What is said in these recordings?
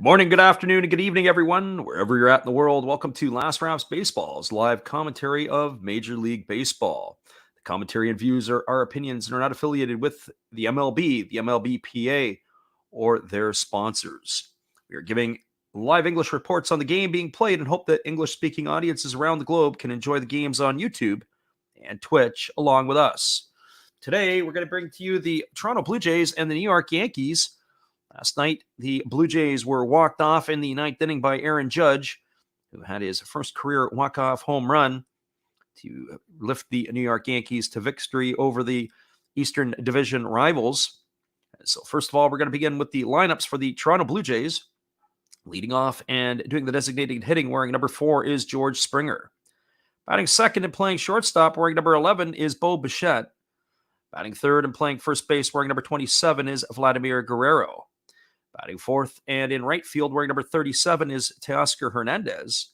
Morning, good afternoon, and good evening, everyone, wherever you're at in the world. Welcome to Last Raps Baseball's live commentary of Major League Baseball. The commentary and views are our opinions and are not affiliated with the MLB, the MLBPA, or their sponsors. We are giving live English reports on the game being played and hope that English-speaking audiences around the globe can enjoy the games on YouTube and Twitch along with us. Today, we're going to bring to you the Toronto Blue Jays and the New York Yankees. Last night, the Blue Jays were walked off in the ninth inning by Aaron Judge, who had his first career walk-off home run to lift the New York Yankees to victory over the Eastern Division rivals. So first of all, we're going to begin with the lineups for the Toronto Blue Jays. Leading off and doing the designated hitting, wearing number 4, is George Springer. Batting second and playing shortstop, wearing number 11, is Bo Bichette. Batting third and playing first base, wearing number 27, is Vladimir Guerrero. Batting fourth and in right field, wearing number 37, is Teoscar Hernandez.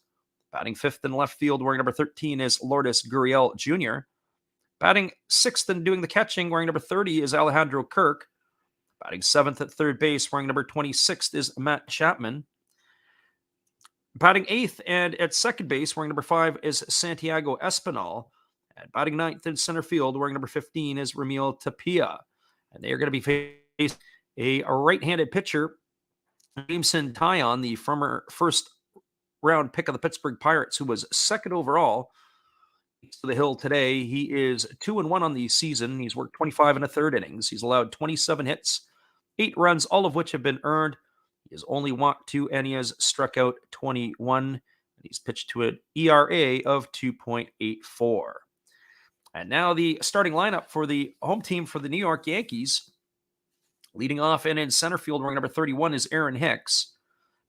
Batting fifth in left field, wearing number 13, is Lourdes Gurriel Jr. Batting sixth and doing the catching, wearing number 30, is Alejandro Kirk. Batting seventh at third base, wearing number 26, is Matt Chapman. Batting eighth and at second base, wearing number 5, is Santiago Espinal. And batting ninth in center field, wearing number 15, is Ramil Tapia. And they are going to be facing a right-handed pitcher, Jameson Taillon, the former first-round pick of the Pittsburgh Pirates, who was second overall to the hill today. He is 2-1 on the season. He's worked 25 and a third innings. He's allowed 27 hits, 8 runs, all of which have been earned. He has only walked 2, and he has struck out 21. And he's pitched to an ERA of 2.84. And now the starting lineup for the home team for the New York Yankees. Leading off and in center field, wearing number 31, is Aaron Hicks.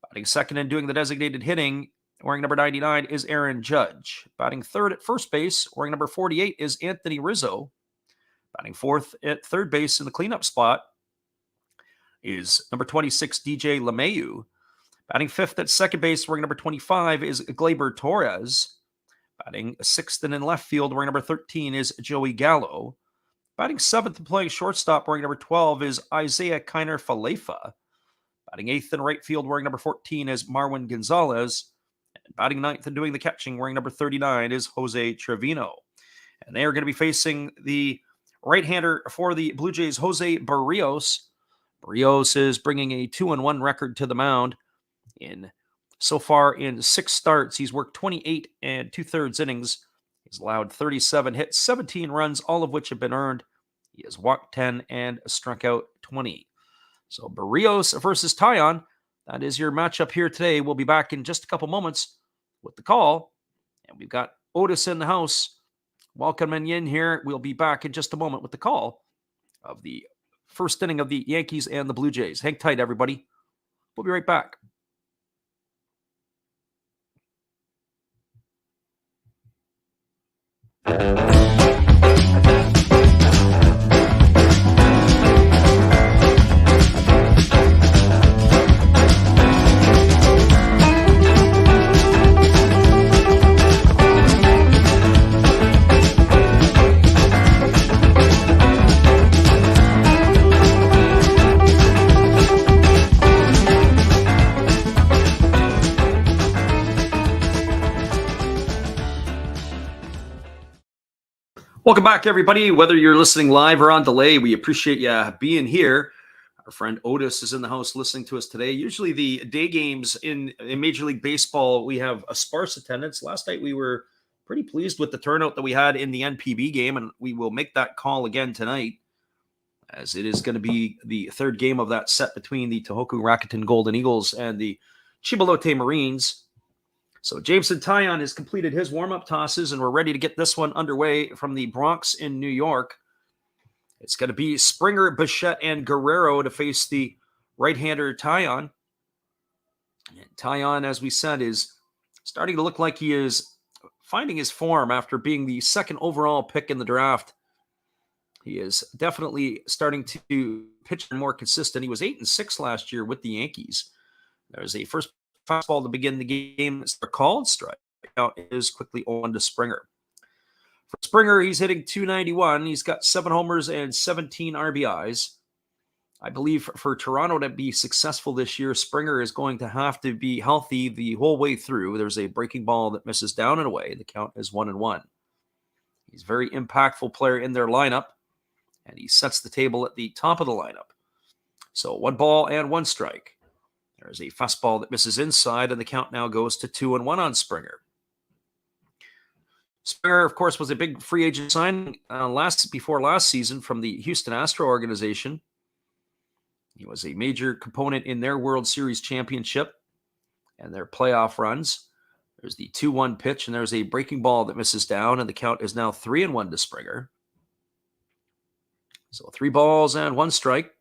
Batting second and doing the designated hitting, wearing number 99, is Aaron Judge. Batting third at first base, wearing number 48, is Anthony Rizzo. Batting fourth at third base in the cleanup spot is number 26, DJ LeMahieu. Batting fifth at second base, wearing number 25, is Gleyber Torres. Batting sixth and in left field, wearing number 13, is Joey Gallo. Batting seventh and playing shortstop, wearing number 12, is Isaiah Kiner Falefa. Batting eighth in right field, wearing number 14, is Marwin Gonzalez. And batting ninth and doing the catching, wearing number 39, is Jose Trevino. And they are going to be facing the right-hander for the Blue Jays, Jose Barrios. Barrios is bringing a 2-1 record to the mound. So far in 6 starts, he's worked 28 and 2/3 innings. He's allowed 37 hits, 17 runs, all of which have been earned. He has walked 10 and struck out 20. So Barrios versus Taillon, that is your matchup here today. We'll be back in just a couple moments with the call. And we've got Otis in the house. Welcoming in here. We'll be back in just a moment with the call of the first inning of the Yankees and the Blue Jays. Hang tight, everybody. We'll be right back. Welcome back, everybody. Whether you're listening live or on delay, we appreciate you being here. Our friend Otis is in the house listening to us today. Usually the day games in Major League Baseball, we have a sparse attendance. Last night, we were pretty pleased with the turnout that we had in the NPB game, and we will make that call again tonight, as it is going to be the third game of that set between the Tohoku Rakuten Golden Eagles and the Chibalote Marines. So Jameson Taillon has completed his warm-up tosses, and we're ready to get this one underway from the Bronx in New York. It's going to be Springer, Bichette, and Guerrero to face the right-hander Taillon. And Taillon, as we said, is starting to look like he is finding his form after being the second overall pick in the draft. He is definitely starting to pitch more consistent. He was 8-6 last year with the Yankees. There's a first fastball to begin the game. It's a called strike. Now is quickly on to Springer. For Springer, he's hitting .291. He's got 7 homers and 17 RBIs. I believe for Toronto to be successful this year, Springer is going to have to be healthy the whole way through. There's a breaking ball that misses down and away. The count is 1-1. He's a very impactful player in their lineup, and he sets the table at the top of the lineup. So 1 strike. There's a fastball that misses inside, and the count now goes to 2-1 on Springer. Springer, of course, was a big free agent signing before last season from the Houston Astro organization. He was a major component in their World Series championship and their playoff runs. There's the 2-1 pitch, and there's a breaking ball that misses down, and the count is now 3-1 to Springer. So 3 strike.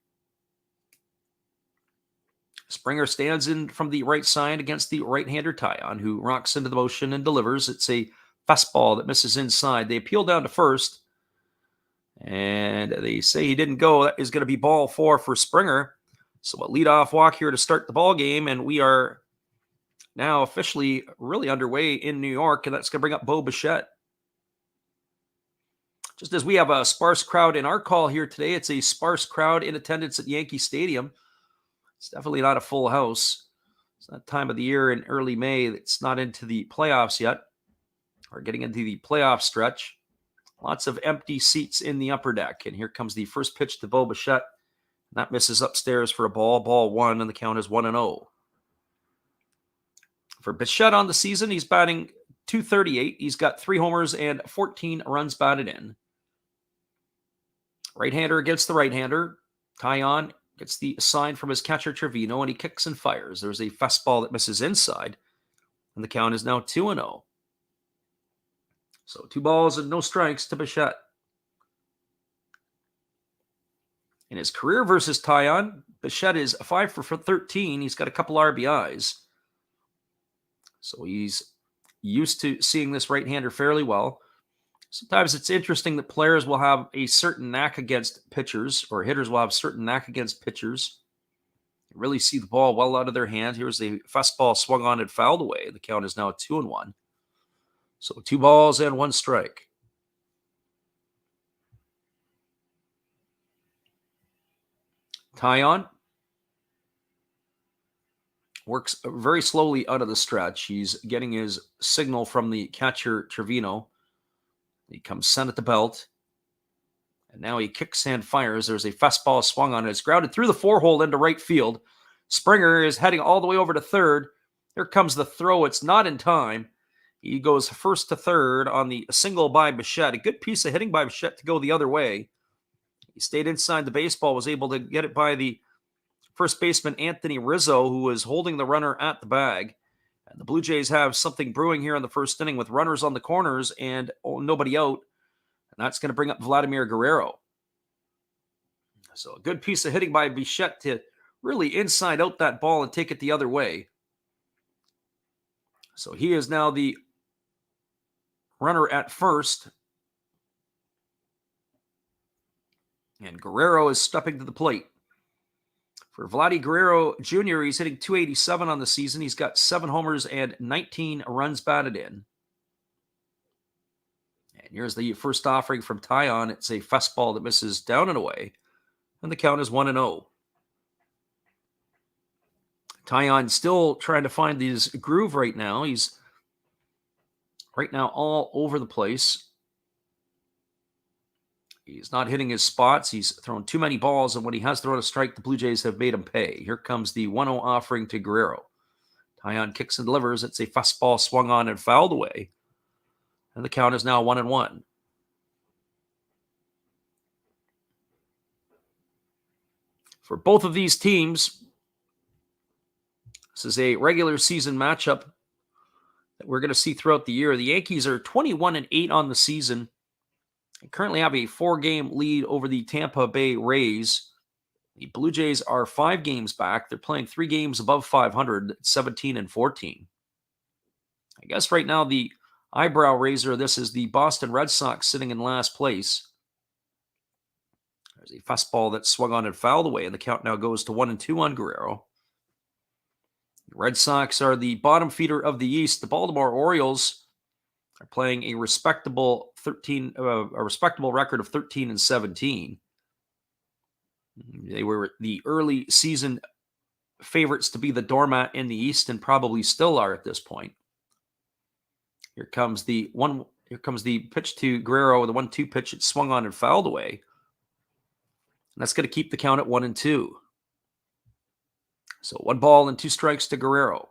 Springer stands in from the right side against the right-hander Taillon, who rocks into the motion and delivers. It's a fastball that misses inside. They appeal down to first, and they say he didn't go. That is going to be ball 4 for Springer. So a leadoff walk here to start the ball game, and we are now officially really underway in New York, and that's going to bring up Bo Bichette. Just as we have a sparse crowd in our call here today, it's a sparse crowd in attendance at Yankee Stadium. It's definitely not a full house. It's that time of the year in early May. It's not into the playoffs yet. We're getting into the playoff stretch. Lots of empty seats in the upper deck. And here comes the first pitch to Bo Bichette. That misses upstairs for a ball 1, and the count is 1-0. For Bichette on the season, he's batting .238. He's got 3 homers and 14 runs batted in. Right-hander against the right-hander. Taillon gets the sign from his catcher Trevino, and he kicks and fires. There's a fastball that misses inside, and the count is now 2-0. So 2 balls and no strikes to Bichette. In his career versus Taillon, Bichette is 5 for 13. He's got a couple RBIs. So he's used to seeing this right-hander fairly well. Sometimes it's interesting that players will have a certain knack against pitchers, or hitters will have a certain knack against pitchers. You really see the ball well out of their hand. Here's the fastball swung on and fouled away. The count is now 2-1. So 2 balls and 1 strike. Taillon works very slowly out of the stretch. He's getting his signal from the catcher Trevino. He comes sent at the belt. And now he kicks and fires. There's a fastball swung on. It's grounded through the 4-hole into right field. Springer is heading all the way over to third. Here comes the throw. It's not in time. He goes first to third on the single by Bichette. A good piece of hitting by Bichette to go the other way. He stayed inside the baseball, was able to get it by the first baseman Anthony Rizzo, who was holding the runner at the bag. And the Blue Jays have something brewing here in the first inning with runners on the corners and nobody out. And that's going to bring up Vladimir Guerrero. So a good piece of hitting by Bichette to really inside out that ball and take it the other way. So he is now the runner at first. And Guerrero is stepping to the plate. For Vladdy Guerrero Jr., he's hitting .287 on the season. He's got 7 homers and 19 runs batted in. And here's the first offering from Taillon. It's a fastball that misses down and away. And the count is 1-0. Taillon still trying to find his groove right now. He's right now all over the place. He's not hitting his spots. He's thrown too many balls, and when he has thrown a strike, the Blue Jays have made him pay. Here comes the 1-0 offering to Guerrero. Taillon kicks and delivers. It's a fastball swung on and fouled away. And the count is now 1-1. For both of these teams, this is a regular season matchup that we're going to see throughout the year. The Yankees are 21-8 on the season. They currently have a 4-game lead over the Tampa Bay Rays. The Blue Jays are 5 games back. They're playing 3 games above 500, 17-14. I guess right now the eyebrow raiser of this is the Boston Red Sox sitting in last place. There's a fastball that swung on and fouled away, and the count now goes to 1-2 on Guerrero. The Red Sox are the bottom feeder of the East. The Baltimore Orioles are playing a respectable record of 13-17. They were the early season favorites to be the doormat in the East and probably still are at this point. Here comes the pitch to Guerrero, the 1-2 pitch. It swung on and fouled away. And that's going to keep the count at 1-2. So 1 ball and 2 strikes to Guerrero.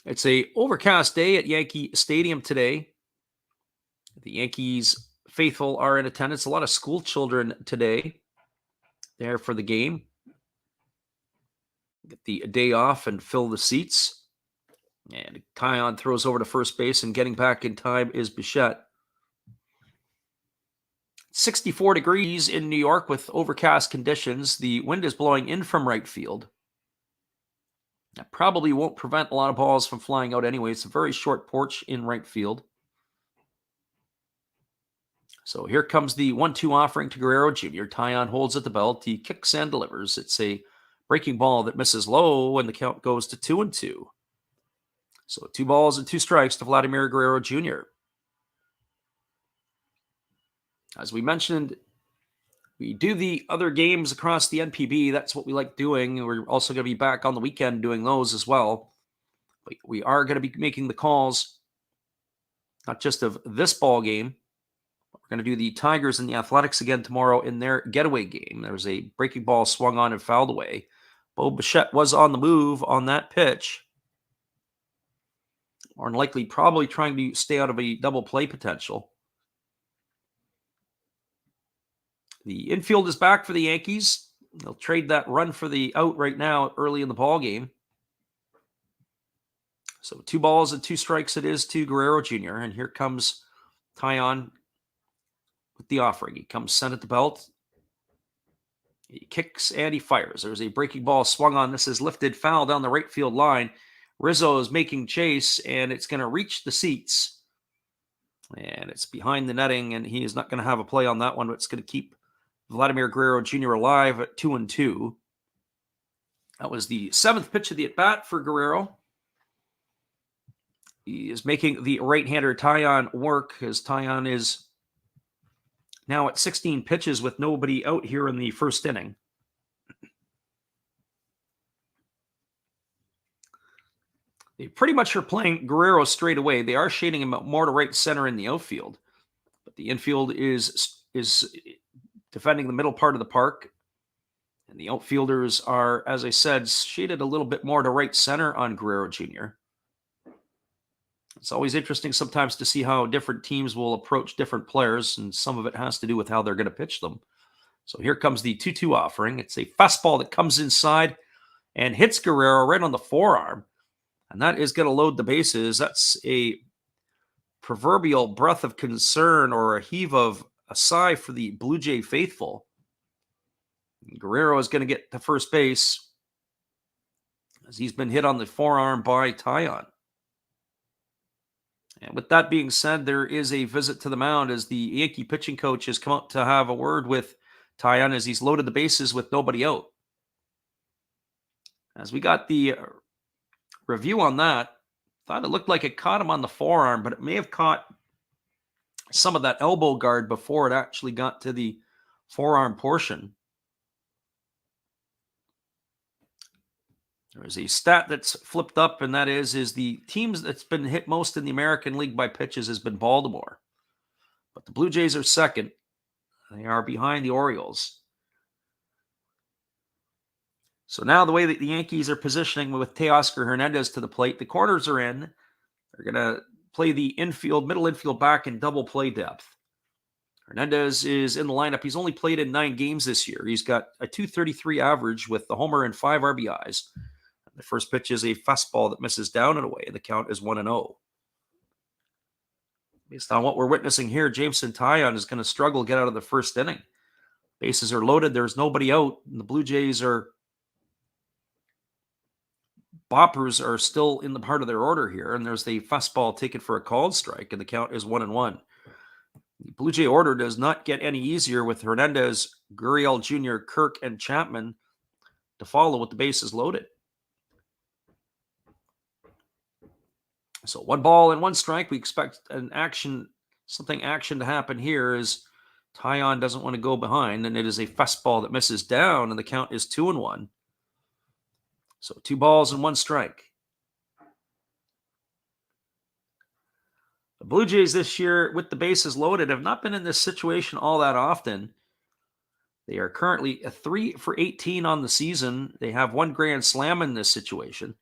It's a overcast day at Yankee Stadium today. The Yankees faithful are in attendance. A lot of school children today there for the game. Get the day off and fill the seats. And Taillon throws over to first base, and getting back in time is Bichette. 64 degrees in New York with overcast conditions. The wind is blowing in from right field. That probably won't prevent a lot of balls from flying out anyway. It's a very short porch in right field. So here comes the 1-2 offering to Guerrero Jr. Taillon holds at the belt. He kicks and delivers. It's a breaking ball that misses low, and the count goes to 2-2. So 2 balls and 2 strikes to Vladimir Guerrero Jr. As we mentioned, we do the other games across the NPB. That's what we like doing. We're also going to be back on the weekend doing those as well. But we are going to be making the calls, not just of this ball game. We're going to do the Tigers and the Athletics again tomorrow in their getaway game. There was a breaking ball swung on and fouled away. Bo Bichette was on the move on that pitch. More than likely, probably trying to stay out of a double play potential. The infield is back for the Yankees. They'll trade that run for the out right now early in the ball game. So 2 balls and 2 strikes it is to Guerrero Jr. And here comes Taillon with the offering. He comes sent at the belt. He kicks and he fires. There's a breaking ball swung on. This is lifted foul down the right field line. Rizzo is making chase, and it's going to reach the seats. And it's behind the netting, and he is not going to have a play on that one, but it's going to keep Vladimir Guerrero Jr. alive at 2-2. That was the 7th pitch of the at-bat for Guerrero. He is making the right-hander Taillon work, as Taillon is now at 16 pitches with nobody out here in the first inning. They pretty much are playing Guerrero straight away. They are shading him more to right center in the outfield. But the infield is defending the middle part of the park. And the outfielders are, as I said, shaded a little bit more to right center on Guerrero Jr. It's always interesting sometimes to see how different teams will approach different players, and some of it has to do with how they're going to pitch them. So here comes the 2-2 offering. It's a fastball that comes inside and hits Guerrero right on the forearm. And that is going to load the bases. That's a proverbial breath of concern or a heave of a sigh for the Blue Jay faithful. Guerrero is going to get to first base as he's been hit on the forearm by Taillon. And with that being said, there is a visit to the mound as the Yankee pitching coach has come up to have a word with Taillon as he's loaded the bases with nobody out. As we got the review on that, thought it looked like it caught him on the forearm, but it may have caught some of that elbow guard before it actually got to the forearm portion. There's a stat that's flipped up, and that is the teams that's been hit most in the American League by pitches has been Baltimore. But the Blue Jays are second. They are behind the Orioles. So now the way that the Yankees are positioning with Teoscar Hernandez to the plate, the corners are in. They're going to play the middle infield back in double play depth. Hernandez is in the lineup. He's only played in 9 games this year. He's got a .233 average with the homer and 5 RBIs. The first pitch is a fastball that misses down and away. The count is 1-0. Based on what we're witnessing here, Jameson Taillon is going to struggle to get out of the first inning. Bases are loaded. There's nobody out. And the Blue Jays boppers are still in the part of their order here. And there's the fastball taken for a called strike. And the count is 1-1. The Blue Jay order does not get any easier with Hernandez, Gurriel Jr., Kirk, and Chapman to follow with the bases loaded. So 1 ball and 1 strike. We expect something action to happen here as Taillon doesn't want to go behind, and it is a fastball that misses down, and the count is 2-1. So 2 balls and 1 strike. The Blue Jays this year, with the bases loaded, have not been in this situation all that often. They are currently 3 for 18 on the season. They have 1 grand slam in this situation.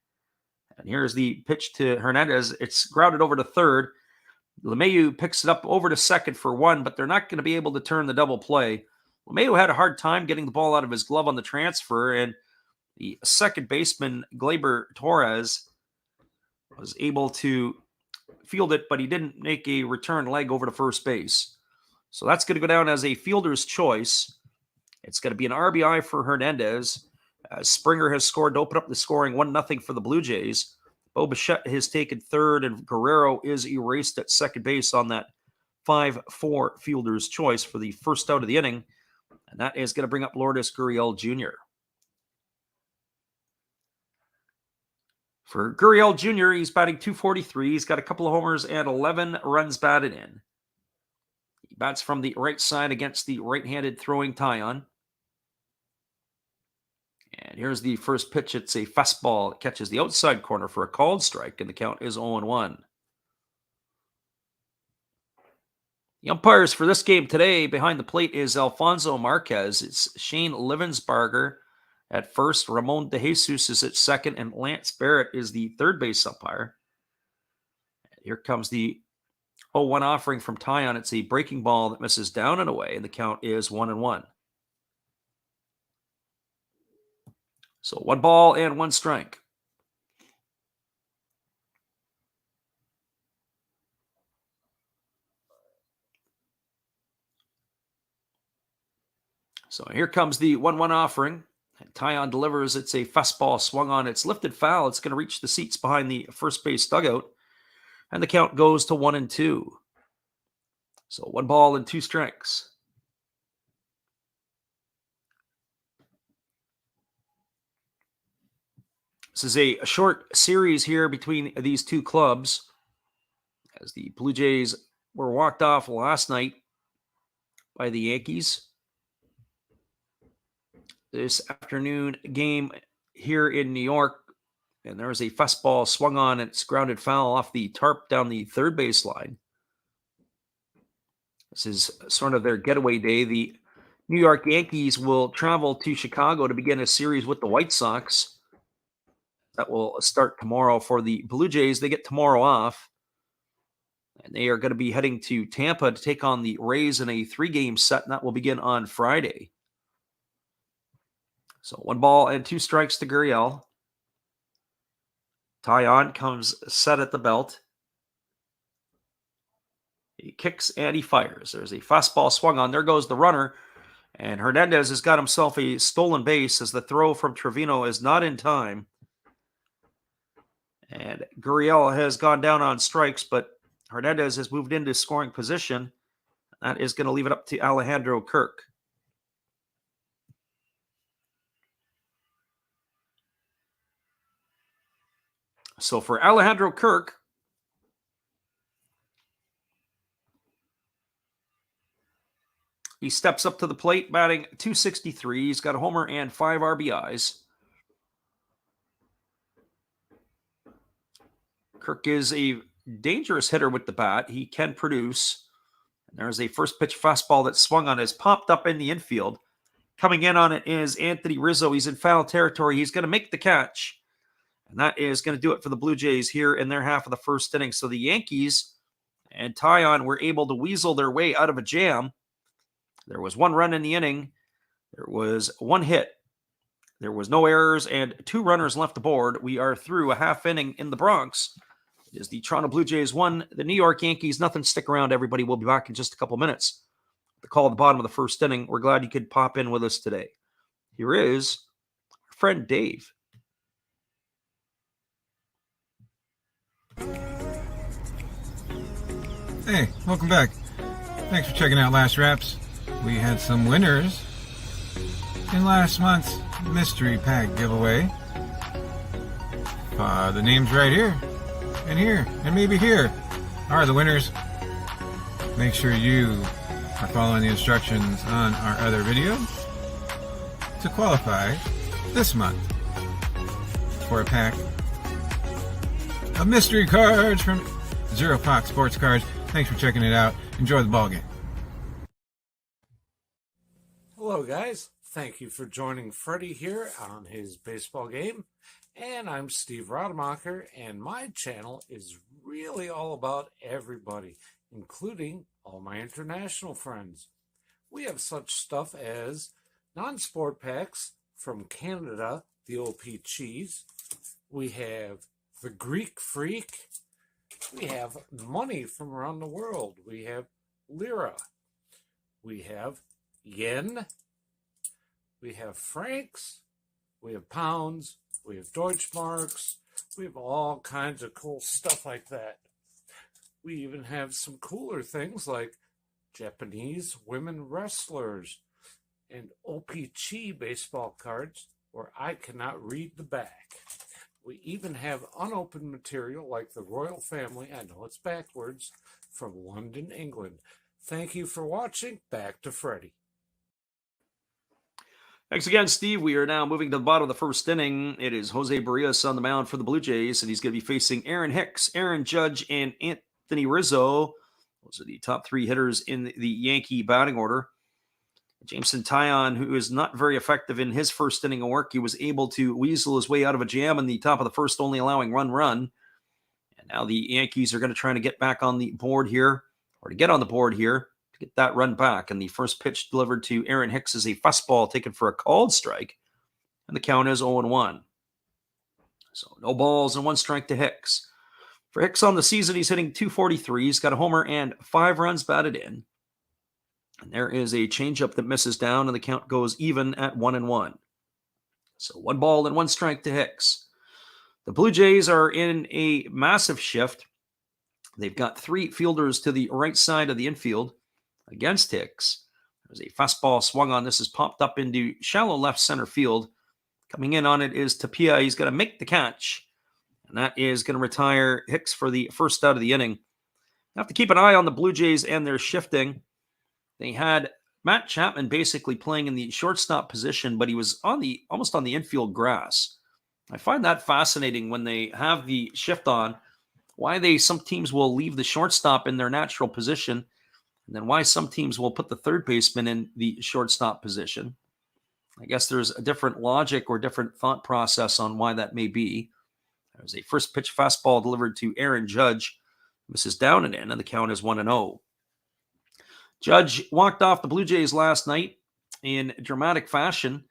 And here's the pitch to Hernandez. It's grounded over to third. LeMahieu picks it up over to second for 1, but they're not going to be able to turn the double play. LeMahieu had a hard time getting the ball out of his glove on the transfer, and the second baseman, Gleyber Torres, was able to field it, but he didn't make a return leg over to first base. So that's going to go down as a fielder's choice. It's going to be an RBI for Hernandez. Springer has scored to open up the scoring 1-0 for the Blue Jays. Bo Bichette has taken third, and Guerrero is erased at second base on that 5-4 fielder's choice for the first out of the inning. And that is going to bring up Lourdes Gurriel Jr. For Gurriel Jr., he's batting .243. He's got a couple of homers and 11 runs batted in. He bats from the right side against the right-handed throwing Taillon. And here's the first pitch. It's a fastball. It catches the outside corner for a called strike, and the count is 0-1. The umpires for this game today behind the plate is Alfonso Marquez. It's Shane Livensbarger at first. Ramon De Jesus is at second, and Lance Barrett is the third base umpire. And here comes the 0-1 offering from Taillon. It's a breaking ball that misses down and away, and the count is 1-1. So 1 ball and 1 strike. So here comes the 1-1 offering. And Taillon delivers. It's a fastball swung on. It's lifted foul. It's going to reach the seats behind the first base dugout. And the count goes to 1-2. So 1 ball and 2 strikes. This is a short series here between these two clubs, as the Blue Jays were walked off last night by the Yankees. This afternoon game here in New York, and there was a fastball swung on. It's grounded foul off the tarp down the third base line. This is sort of their getaway day. The New York Yankees will travel to Chicago to begin a series with the White Sox. That will start tomorrow for the Blue Jays. They get tomorrow off, and they are going to be heading to Tampa to take on the Rays in a 3-game set, and that will begin on Friday. So 1 ball and 2 strikes to Gurriel. Taillon comes set at the belt. He kicks and he fires. There's a fastball swung on. There goes the runner, and Hernandez has got himself a stolen base as the throw from Trevino is not in time. And Gurriel has gone down on strikes, but Hernandez has moved into scoring position. That is going to leave it up to Alejandro Kirk. So for Alejandro Kirk, he steps up to the plate, batting .263. He's got a homer and 5 RBIs. Kirk is a dangerous hitter with the bat. He can produce. And there's a first pitch fastball that swung on, is popped up in the infield. Coming in on it is Anthony Rizzo. He's in foul territory. He's going to make the catch. And that is going to do it for the Blue Jays here in their half of the first inning. So the Yankees and Taillon were able to weasel their way out of a jam. There was 1 run in the inning. There was 1 hit. There was no errors and 2 runners left aboard. We are through a half inning in the Bronx. It is the Toronto Blue Jays 1, the New York Yankees nothing. Stick around, everybody. We'll be back in just a couple minutes. The call at the bottom of the first inning. We're glad you could pop in with us today. Here is our friend Dave. Hey, welcome back. Thanks for checking out Last Wraps. We had some winners in last month's mystery pack giveaway. The names right here, and maybe here are the winners. Make sure you are following the instructions on our other video to qualify this month for a pack of mystery cards from Zero Fox Sports Cards. Thanks for checking it out. Enjoy the ball game. Hello guys, thank you for joining Freddie here on his baseball game. And I'm Steve Rademacher, and my channel is really all about everybody, including all my international friends. We have such stuff as non-sport packs from Canada, the OP Cheese. We have the Greek Freak. We have money from around the world. We have lira. We have yen. We have francs. We have pounds. We have Deutschmarks. We have all kinds of cool stuff like that. We even have some cooler things like Japanese women wrestlers and OP-Chi baseball cards where I cannot read the back. We even have unopened material like the royal family, I know it's backwards, from London, England. Thank you for watching. Back to Freddie. Thanks again, Steve. We are now moving to the bottom of the first inning. It is Jose Barrios on the mound for the Blue Jays, and he's going to be facing Aaron Hicks, Aaron Judge, and Anthony Rizzo. Those are the top three hitters in the Yankee batting order. Jameson Taillon, who is not very effective in his first inning of work, he was able to weasel his way out of a jam in the top of the first, only allowing one run. And now the Yankees are going to try to get back on the board here, or to get on the board here, to get that run back. And the first pitch delivered to Aaron Hicks is a fastball taken for a called strike. And the count is 0-1. So no balls and one strike to Hicks. For Hicks on the season, he's hitting .243. He's got a homer and 5 runs batted in. And there is a changeup that misses down, and the count goes even at 1-1. So 1 ball and 1 strike to Hicks. The Blue Jays are in a massive shift. They've got 3 fielders to the right side of the infield against Hicks. There's a fastball swung on. This is popped up into shallow left center field. Coming in on it is Tapia. He's going to make the catch. And that is going to retire Hicks for the first out of the inning. You have to keep an eye on the Blue Jays and their shifting. They had Matt Chapman basically playing in the shortstop position, but he was almost on the infield grass. I find that fascinating when they have the shift on, why some teams will leave the shortstop in their natural position, and then why some teams will put the third baseman in the shortstop position. I guess there's a different logic or different thought process on why that may be. There's a first pitch fastball delivered to Aaron Judge. Misses down and in, and the count is 1-0. Judge walked off the Blue Jays last night in dramatic fashion,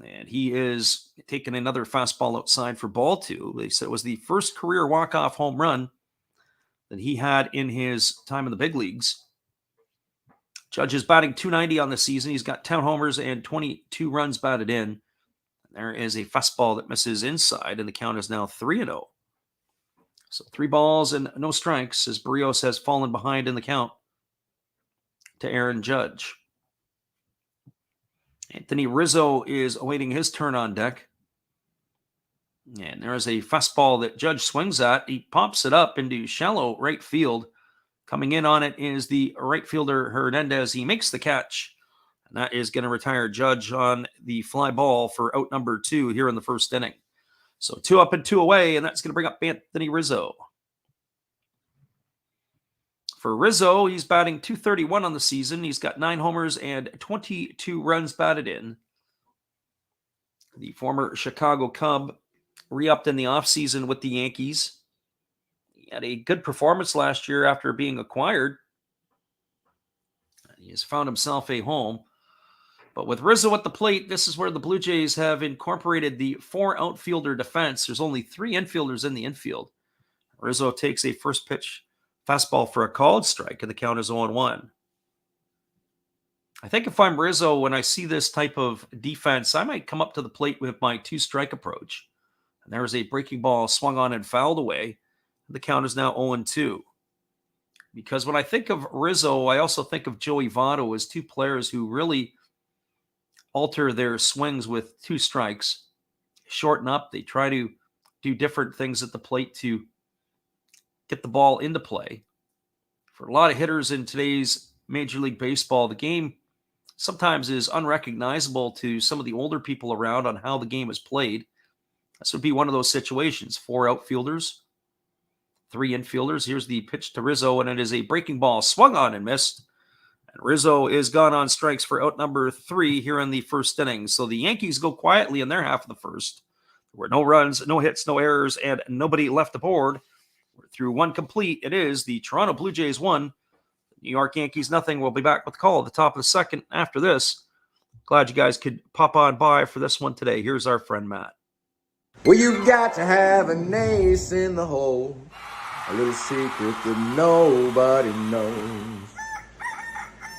and he is taking another fastball outside for ball 2. They said it was the first career walk-off home run that he had in his time in the big leagues. Judge is batting .290 on the season. He's got 10 homers and 22 runs batted in. There is a fastball that misses inside, and the count is now 3-0. So 3 balls and no strikes as Barrios has fallen behind in the count to Aaron Judge. Anthony Rizzo is awaiting his turn on deck. And there is a fastball that Judge swings at. He pops it up into shallow right field. Coming in on it is the right fielder Hernandez. He makes the catch. And that is going to retire Judge on the fly ball for out number 2 here in the first inning. So 2 up and 2 away, and that's going to bring up Anthony Rizzo. For Rizzo, he's batting .231 on the season. He's got 9 homers and 22 runs batted in. The former Chicago Cub re-upped in the offseason with the Yankees. He had a good performance last year after being acquired. He has found himself a home. But with Rizzo at the plate, this is where the Blue Jays have incorporated the 4 outfielder defense. There's only 3 infielders in the infield. Rizzo takes a first pitch fastball for a called strike, and the count is 0-1. I think if I'm Rizzo, when I see this type of defense, I might come up to the plate with my 2-strike approach. And there's a breaking ball swung on and fouled away. The count is now 0-2. Because when I think of Rizzo, I also think of Joey Votto as 2 players who really alter their swings with 2 strikes, shorten up. They try to do different things at the plate to get the ball into play. For a lot of hitters in today's Major League Baseball. The game sometimes is unrecognizable to some of the older people around on how the game is played. This would be one of those situations. 4 outfielders, 3 infielders. Here's the pitch to Rizzo, and it is a breaking ball swung on and missed. And Rizzo is gone on strikes for out number 3 here in the first inning. So the Yankees go quietly in their half of the first. There were no runs, no hits, no errors, and nobody left the board. We're through 1 complete. It is the Toronto Blue Jays 1, New York Yankees nothing. We'll be back with the call at the top of the second after this. Glad you guys could pop on by for this one today. Here's our friend Matt. Well, you got to have an ace in the hole, a little secret that nobody knows.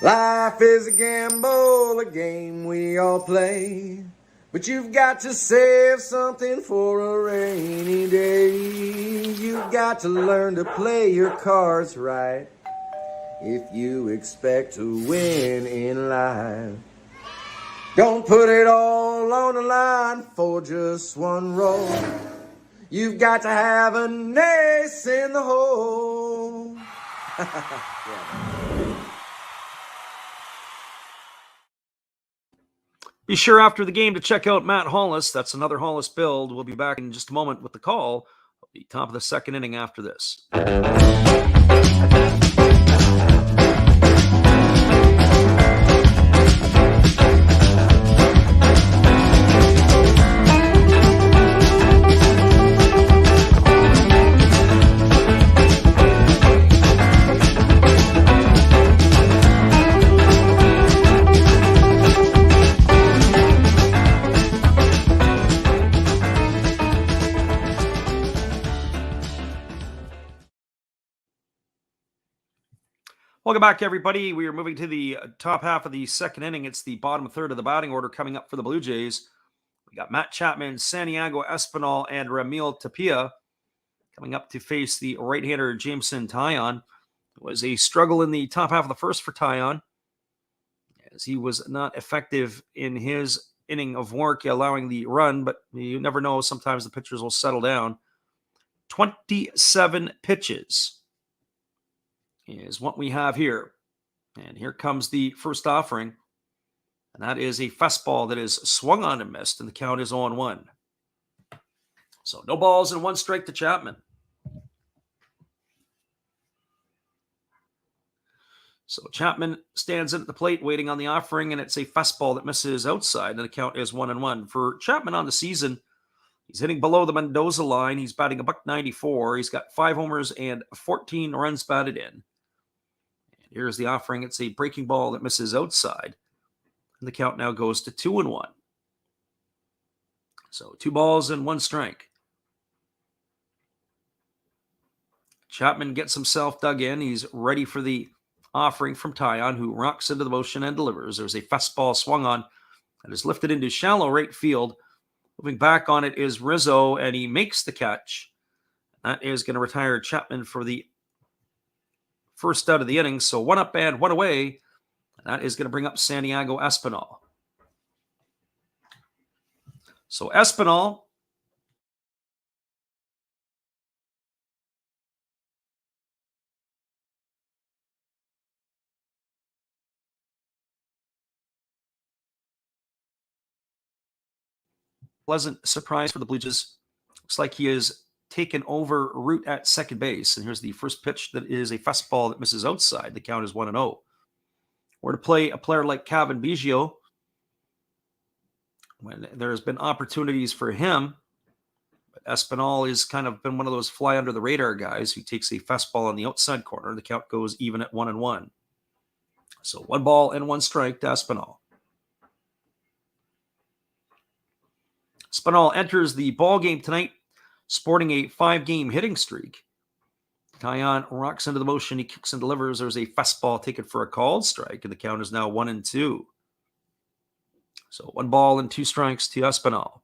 Life is a gamble, a game we all play, but you've got to save something for a rainy day. You've got to learn to play your cards right if you expect to win in life. Don't put it all on the line for just one roll. You've got to have an ace in the hole. Be sure after the game to check out Matt Hollis. That's another Hollis build. We'll be back in just a moment with the call at the top of the second inning after this. Welcome back, everybody. We are moving to the top half of the second inning. It's the bottom third of the batting order coming up for the Blue Jays. We got Matt Chapman, Santiago Espinal, and Ramil Tapia coming up to face the right-hander Jameson Taillon. It was a struggle in the top half of the first for Taillon, as he was not effective in his inning of work, allowing the run, but you never know. Sometimes the pitchers will settle down. 27 pitches is what we have here. And here comes the first offering. And that is a fastball that is swung on and missed, and the count is 0-1. So no balls and 1 strike to Chapman. So Chapman stands in at the plate waiting on the offering, and it's a fastball that misses outside, and the count is 1-1. For Chapman on the season, he's hitting below the Mendoza line. He's batting $194. He's got 5 homers and 14 runs batted in. Here's the offering. It's a breaking ball that misses outside. And the count now goes to 2-1. So 2 balls and 1 strike. Chapman gets himself dug in. He's ready for the offering from Taillon, who rocks into the motion and delivers. There's a fastball swung on and is lifted into shallow right field. Moving back on it is Rizzo, and he makes the catch. That is going to retire Chapman for the first out of the inning. So 1 up and 1 away. That is going to bring up Santiago Espinal. So Espinal pleasant surprise for the Blue Jays. Looks like he is taken over route at second base. And here's the first pitch that is a fastball that misses outside. The count is 1-0. Or to play a player like Cavan Biggio, when there's been opportunities for him, but Espinal has kind of been one of those fly under the radar guys who takes a fastball on the outside corner. The count goes even at 1-1. So 1 ball and 1 strike to Espinal. Espinal enters the ball game tonight sporting a 5-game hitting streak. Taillon rocks into the motion. He kicks and delivers. There's a fastball taken for a called strike, and the count is now 1-2. So 1 ball and 2 strikes to Espinal.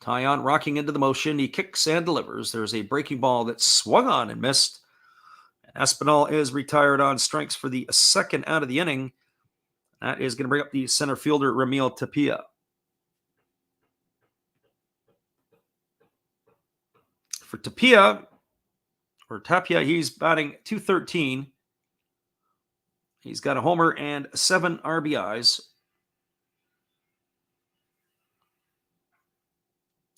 Taillon rocking into the motion. He kicks and delivers. There's a breaking ball that swung on and missed. And Espinal is retired on strikes for the second out of the inning. That is going to bring up the center fielder, Ramil Tapia. For Tapia, For Tapia, he's batting .213. He's got a homer and 7 RBIs.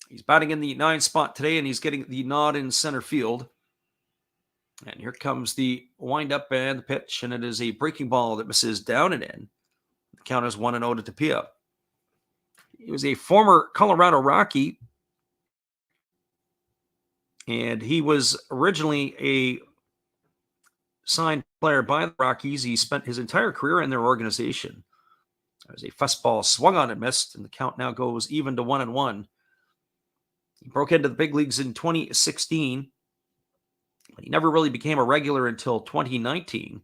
He's batting in the 9 spot today, and he's getting the nod in center field. And here comes the windup and the pitch, and it is a breaking ball that misses down and in. The count is 1-0 to Tapia. He was a former Colorado Rocky, and he was originally a signed player by the Rockies. He spent his entire career in their organization. There's a fastball swung on and missed, and the count now goes even to 1-1. He broke into the big leagues in 2016, but he never really became a regular until 2019.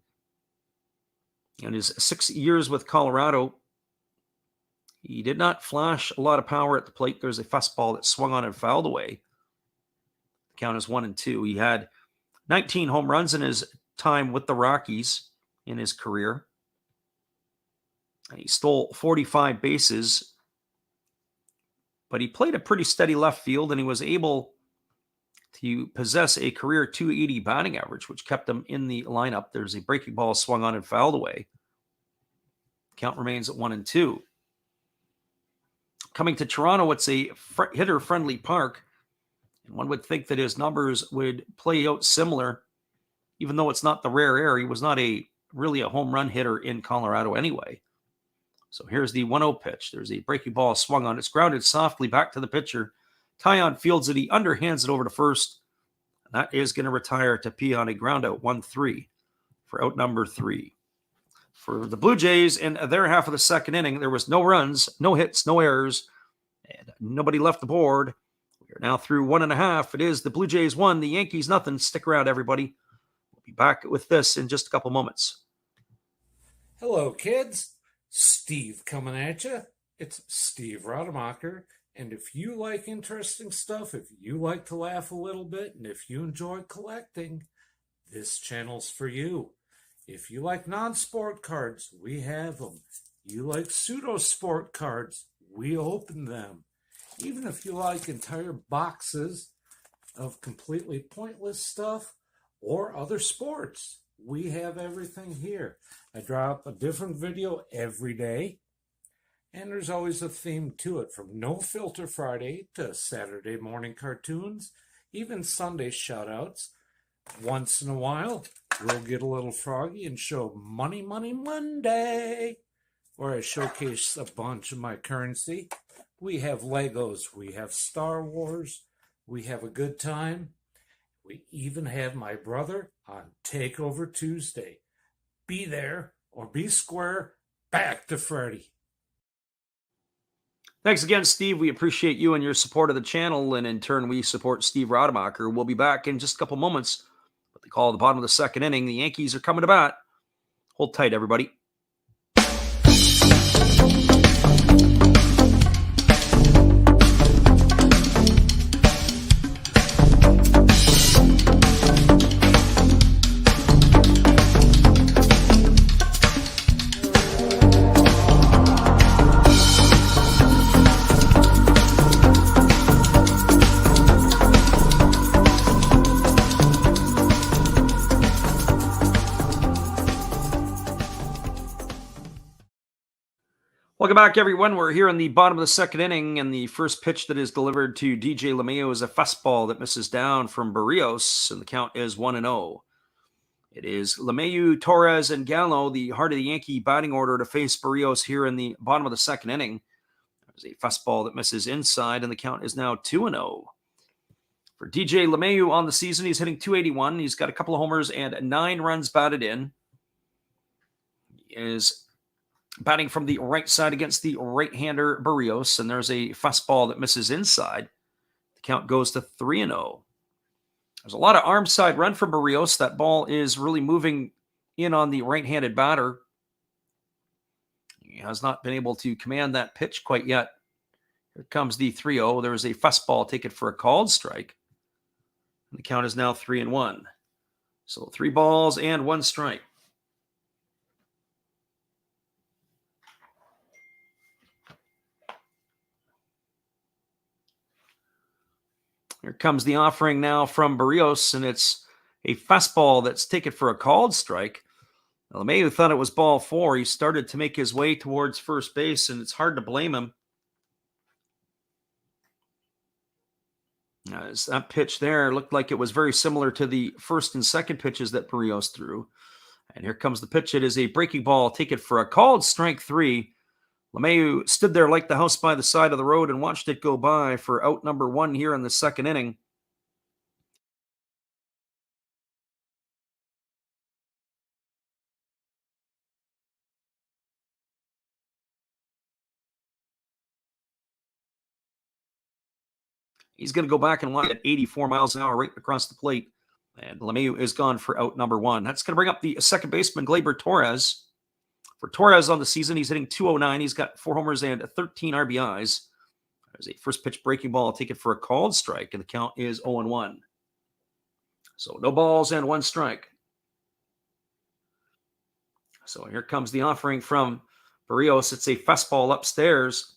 In his 6 years with Colorado, he did not flash a lot of power at the plate. There's a fastball that swung on and fouled away. The count is 1-2. He had 19 home runs in his time with the Rockies in his career. He stole 45 bases, but he played a pretty steady left field, and he was able to possess a career .280 batting average, which kept him in the lineup. There's a breaking ball swung on and fouled away. Count remains at 1-2. Coming to Toronto, it's a hitter-friendly park, and one would think that his numbers would play out similar, even though it's not the rare air. He was not really a home run hitter in Colorado anyway. So here's the 1-0 pitch. There's a breaking ball swung on. It's grounded softly back to the pitcher. Tyon fields it. He underhands it over to first. And that is going to retire Tapia on a ground out 1-3 for out number 3. For the Blue Jays in their half of the second inning, there was no runs, no hits, no errors, and nobody left the board. We are now through 1.5. It is the Blue Jays 1, the Yankees nothing. Stick around, everybody. We'll be back with this in just a couple moments. Hello, kids. Steve coming at you. It's Steve Rademacher. And if you like interesting stuff, if you like to laugh a little bit, and if you enjoy collecting, this channel's for you. If you like non-sport cards, we have them. You like pseudo-sport cards, we open them. Even if you like entire boxes of completely pointless stuff or other sports, we have everything here. I drop a different video every day, and there's always a theme to it, from No Filter Friday to Saturday morning cartoons, even Sunday shoutouts. Once in a while, we'll get a little froggy and show Money Money Monday, where I showcase a bunch of my currency. We have Legos, we have Star Wars, we have a good time. We even have my brother on Takeover Tuesday. Be there or be square. Back to Freddy. Thanks again, Steve. We appreciate you and your support of the channel, and in turn, we support Steve Rademacher. We'll be back in just a couple moments. What they call the bottom of the second inning. The Yankees are coming to bat. Hold tight, everybody. Welcome back, everyone. We're here in the bottom of the second inning, and the first pitch that is delivered to DJ LeMahieu is a fastball that misses down from Barrios, and the count is 1-0. It is LeMahieu, Torres, and Gallo, the heart of the Yankee batting order, to face Barrios here in the bottom of the second inning. There's a fastball that misses inside, and the count is now 2-0. For DJ LeMahieu on the season, he's hitting .281. He's got a couple of homers and 9 runs batted in. He is batting from the right side against the right-hander Barrios, and there's a fastball that misses inside. The count goes to 3-0. There's a lot of arm side run from Barrios. That ball is really moving in on the right-handed batter. He has not been able to command that pitch quite yet. Here comes the 3-0. There's a fastball taken for a called strike. And the count is now 3-1. So 3 balls and 1 strike. Here comes the offering now from Barrios, and it's a fastball that's taken for a called strike. LeMahieu thought it was ball 4. He started to make his way towards first base, and it's hard to blame him. As that pitch there looked like it was very similar to the first and second pitches that Barrios threw. And here comes the pitch. It is a breaking ball taken for a called strike 3. LeMahieu stood there like the house by the side of the road and watched it go by for out number 1 here in the second inning. He's going to go back and line at 84 miles an hour right across the plate. And LeMahieu is gone for out number 1. That's going to bring up the second baseman, Gleyber Torres. For Torres on the season, he's hitting .209. He's got 4 homers and 13 RBIs. There's a first pitch breaking ball taken for a called strike, and the count is 0-1. So no balls and 1 strike. So here comes the offering from Barrios. It's a fastball upstairs.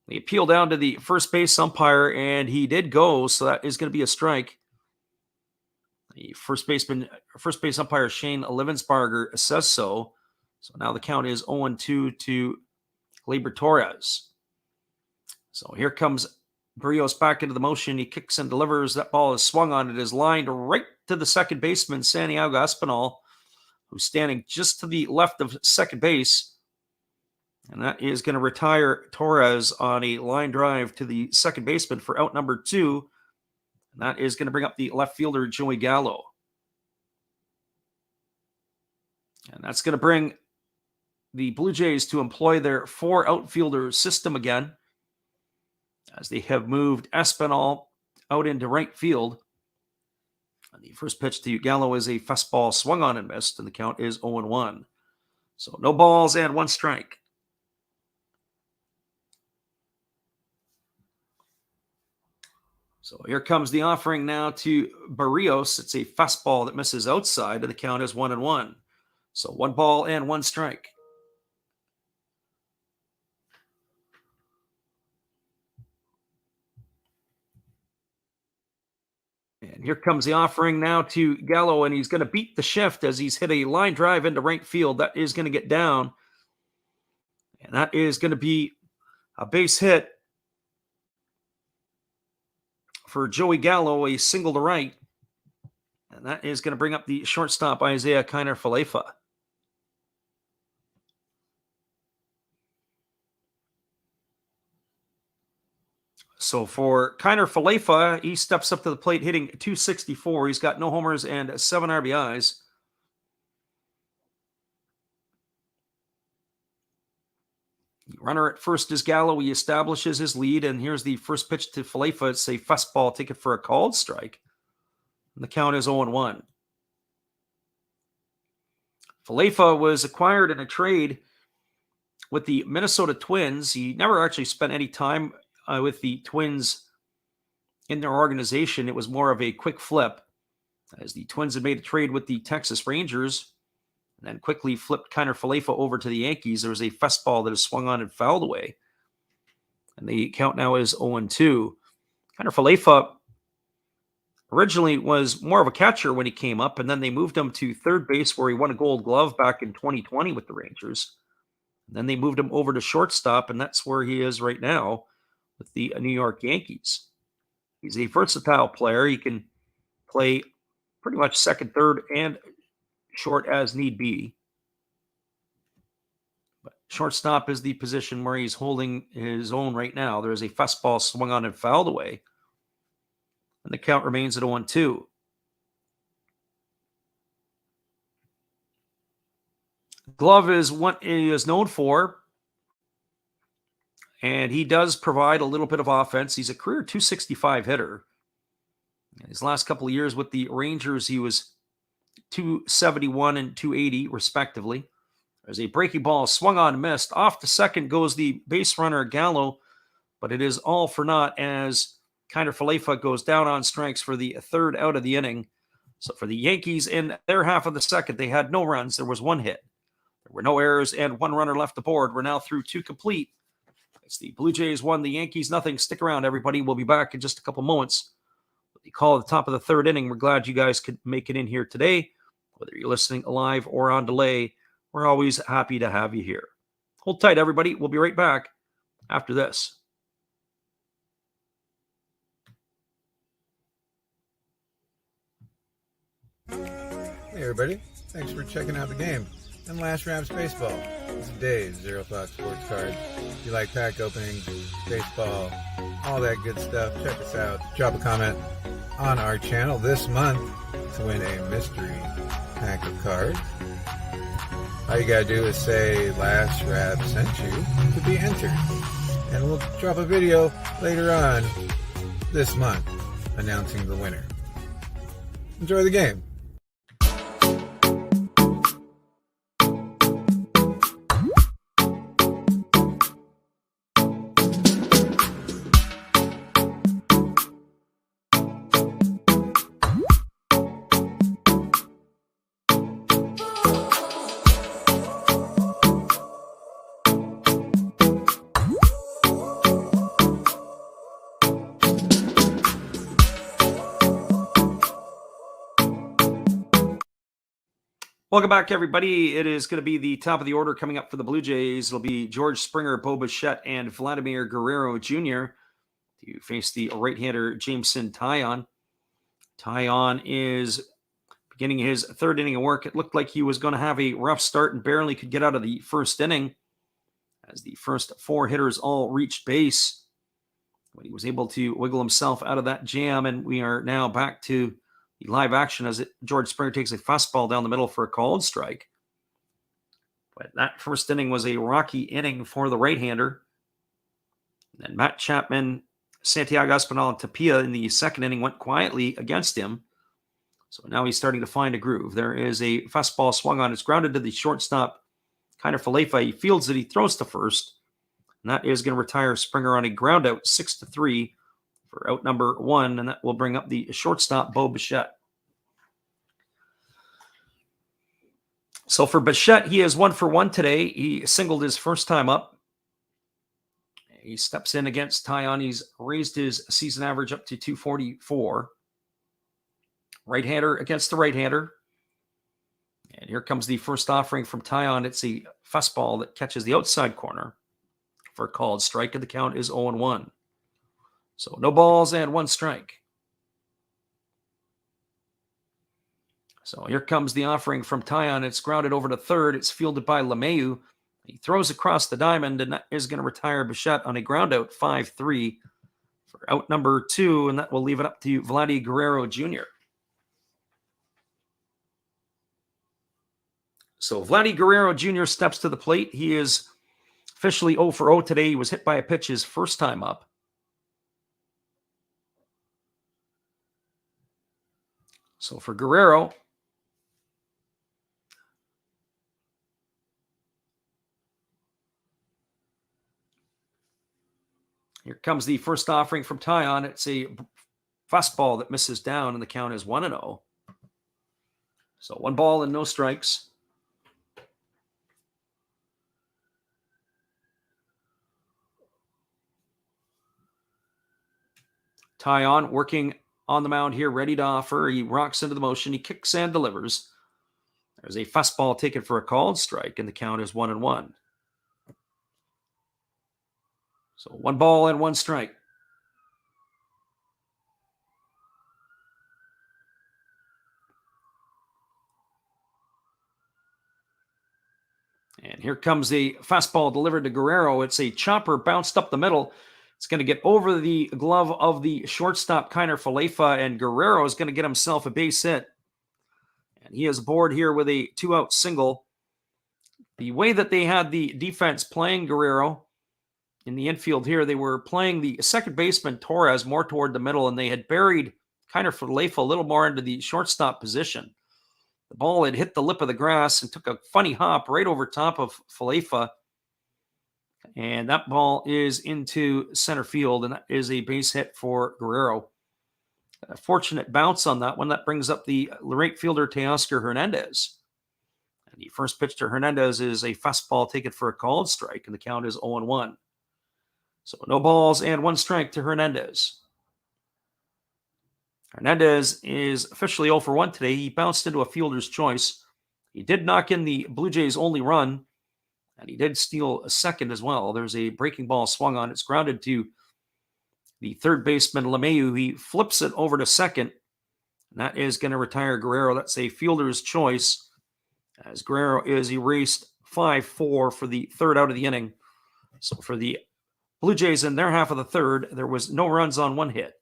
He appealed down to the first base umpire, and he did go, so that is going to be a strike. The first base umpire, Shane Livensbarger, says so. So now the count is 0-2 to Gleyber Torres. So here comes Barrios back into the motion. He kicks and delivers. That ball is swung on. It is lined right to the second baseman, Santiago Espinal, who's standing just to the left of second base. And that is going to retire Torres on a line drive to the second baseman for out number 2. And that is going to bring up the left fielder, Joey Gallo. And that's going to bring the Blue Jays to employ their 4 outfielder system again, as they have moved Espinal out into right field. And the first pitch to Gallo is a fastball swung on and missed, and the count is 0-1. So no balls and 1 strike. So here comes the offering now to Barrios. It's a fastball that misses outside, and the count is 1-1. So 1 ball and 1 strike. And here comes the offering now to Gallo, and he's going to beat the shift as he's hit a line drive into right field. That is going to get down, and that is going to be a base hit for Joey Gallo, a single to right. And that is going to bring up the shortstop, Isaiah Kiner-Falefa. So for Kiner-Falefa, he steps up to the plate hitting .264. He's got no homers and 7 RBIs. Runner at first is Gallo. He establishes his lead, and here's the first pitch to Falefa. It's a fastball taken for a called strike. And the count is 0-1. Falefa was acquired in a trade with the Minnesota Twins. He never actually spent any time with the Twins in their organization. It was more of a quick flip, as the Twins had made a trade with the Texas Rangers and then quickly flipped Kiner-Falefa over to the Yankees. There was a fastball that is swung on and fouled away. And the count now is 0-2. Kiner-Falefa originally was more of a catcher when he came up, and then they moved him to third base, where he won a Gold Glove back in 2020 with the Rangers. And then they moved him over to shortstop, and that's where he is right now with the New York Yankees. He's a versatile player. He can play pretty much second, third, and short as need be. But shortstop is the position where he's holding his own right now. There is a fastball swung on and fouled away, and the count remains at 0-2. Glove is what he is known for, and he does provide a little bit of offense. He's a career .265 hitter. In his last couple of years with the Rangers, he was .271 and .280, respectively. There's a breaking ball swung on, missed. Off to second goes the base runner, Gallo, but it is all for naught as Kiner-Falefa goes down on strikes for the third out of the inning. So for the Yankees, in their half of the second, they had no runs. There was 1 hit. There were no errors and 1 runner left aboard. We're now through 2 complete. It's the Blue Jays 1, the Yankees nothing. Stick around, everybody. We'll be back in just a couple moments with the call at the top of the third inning. We're glad you guys could make it in here today. Whether you're listening live or on delay, we're always happy to have you here. Hold tight, everybody. We'll be right back after this. Hey everybody, thanks for checking out the game and Last Raps Baseball. This is Dave, Zero Thought Sports Card. If you like pack openings, baseball, all that good stuff, check us out. Drop a comment on our channel this month to win a mystery pack of cards. All you gotta do is say Last Rap sent you to be entered. And we'll drop a video later on this month announcing the winner. Enjoy the game. Welcome back, everybody. It is going to be the top of the order coming up for the Blue Jays. It'll be George Springer, Bo Bichette, and Vladimir Guerrero Jr. to face the right-hander Jameson Taillon. Taillon is beginning his third inning of work. It looked like he was going to have a rough start and barely could get out of the first inning as the first four hitters all reached base. But he was able to wiggle himself out of that jam, and we are now back to the live action as George Springer takes a fastball down the middle for a called strike. But that first inning was a rocky inning for the right-hander. And then Matt Chapman, Santiago Espinal, and Tapia in the second inning went quietly against him. So now he's starting to find a groove. There is a fastball swung on. It's grounded to the shortstop, Kiner Falefa. He fields it. He throws to first. And that is going to retire Springer on a ground out 6-3. For out number one, and that will bring up the shortstop, Bo Bichette. So for Bichette, he is 1 for 1 today. He singled his first time up. He steps in against Taillon. He's raised his season average up to 244. Right-hander against the right-hander. And here comes the first offering from Taillon. It's a fastball that catches the outside corner for a called strike, and the count is 0-1. So no balls and one strike. So here comes the offering from Taillon. It's grounded over to third. It's fielded by LeMahieu. He throws across the diamond, and that is going to retire Bichette on a ground out 5-3 for out number 2, and that will leave it up to Vladimir Guerrero Jr. So Vladimir Guerrero Jr. steps to the plate. He is officially 0 for 0 today. He was hit by a pitch his first time up. So for Guerrero, here comes the first offering from Taillon. It's a fastball that misses down, and the count is 1-0. So 1 ball and no strikes. Taillon working on the mound here, ready to offer. He rocks into the motion. He kicks and delivers. There's a fastball taken for a called strike, and the count is 1-1. So 1 ball and 1 strike. And here comes the fastball delivered to Guerrero. It's a chopper bounced up the middle. It's going to get over the glove of the shortstop, Kiner Falefa, and Guerrero is going to get himself a base hit. And he is aboard here with a 2-out single. The way that they had the defense playing Guerrero in the infield here, they were playing the second baseman, Torres, more toward the middle, and they had buried Kiner Falefa a little more into the shortstop position. The ball had hit the lip of the grass and took a funny hop right over top of Falefa. And that ball is into center field, and that is a base hit for Guerrero. A fortunate bounce on that one. That brings up the right fielder, Teoscar Hernandez. And the first pitch to Hernandez is a fastball taken for a called strike, and the count is 0-1. So no balls and 1 strike to Hernandez. Hernandez is officially 0 for 1 today. He bounced into a fielder's choice. He did knock in the Blue Jays' only run, and he did steal a second as well. There's a breaking ball swung on. It's grounded to the third baseman, LeMahieu. He flips it over to second, and that is going to retire Guerrero. That's a fielder's choice, as Guerrero is erased 5-4 for the third out of the inning. So for the Blue Jays in their half of the third, there was no runs on one hit.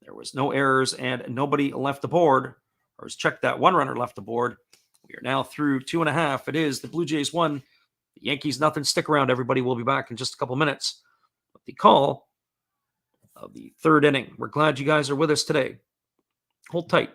There was no errors, and nobody left the board, or has checked that one runner left the board. We are now through 2.5. It is the Blue Jays 1, the Yankees nothing. Stick around, everybody. We'll be back in just a couple minutes with the call of the third inning. We're glad you guys are with us today. Hold tight.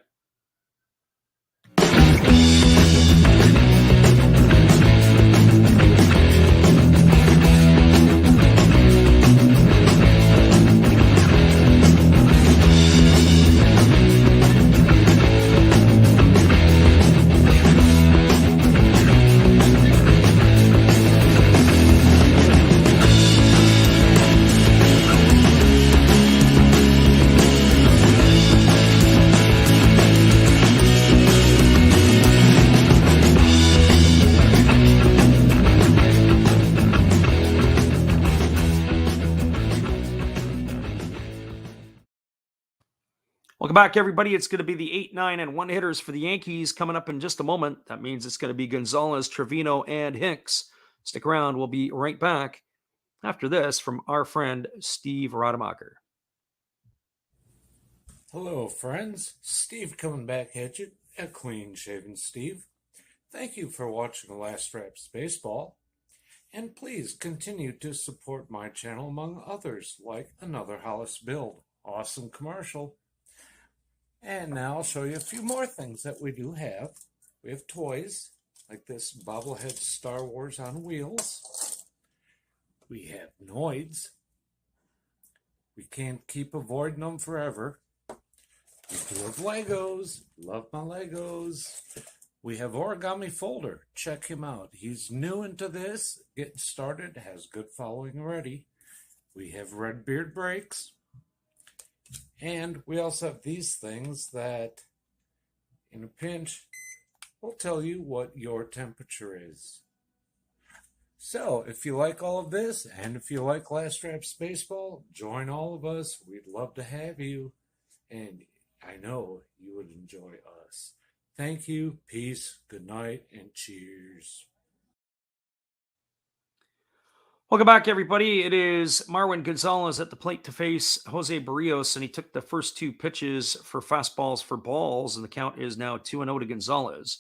Welcome back, everybody. It's going to be the 8, 9, and 1 hitters for the Yankees coming up in just a moment. That means it's going to be Gonzalez, Trevino, and Hinks. Stick around. We'll be right back after this from our friend Steve Rademacher. Hello, friends. Steve coming back at you, a clean-shaven Steve. Thank you for watching Last Reps Baseball. And please continue to support my channel among others, like Another Hollis Build. Awesome commercial. And now I'll show you a few more things that we do have. We have toys, like this bobblehead Star Wars on wheels. We have Noids. We can't keep avoiding them forever. We do have Legos. Love my Legos. We have Origami Folder. Check him out. He's new into this, getting started, has good following already. We have Red Beard Breaks. And we also have these things that, in a pinch, will tell you what your temperature is. So, if you like all of this, and if you like Last Reps Baseball, join all of us. We'd love to have you. And I know you would enjoy us. Thank you, peace, good night, and cheers. Welcome back, everybody. It is Marwin Gonzalez at the plate to face Jose Barrios, and he took the first 2 pitches for fastballs for balls, and the count is now 2-0 to Gonzalez.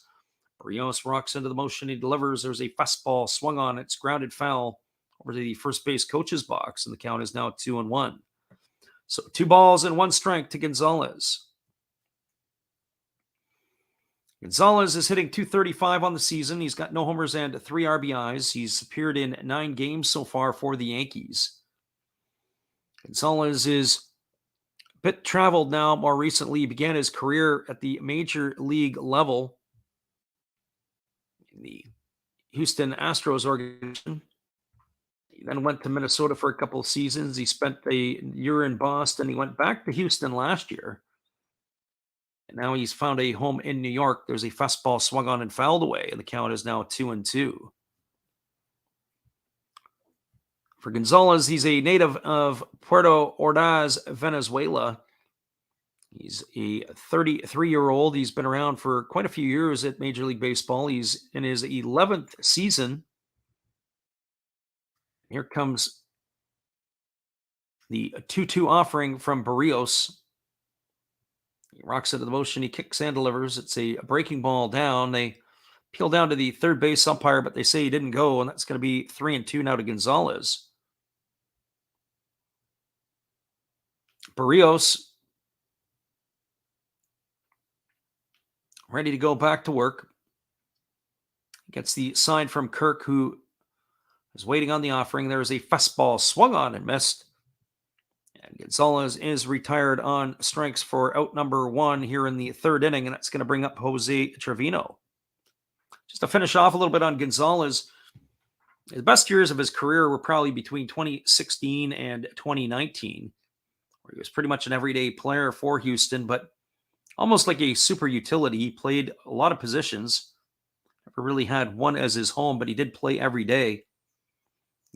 Barrios rocks into the motion. He delivers. There's a fastball swung on. It's grounded foul over to the first base coach's box, and the count is now 2-1. So 2 balls and 1 strike to Gonzalez. Gonzalez is hitting .235 on the season. He's got no homers and 3 RBIs. He's appeared in 9 games so far for the Yankees. Gonzalez is a bit traveled now more recently. He began his career at the major league level in the Houston Astros organization. He then went to Minnesota for a couple of seasons. He spent a year in Boston. He went back to Houston last year. And now he's found a home in New York. There's a fastball swung on and fouled away, and the count is now 2-2. For Gonzalez, he's a native of Puerto Ordaz, Venezuela. He's a 33-year-old. He's been around for quite a few years at Major League Baseball. He's in his 11th season. Here comes the 2-2 offering from Barrios. He rocks into the motion. He kicks and delivers. It's a breaking ball down. They peel down to the third base umpire, but they say he didn't go, and that's going to be 3-2 now to Gonzalez. Barrios ready to go back to work. Gets the sign from Kirk, who is waiting on the offering. There's a fastball swung on and missed. And Gonzalez is retired on strikes for out number 1 here in the third inning, and that's going to bring up Jose Trevino. Just to finish off a little bit on Gonzalez, the best years of his career were probably between 2016 and 2019, where he was pretty much an everyday player for Houston, but almost like a super utility. He played a lot of positions. Never really had one as his home, but he did play every day.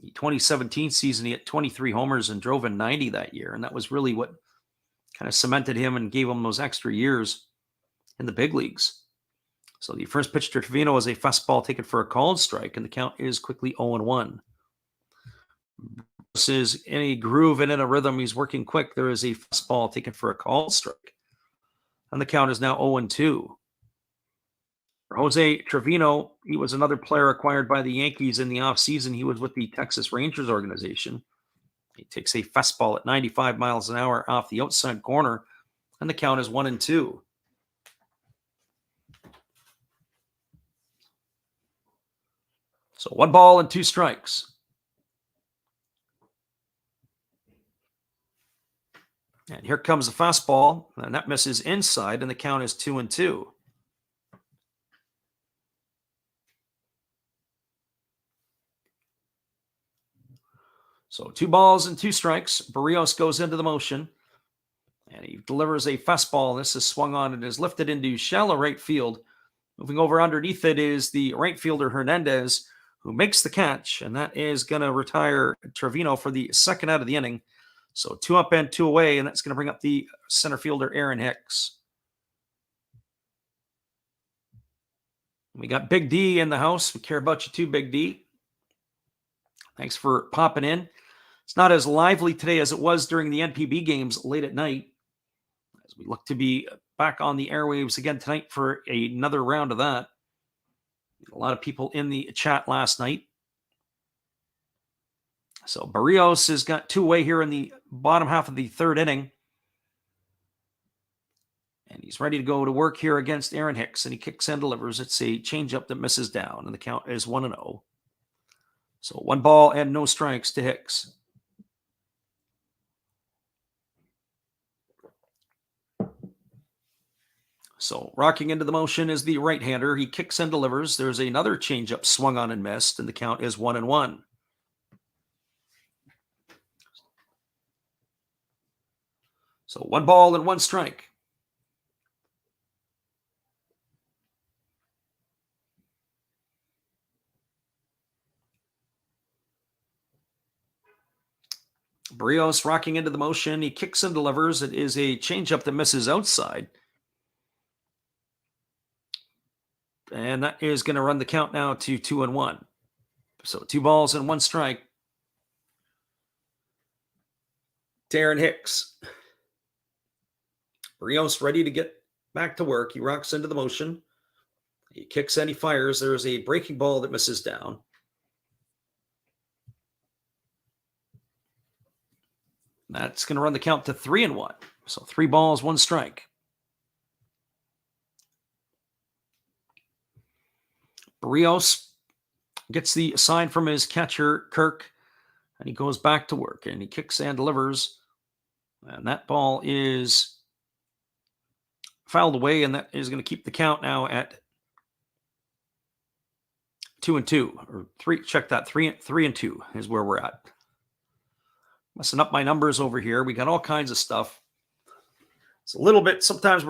The 2017 season, he hit 23 homers and drove in 90 that year, and that was really what kind of cemented him and gave him those extra years in the big leagues. So the first pitch to Trevino was a fastball taken for a called strike, and the count is quickly 0-1. This is in a groove and in a rhythm. He's working quick. There is a fastball taken for a called strike, and the count is now 0-2. For Jose Trevino, he was another player acquired by the Yankees in the offseason. He was with the Texas Rangers organization. He takes a fastball at 95 miles an hour off the outside corner, and the count is 1-2. So 1 ball and 2 strikes. And here comes the fastball, and that misses inside, and the count is 2-2. So 2 balls and 2 strikes. Barrios goes into the motion, and he delivers a fastball. This is swung on and is lifted into shallow right field. Moving over underneath it is the right fielder Hernandez, who makes the catch, and that is going to retire Trevino for the second out of the inning. So 2 up and 2 away, and that's going to bring up the center fielder Aaron Hicks. We got Big D in the house. We care about you too, Big D. Thanks for popping in. It's not as lively today as it was during the NPB games late at night, as we look to be back on the airwaves again tonight for another round of that. A lot of people in the chat last night. So Barrios has got 2 away here in the bottom half of the 3rd inning. And he's ready to go to work here against Aaron Hicks, and he kicks and delivers. It's a changeup that misses down, and the count is 1-0. So 1 ball and no strikes to Hicks. So rocking into the motion is the right-hander. He kicks and delivers. There's another changeup swung on and missed, and the count is 1-1. So 1 ball and 1 strike. Barrios rocking into the motion. He kicks and delivers. It is a changeup that misses outside. And that is going to run the count now to 2-1. So 2 balls and 1 strike. Aaron Hicks. Barrios ready to get back to work. He rocks into the motion. He kicks and he fires. There's a breaking ball that misses down. That's going to run the count to 3-1. So 3 balls, 1 strike. Barrios gets the sign from his catcher, Kirk, and he goes back to work, and he kicks and delivers. And that ball is fouled away, and that is going to keep the count now at 2-2, or 3. Check that, 3-2 is where we're at. Messing up my numbers over here. We got all kinds of stuff. It's a little bit, sometimes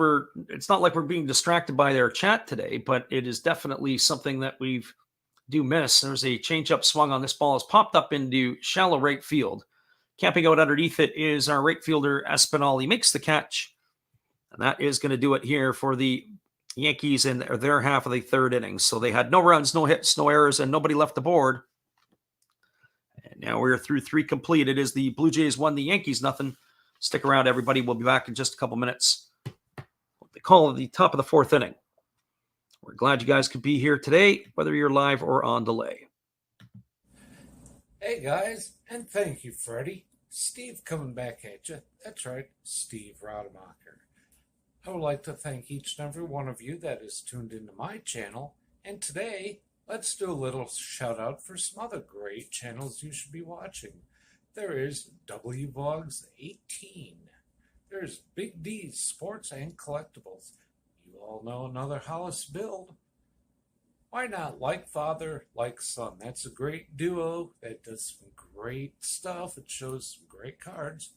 it's not like we're being distracted by their chat today, but it is definitely something that we've do miss. There's a changeup swung on this ball. Has popped up into shallow right field. Camping out underneath it is our right fielder, Espinal. He makes the catch, and that is going to do it here for the Yankees in their half of the 3rd inning. So they had no runs, no hits, no errors, and nobody left the board. And now we're through 3 complete. It is the Blue Jays 1, the Yankees nothing. Stick around, everybody. We'll be back in just a couple minutes. What they call the top of the 4th inning. We're glad you guys could be here today, whether you're live or on delay. Hey guys, and thank you, Freddie. Steve coming back at you. That's right, Steve Rademacher. I would like to thank each and every one of you that is tuned into my channel. And today, let's do a little shout out for some other great channels you should be watching. There is WBogs 18. There's Big D's Sports and Collectibles. You all know another Hollis build. Why not Like Father, Like Son? That's a great duo that does some great stuff. It shows some great cards.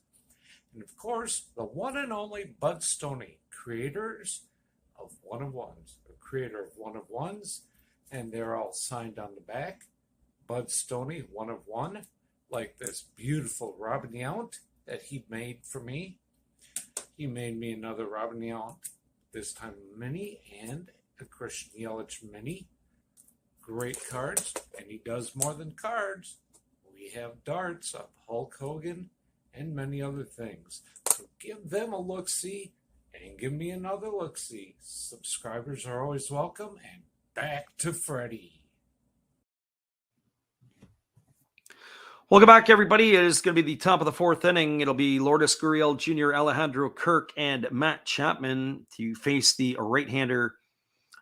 And of course, the one and only Bud Stoney, creators of One of Ones, a creator of One of Ones, and they're all signed on the back. Bud Stoney, One of One, like this beautiful Robin Yount that he made for me. He made me another Robin Yount, this time mini, and a Christian Yelich mini. Great cards, and he does more than cards. We have darts of Hulk Hogan and many other things. So give them a look-see and give me another look-see. Subscribers are always welcome, and back to Freddie. Welcome back, everybody. It is going to be the top of the fourth inning. It'll be Lourdes Gurriel Jr., Alejandro Kirk, and Matt Chapman to face the right-hander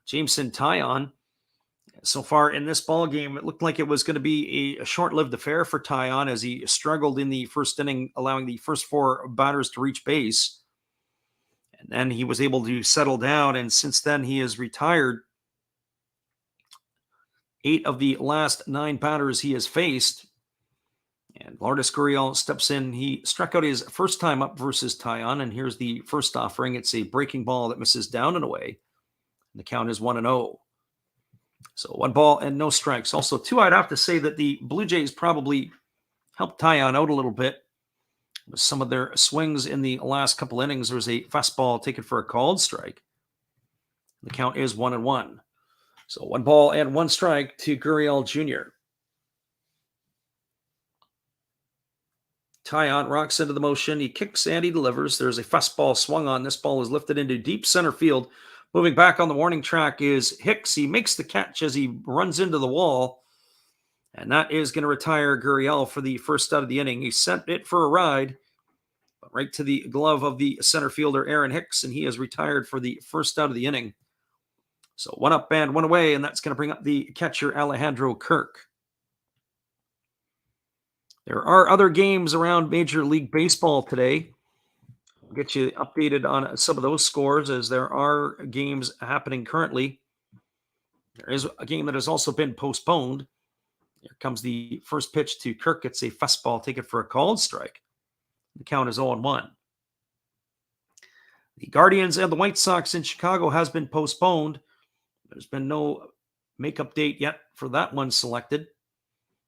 Jameson Taillon. So far in this ball game, it looked like it was going to be a short-lived affair for Taillon as he struggled in the first inning, allowing the first four batters to reach base. And then he was able to settle down, and since then he has retired 8 of the last 9 batters he has faced. And Lourdes Gurriel steps in. He struck out his first time up versus Taillon, and here's the first offering. It's a breaking ball that misses down and away. The count is 1-0. So 1 ball and no strikes. Also, too, I'd have to say that the Blue Jays probably helped Taillon out a little bit with some of their swings in the last couple innings. There was a fastball taken for a called strike. The count is 1-1. So 1 ball and 1 strike to Gurriel Jr. Taillon rocks into the motion. He kicks and he delivers. There's a fastball swung on. This ball is lifted into deep center field. Moving back on the warning track is Hicks. He makes the catch as he runs into the wall. And that is going to retire Gurriel for the first out of the inning. He sent it for a ride, but right to the glove of the center fielder, Aaron Hicks, and he is retired for the first out of the inning. So 1 up and 1 away, and that's going to bring up the catcher, Alejandro Kirk. There are other games around Major League Baseball today. We'll get you updated on some of those scores as there are games happening currently. There is a game that has also been postponed. Here comes the first pitch to Kirk. It's a fastball taken for a called strike. The count is 0-1. The Guardians and the White Sox in Chicago has been postponed. There's been no makeup date yet for that one selected.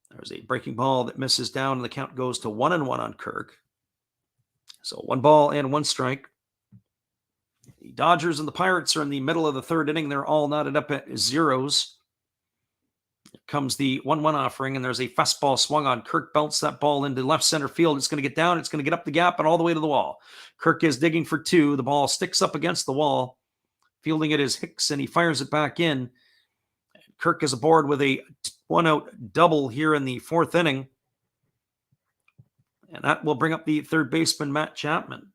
There's a breaking ball that misses down, and the count goes to 1-1 on Kirk. So 1 ball and 1 strike. The Dodgers and the Pirates are in the middle of the third inning. They're all knotted up at zeros. Here comes the 1-1 offering, and there's a fastball swung on. Kirk belts that ball into left center field. It's going to get down. It's going to get up the gap and all the way to the wall. Kirk is digging for 2. The ball sticks up against the wall. Fielding it is Hicks, and he fires it back in. Kirk is aboard with a 1-out double here in the fourth inning. And that will bring up the third baseman, Matt Chapman.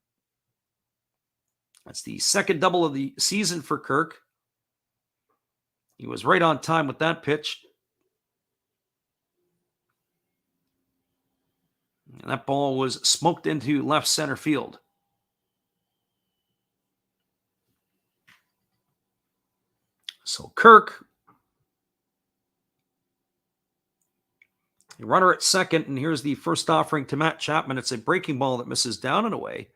That's the second double of the season for Kirk. He was right on time with that pitch. And that ball was smoked into left center field. So Kirk, a runner at second, and here's the first offering to Matt Chapman. It's a breaking ball that misses down and away,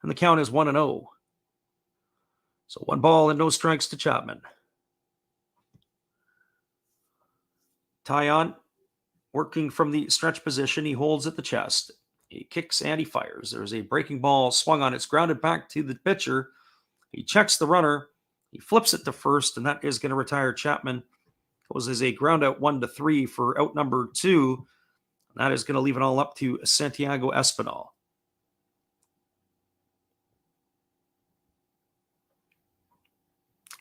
and the count is 1-0. So 1 ball and no strikes to Chapman. Taillon working from the stretch position. He holds at the chest. He kicks and he fires. There's a breaking ball swung on. It's grounded back to the pitcher. He checks the runner. He flips it to first, and that is going to retire Chapman. Goes as a ground out 1-3 for out number 2. That is going to leave it all up to Santiago Espinal.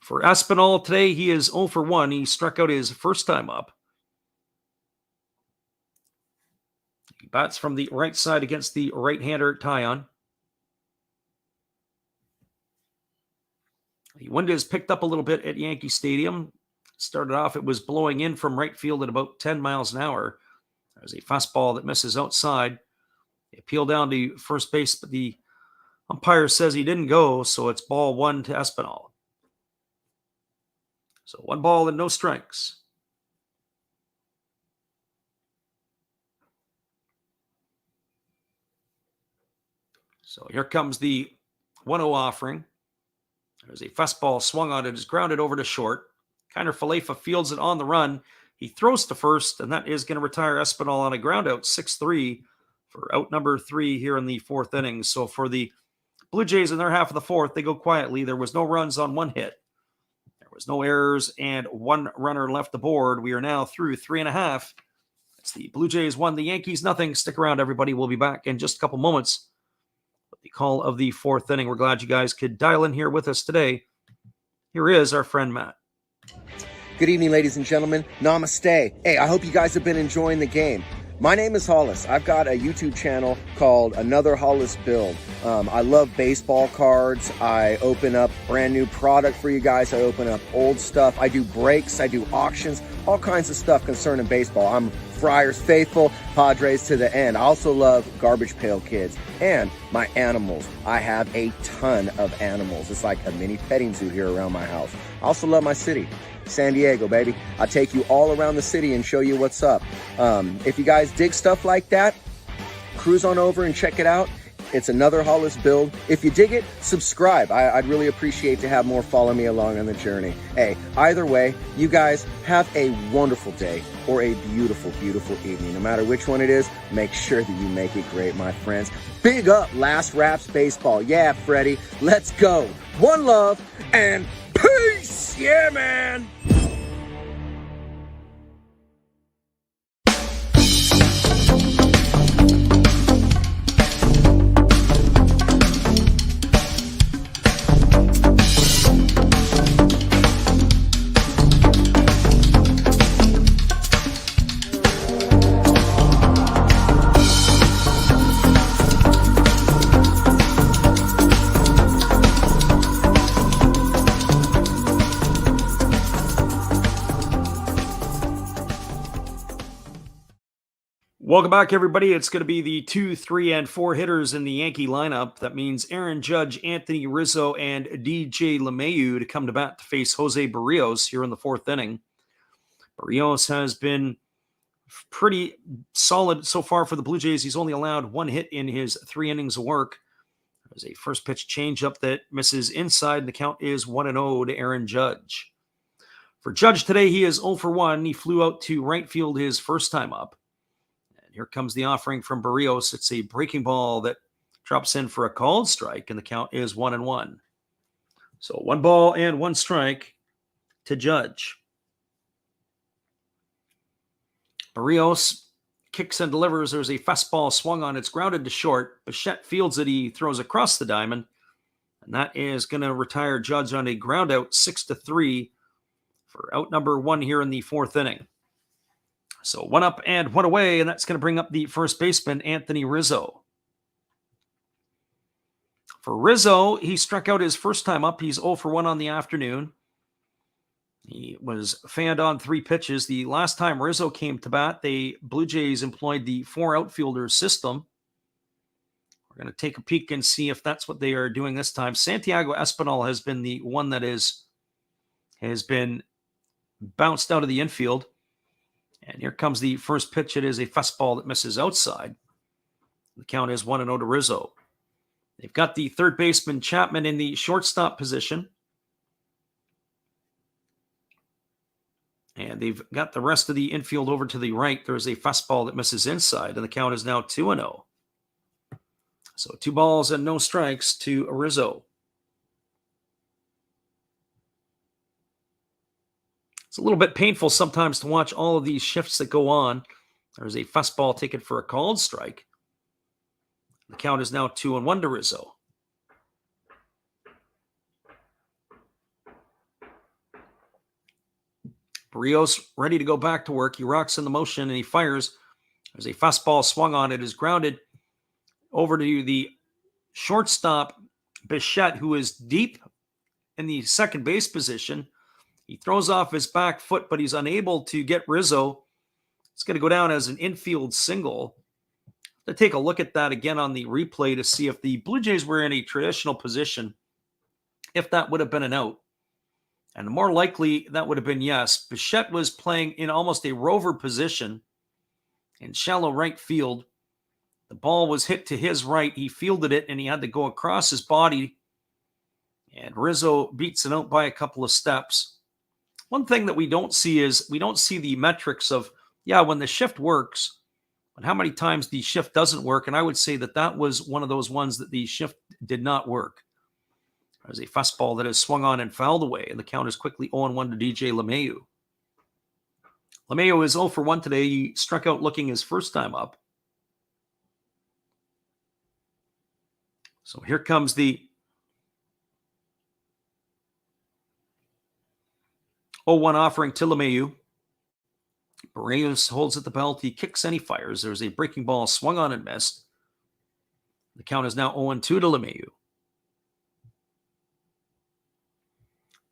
For Espinal today, he is 0 for 1. He struck out his first time up. He bats from the right side against the right-hander Taillon. The wind has picked up a little bit at Yankee Stadium. Started off, it was blowing in from right field at about 10 miles an hour. There's a fastball that misses outside. They appeal down to first base, but the umpire says he didn't go, so it's ball 1 to Espinal. So 1 ball and no strikes. So here comes the 1-0 offering. There's a fastball swung on it, is grounded over to short. Kiner Falefa fields it on the run. He throws to first, and that is going to retire Espinal on a ground out, 6-3 for out number 3 here in the 4th inning. So for the Blue Jays in their half of the 4th, they go quietly. There was no runs on 1 hit. There was no errors and 1 runner left aboard. We are now through 3.5. It's the Blue Jays 1, the Yankees nothing. Stick around, everybody. We'll be back in just a couple moments. The call of the 4th inning. We're glad you guys could dial in here with us today. Here is our friend Matt. Good evening, ladies and gentlemen. Namaste. Hey, I hope you guys have been enjoying the game. My name is Hollis. I've got a YouTube channel called Another Hollis Build. I love baseball cards. I open up brand new product for you guys. I open up old stuff. I do breaks. I do auctions. All kinds of stuff concerning baseball. I'm Friars faithful, Padres to the end. I also love Garbage Pail Kids and my animals. I have a ton of animals. It's like a mini petting zoo here around my house. I also love my city. San Diego, baby. I'll take you all around the city and show you what's up. If you guys dig stuff like that, cruise on over and check it out. It's Another Hollis Build. If you dig it, subscribe. I'd really appreciate to have more follow me along on the journey. Hey, either way, you guys have a wonderful day or a beautiful, beautiful evening. No matter which one it is, make sure that you make it great, my friends. Big up Last Raps Baseball. Yeah, Freddie, let's go. One love and peace. Yeah, man. Welcome back, everybody. It's going to be the 2, 3, and 4 hitters in the Yankee lineup. That means Aaron Judge, Anthony Rizzo, and DJ LeMahieu to come to bat to face Jose Barrios here in the 4th inning. Barrios has been pretty solid so far for the Blue Jays. He's only allowed 1 hit in his 3 innings of work. There's a first pitch changeup that misses inside, and the count is 1-0 to Aaron Judge. For Judge today, he is 0 for 1. He flew out to right field his first time up. Here comes the offering from Barrios. It's a breaking ball that drops in for a called strike, and the count is 1-1. So 1 ball and 1 strike to Judge. Barrios kicks and delivers. There's a fastball swung on. It's grounded to short. Bichette fields it. He throws across the diamond, and that is going to retire Judge on a ground out, 6-3 for out number 1 here in the 4th inning. So 1 up and 1 away, and that's going to bring up the first baseman, Anthony Rizzo. For Rizzo, he struck out his first time up. He's 0 for 1 on the afternoon. He was fanned on 3 pitches. The last time Rizzo came to bat, the Blue Jays employed the 4 outfielder system. We're going to take a peek and see if that's what they are doing this time. Santiago Espinal has been the one that has been bounced out of the infield. And here comes the first pitch. It is a fastball that misses outside. The count is 1-0 to Rizzo. They've got the third baseman Chapman in the shortstop position. And they've got the rest of the infield over to the right. There's a fastball that misses inside, and the count is now 2-0. So 2 balls and no strikes to Rizzo. It's a little bit painful sometimes to watch all of these shifts that go on. There's a fastball taken for a called strike. The count is now 2-1 to Rizzo. Barrios ready to go back to work. He rocks in the motion and he fires. There's a fastball swung on. It is grounded over to the shortstop, Bichette, who is deep in the second base position. He throws off his back foot, but he's unable to get Rizzo. It's going to go down as an infield single. To take a look at that again on the replay to see if the Blue Jays were in a traditional position, if that would have been an out. And more likely, that would have been yes. Bichette was playing in almost a rover position in shallow right field. The ball was hit to his right. He fielded it, and he had to go across his body. And Rizzo beats it out by a couple of steps. One thing that we don't see is we don't see the metrics of, when the shift works, but how many times the shift doesn't work. And I would say that that was one of those ones that the shift did not work. There's a fastball that is swung on and fouled away, and the count is quickly 0-1 to DJ LeMahieu. LeMahieu is 0 for 1 today. He struck out looking his first time up. So here comes the 0-1 offering to LeMahieu. Barrios holds at the belt. He kicks and he fires. There's a breaking ball swung on and missed. The count is now 0-2 to LeMahieu.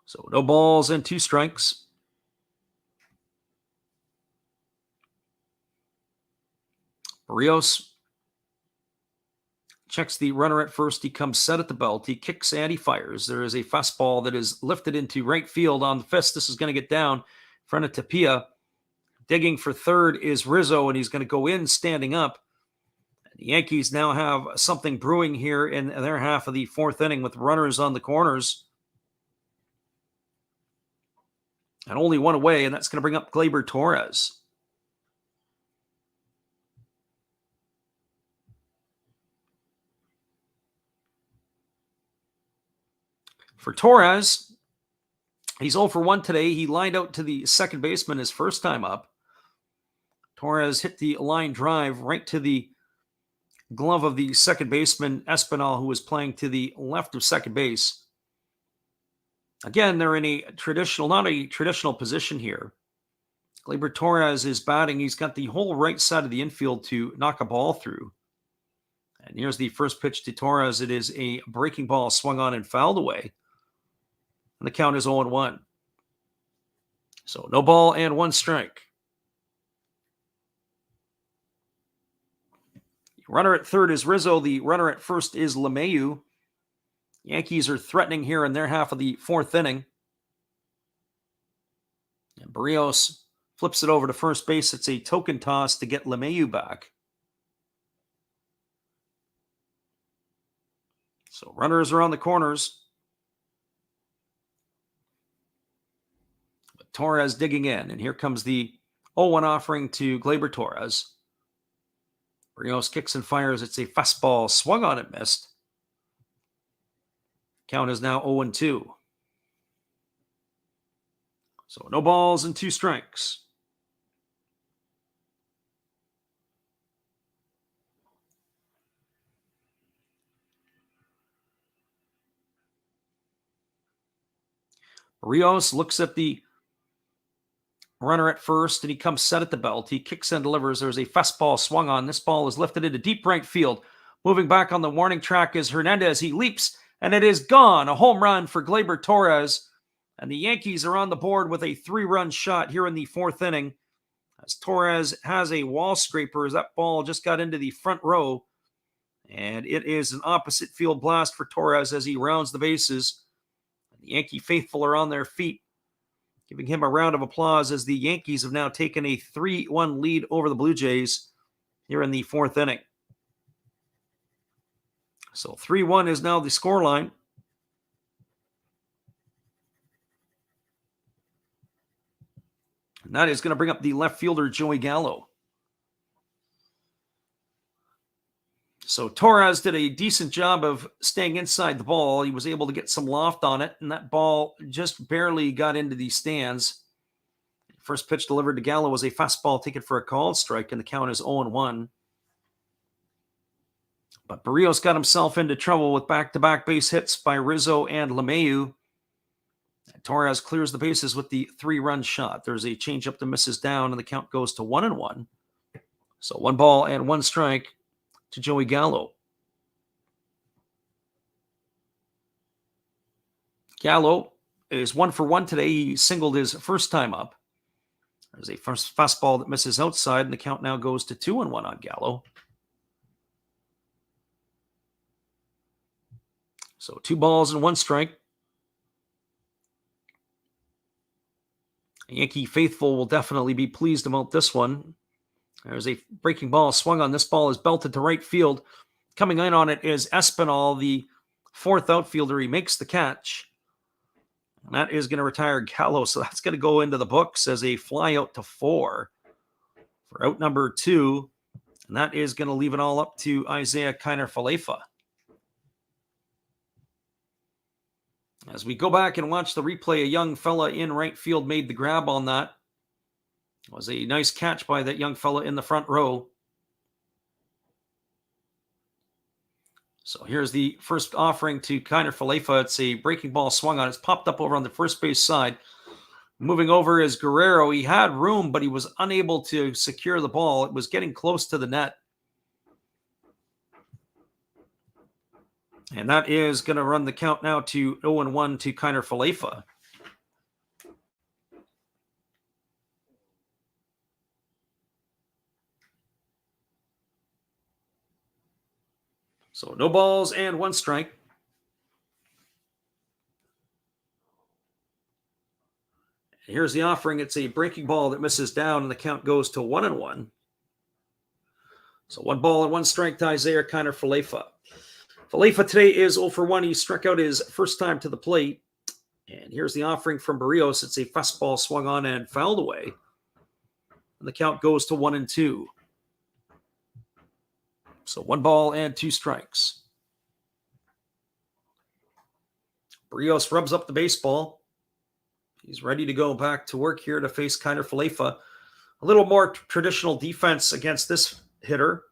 So no balls and 2 strikes. Barrios checks the runner at first. He comes set at the belt. He kicks and he fires. There is a fastball that is lifted into right field on the fist. This is going to get down in front of Tapia. Digging for third is Rizzo, and he's going to go in standing up. The Yankees now have something brewing here in their half of the 4th inning with runners on the corners. And only one away, and that's going to bring up Gleyber Torres. For Torres, he's 0 for 1 today. He lined out to the second baseman his first time up. Torres hit the line drive right to the glove of the second baseman, Espinal, who was playing to the left of second base. Again, they're in a not a traditional position here. Gleyber Torres is batting. He's got the whole right side of the infield to knock a ball through. And here's the first pitch to Torres. It is a breaking ball swung on and fouled away. And the count is 0-1. So no ball and 1 strike. The runner at third is Rizzo. The runner at first is LeMahieu. Yankees are threatening here in their half of the 4th inning. And Barrios flips it over to first base. It's a token toss to get LeMahieu back. So runners are on the corners. But Torres digging in. And here comes the 0-1 offering to Gleyber Torres. Barrios kicks and fires. It's a fastball swung on and missed. Count is now 0-2. So no balls and 2 strikes. Barrios looks at the runner at first, and he comes set at the belt. He kicks and delivers. There's a fastball swung on. This ball is lifted into deep right field. Moving back on the warning track is Hernandez. He leaps, and it is gone. A home run for Gleyber Torres. And the Yankees are on the board with a 3-run shot here in the 4th inning. As Torres has a wall scraper as that ball just got into the front row. And it is an opposite field blast for Torres as he rounds the bases. The Yankee faithful are on their feet, giving him a round of applause as the Yankees have now taken a 3-1 lead over the Blue Jays here in the 4th inning. So 3-1 is now the scoreline. And that is going to bring up the left fielder, Joey Gallo. So Torres did a decent job of staying inside the ball. He was able to get some loft on it, and that ball just barely got into the stands. First pitch delivered to Gallo was a fastball taken for a called strike, and the count is 0-1. But Barrios got himself into trouble with back-to-back base hits by Rizzo and LeMahieu. Torres clears the bases with the 3-run shot. There's a changeup that misses down, and the count goes to 1-1. So 1 ball and 1 strike to Joey Gallo. Gallo is 1 for 1 today. He singled his first time up. There's a first fastball that misses outside, and the count now goes to 2-1 on Gallo. So 2 balls and 1 strike. Yankee faithful will definitely be pleased about this one. There's a breaking ball swung on. This ball is belted to right field. Coming in on it is Espinal, the fourth outfielder. He makes the catch. And that is going to retire Gallo. So that's going to go into the books as a fly out to 4 for out number 2. And that is going to leave it all up to Isaiah Kiner-Falefa. As we go back and watch the replay, a young fella in right field made the grab on that. It was a nice catch by that young fella in the front row. So here's the first offering to Kiner-Falefa. It's a breaking ball swung on. It's popped up over on the first base side. Moving over is Guerrero. He had room, but he was unable to secure the ball. It was getting close to the net. And that is going to run the count now to 0-1 to Kiner-Falefa. So no balls and 1 strike. And here's the offering. It's a breaking ball that misses down, and the count goes to 1-1. So 1 ball and 1 strike to Isaiah Kiner-Falefa. Falefa today is 0 for 1. He struck out his first time to the plate. And here's the offering from Barrios. It's a fastball swung on and fouled away. And the count goes to 1-2. So 1 ball and 2 strikes. Barrios rubs up the baseball. He's ready to go back to work here to face Kiner-Falefa. A little more traditional defense against this hitter,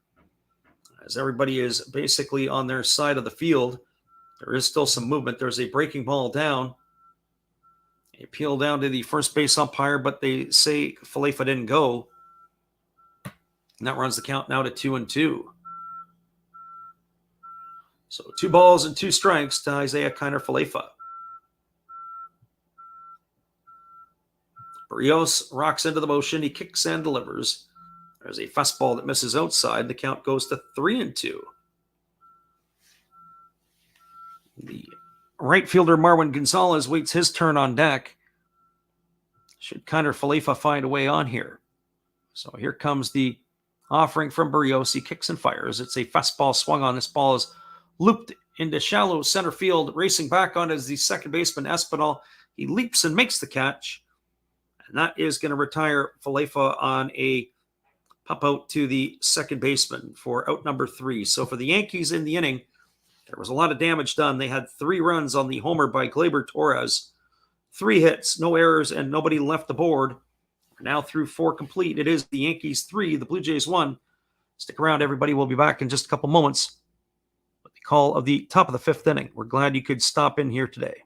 as everybody is basically on their side of the field. There is still some movement. There's a breaking ball down. A appeal down to the first base umpire, but they say Falefa didn't go. And that runs the count now to 2-2. So 2 balls and 2 strikes to Isaiah Kiner-Falefa. Barrios rocks into the motion. He kicks and delivers. There's a fastball that misses outside. The count goes to 3-2. The right fielder Marwin Gonzalez waits his turn on deck. Should Kiner-Falefa find a way on here? So here comes the offering from Barrios. He kicks and fires. It's a fastball swung on. This ball is looped into shallow center field. Racing back on is the second baseman Espinal. He leaps and makes the catch. And that is going to retire Falefa on a pop out to the second baseman for out number 3. So for the Yankees in the inning, there was a lot of damage done. They had 3 runs on the homer by Gleyber Torres, 3 hits, no errors, and nobody left the board. We're now through 4 complete. It is the Yankees 3, the Blue Jays 1. Stick around, everybody. We'll be back in just a couple moments with the call of the top of the 5th inning. We're glad you could stop in here today.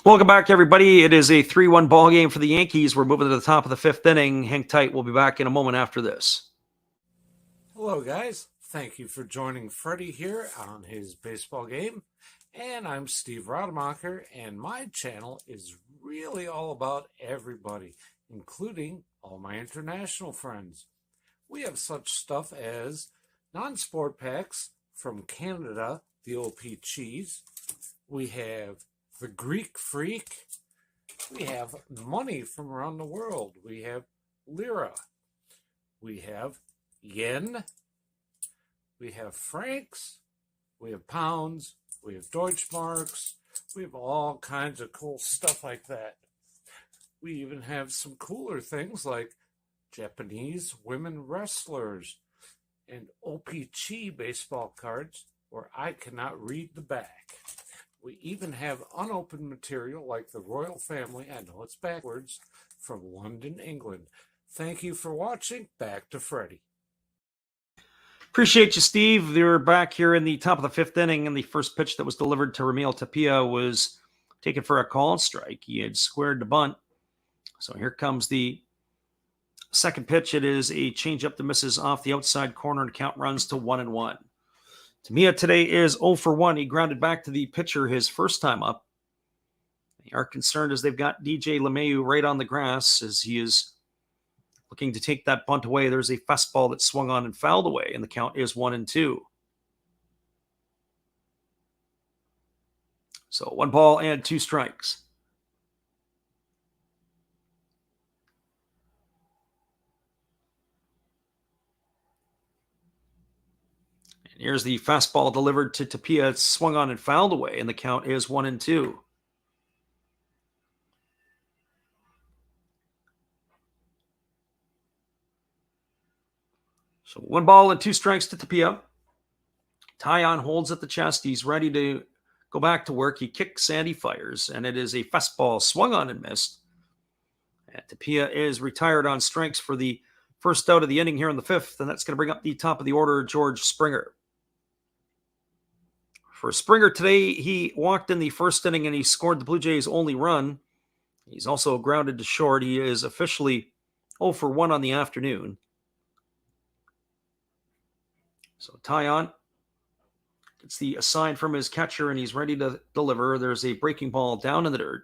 Welcome back, everybody. It is a 3-1 ball game for the Yankees. We're moving to the top of the 5th inning. Hang tight. We'll be back in a moment after this. Hello, guys. Thank you for joining Freddie here on his baseball game. And I'm Steve Rademacher, and my channel is really all about everybody, including all my international friends. We have such stuff as non-sport packs from Canada, the OP Cheese. We have the Greek Freak. We have money from around the world. We have lira. We have yen. We have francs. We have pounds. We have Deutschmarks. We have all kinds of cool stuff like that. We even have some cooler things like Japanese women wrestlers and OP-Chi baseball cards where I cannot read the back. We even have unopened material like the royal family, I know it's backwards, from London, England. Thank you for watching. Back to Freddie. Appreciate you, Steve. They're back here in the top of the fifth inning, and the first pitch that was delivered to Ramil Tapia was taken for a call strike. He had squared the bunt. So here comes the second pitch. It is a changeup that misses off the outside corner, and count runs to 1-1. Tapia today is 0 for 1. He grounded back to the pitcher his first time up. They are concerned as they've got DJ LeMahieu right on the grass as he is looking to take that bunt away. There's a fastball that swung on and fouled away, and the count is 1-2. So 1 ball and 2 strikes. And here's the fastball delivered to Tapia. It's swung on and fouled away, and the count is 1-2. So 1 ball and 2 strikes to Tapia. Tyon holds at the chest. He's ready to go back to work. He kicks and he fires, and it is a fastball swung on and missed. And Tapia is retired on strikes for the first out of the inning here in the fifth, and that's going to bring up the top of the order, George Springer. For Springer today, he walked in the first inning and he scored the Blue Jays' only run. He's also grounded to short. He is officially 0 for 1 on the afternoon. So Tyon gets the assign from his catcher, and he's ready to deliver. There's a breaking ball down in the dirt.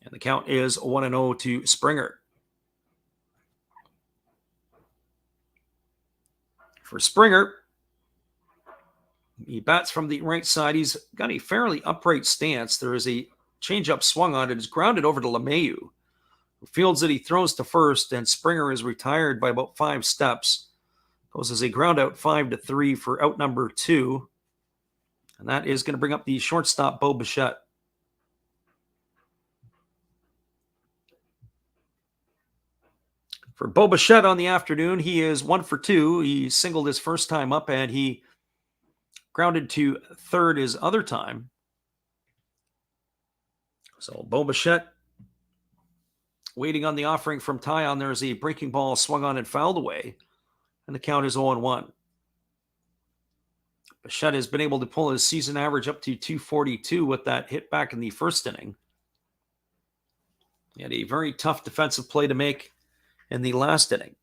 And the count is 1-0 to Springer. For Springer, he bats from the right side. He's got a fairly upright stance. There is a changeup swung on. It is grounded over to LeMahieu, who fields it. He throws to first, and Springer is retired by about 5 steps. Goes as a ground out 5-3 for out number 2. And that is going to bring up the shortstop, Bo Bichette. For Bo Bichette on the afternoon, he is 1 for 2. He singled his first time up, and he grounded to third his other time. So Bo Bichette waiting on the offering from Tyon. There's a breaking ball swung on and fouled away, and the count is 0-1. Bichette has been able to pull his season average up to 242 with that hit back in the first inning. He had a very tough defensive play to make in the last inning.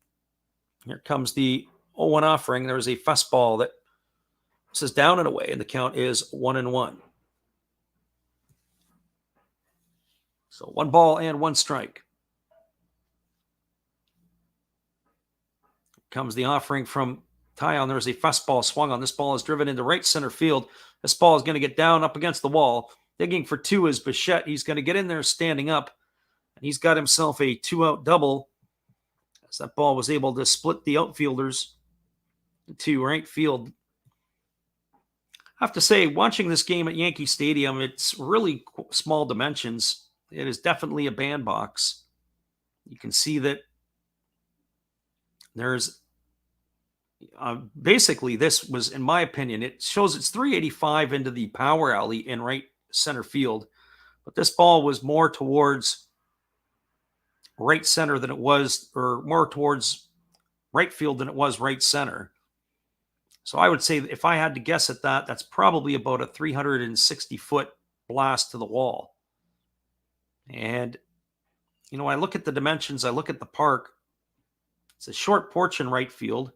Here comes the 0-1 offering. There's a fastball that says down and away, and the count is 1-1. So 1 ball and 1 strike. Comes the offering from Tyon. There's a fastball swung on. This ball is driven into right center field. This ball is going to get down up against the wall. Digging for 2 is Bichette. He's going to get in there standing up, and he's got himself a 2-out double, as that ball was able to split the outfielders to right field. I have to say, watching this game at Yankee Stadium, it's really small dimensions. It is definitely a bandbox. You can see that there's basically, this was, in my opinion, it shows it's 385 into the power alley in right center field, but this ball was more towards right center than it was, or more towards right field than it was right center. So I would say that if I had to guess at that, that's probably about a 360-foot blast to the wall. And, you know, I look at the dimensions, I look at the park. It's a short porch in right field.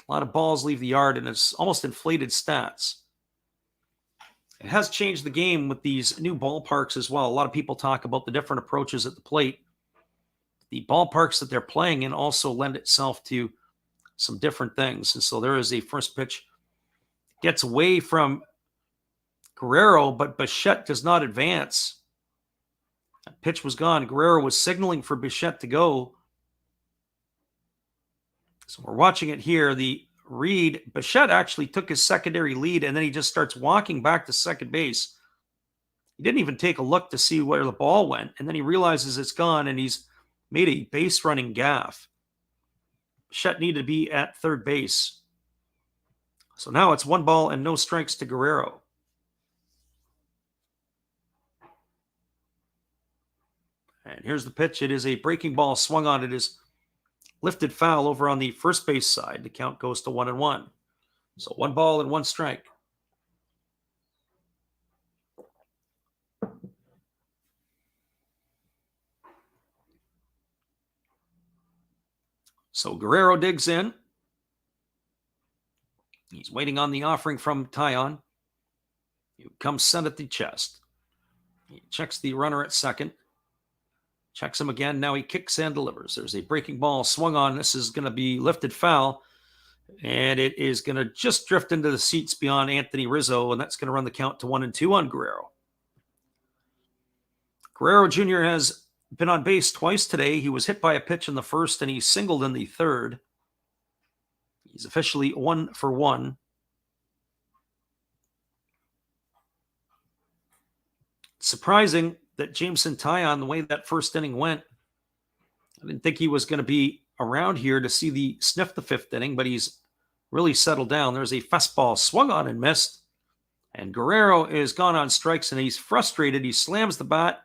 A lot of balls leave the yard, and it's almost inflated stats. It has changed the game with these new ballparks as well. A lot of people talk about the different approaches at the plate. The ballparks that they're playing in also lend itself to some different things. And so there is a first pitch. Gets away from Guerrero, but Bichette does not advance. That pitch was gone. Guerrero was signaling for Bichette to go. So we're watching it here. The read, Bichette actually took his secondary lead, and then he just starts walking back to second base. He didn't even take a look to see where the ball went, and then he realizes it's gone, and he's made a base running gaffe. Bichette needed to be at third base. So now it's 1 ball and no strikes to Guerrero. And here's the pitch. It is a breaking ball swung on. It is lifted foul over on the first base side. The count goes to 1-1. So 1 ball and 1 strike. So Guerrero digs in. He's waiting on the offering from Taillon. He comes sent at the chest. He checks the runner at second. Checks him again. Now he kicks and delivers. There's a breaking ball swung on. This is going to be lifted foul. And it is going to just drift into the seats beyond Anthony Rizzo. And that's going to run the count to 1-2 on Guerrero. Guerrero Jr. has been on base twice today. He was hit by a pitch in the first and he singled in the third. He's officially 1 for 1. Surprising that Jameson Taillon, the way that first inning went, I didn't think he was going to be around here to see the sniff the fifth inning, but he's really settled down. There's a fastball swung on and missed. And Guerrero is gone on strikes and he's frustrated. He slams the bat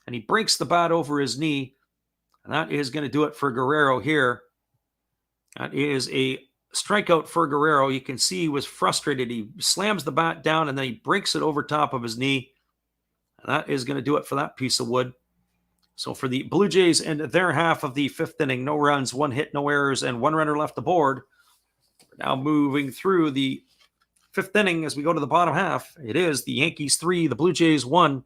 and he breaks the bat over his knee. And that is going to do it for Guerrero here. That is a strikeout for Guerrero. You can see he was frustrated. He slams the bat down and then he breaks it over top of his knee. And that is going to do it for that piece of wood. So for the Blue Jays and their half of the fifth inning, no runs, 1 hit, no errors, and 1 runner left aboard. We're now moving through the fifth inning as we go to the bottom half. It is the Yankees 3, the Blue Jays 1. Make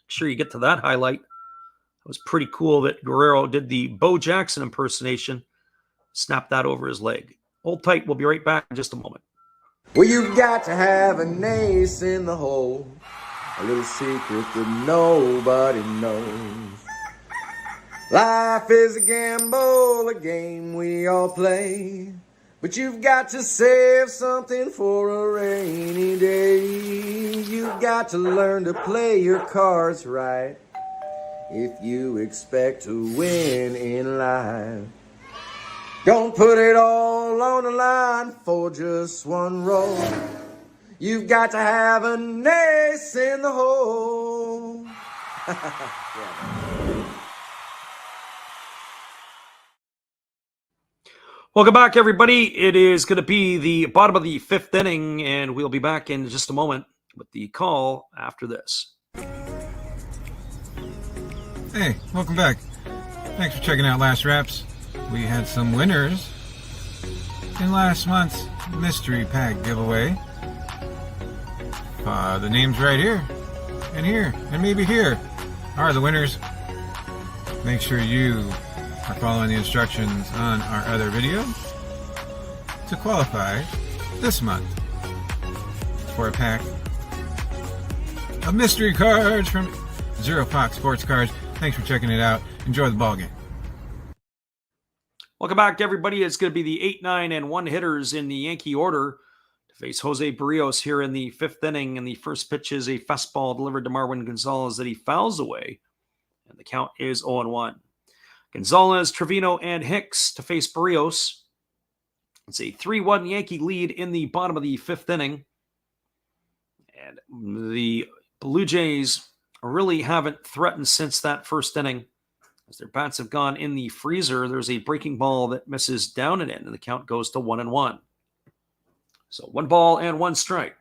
sure you get to that highlight. It was pretty cool that Guerrero did the Bo Jackson impersonation, snapped that over his leg. Hold tight. We'll be right back in just a moment. Well, you've got to have an ace in the hole. A little secret that nobody knows. Life is a gamble, a game we all play. But you've got to save something for a rainy day. You've got to learn to play your cards right if you expect to win in life. Don't put it all on the line for just one roll. You've got to have an ace in the hole. Welcome back, everybody. It is going to be the bottom of the fifth inning, and we'll be back in just a moment with the call after this. Hey, welcome back. Thanks for checking out Last Wraps. We had some winners in last month's mystery pack giveaway. The names right here, and maybe here are the winners. Make sure you are following the instructions on our other video to qualify this month for a pack of mystery cards from Zero Fox Sports Cards. Thanks for checking it out. Enjoy the ball game. Welcome back, everybody. It's going to be the 8, 9, and 1 hitters in the Yankee order to face Jose Barrios here in the fifth inning. And the first pitch is a fastball delivered to Marwin Gonzalez that he fouls away. And the count is 0-1. Gonzalez, Trevino, and Hicks to face Barrios. It's a 3-1 Yankee lead in the bottom of the fifth inning. And the Blue Jays really haven't threatened since that first inning. As their bats have gone in the freezer, there's a breaking ball that misses down and in, and the count goes to 1-1. So 1 ball and 1 strike.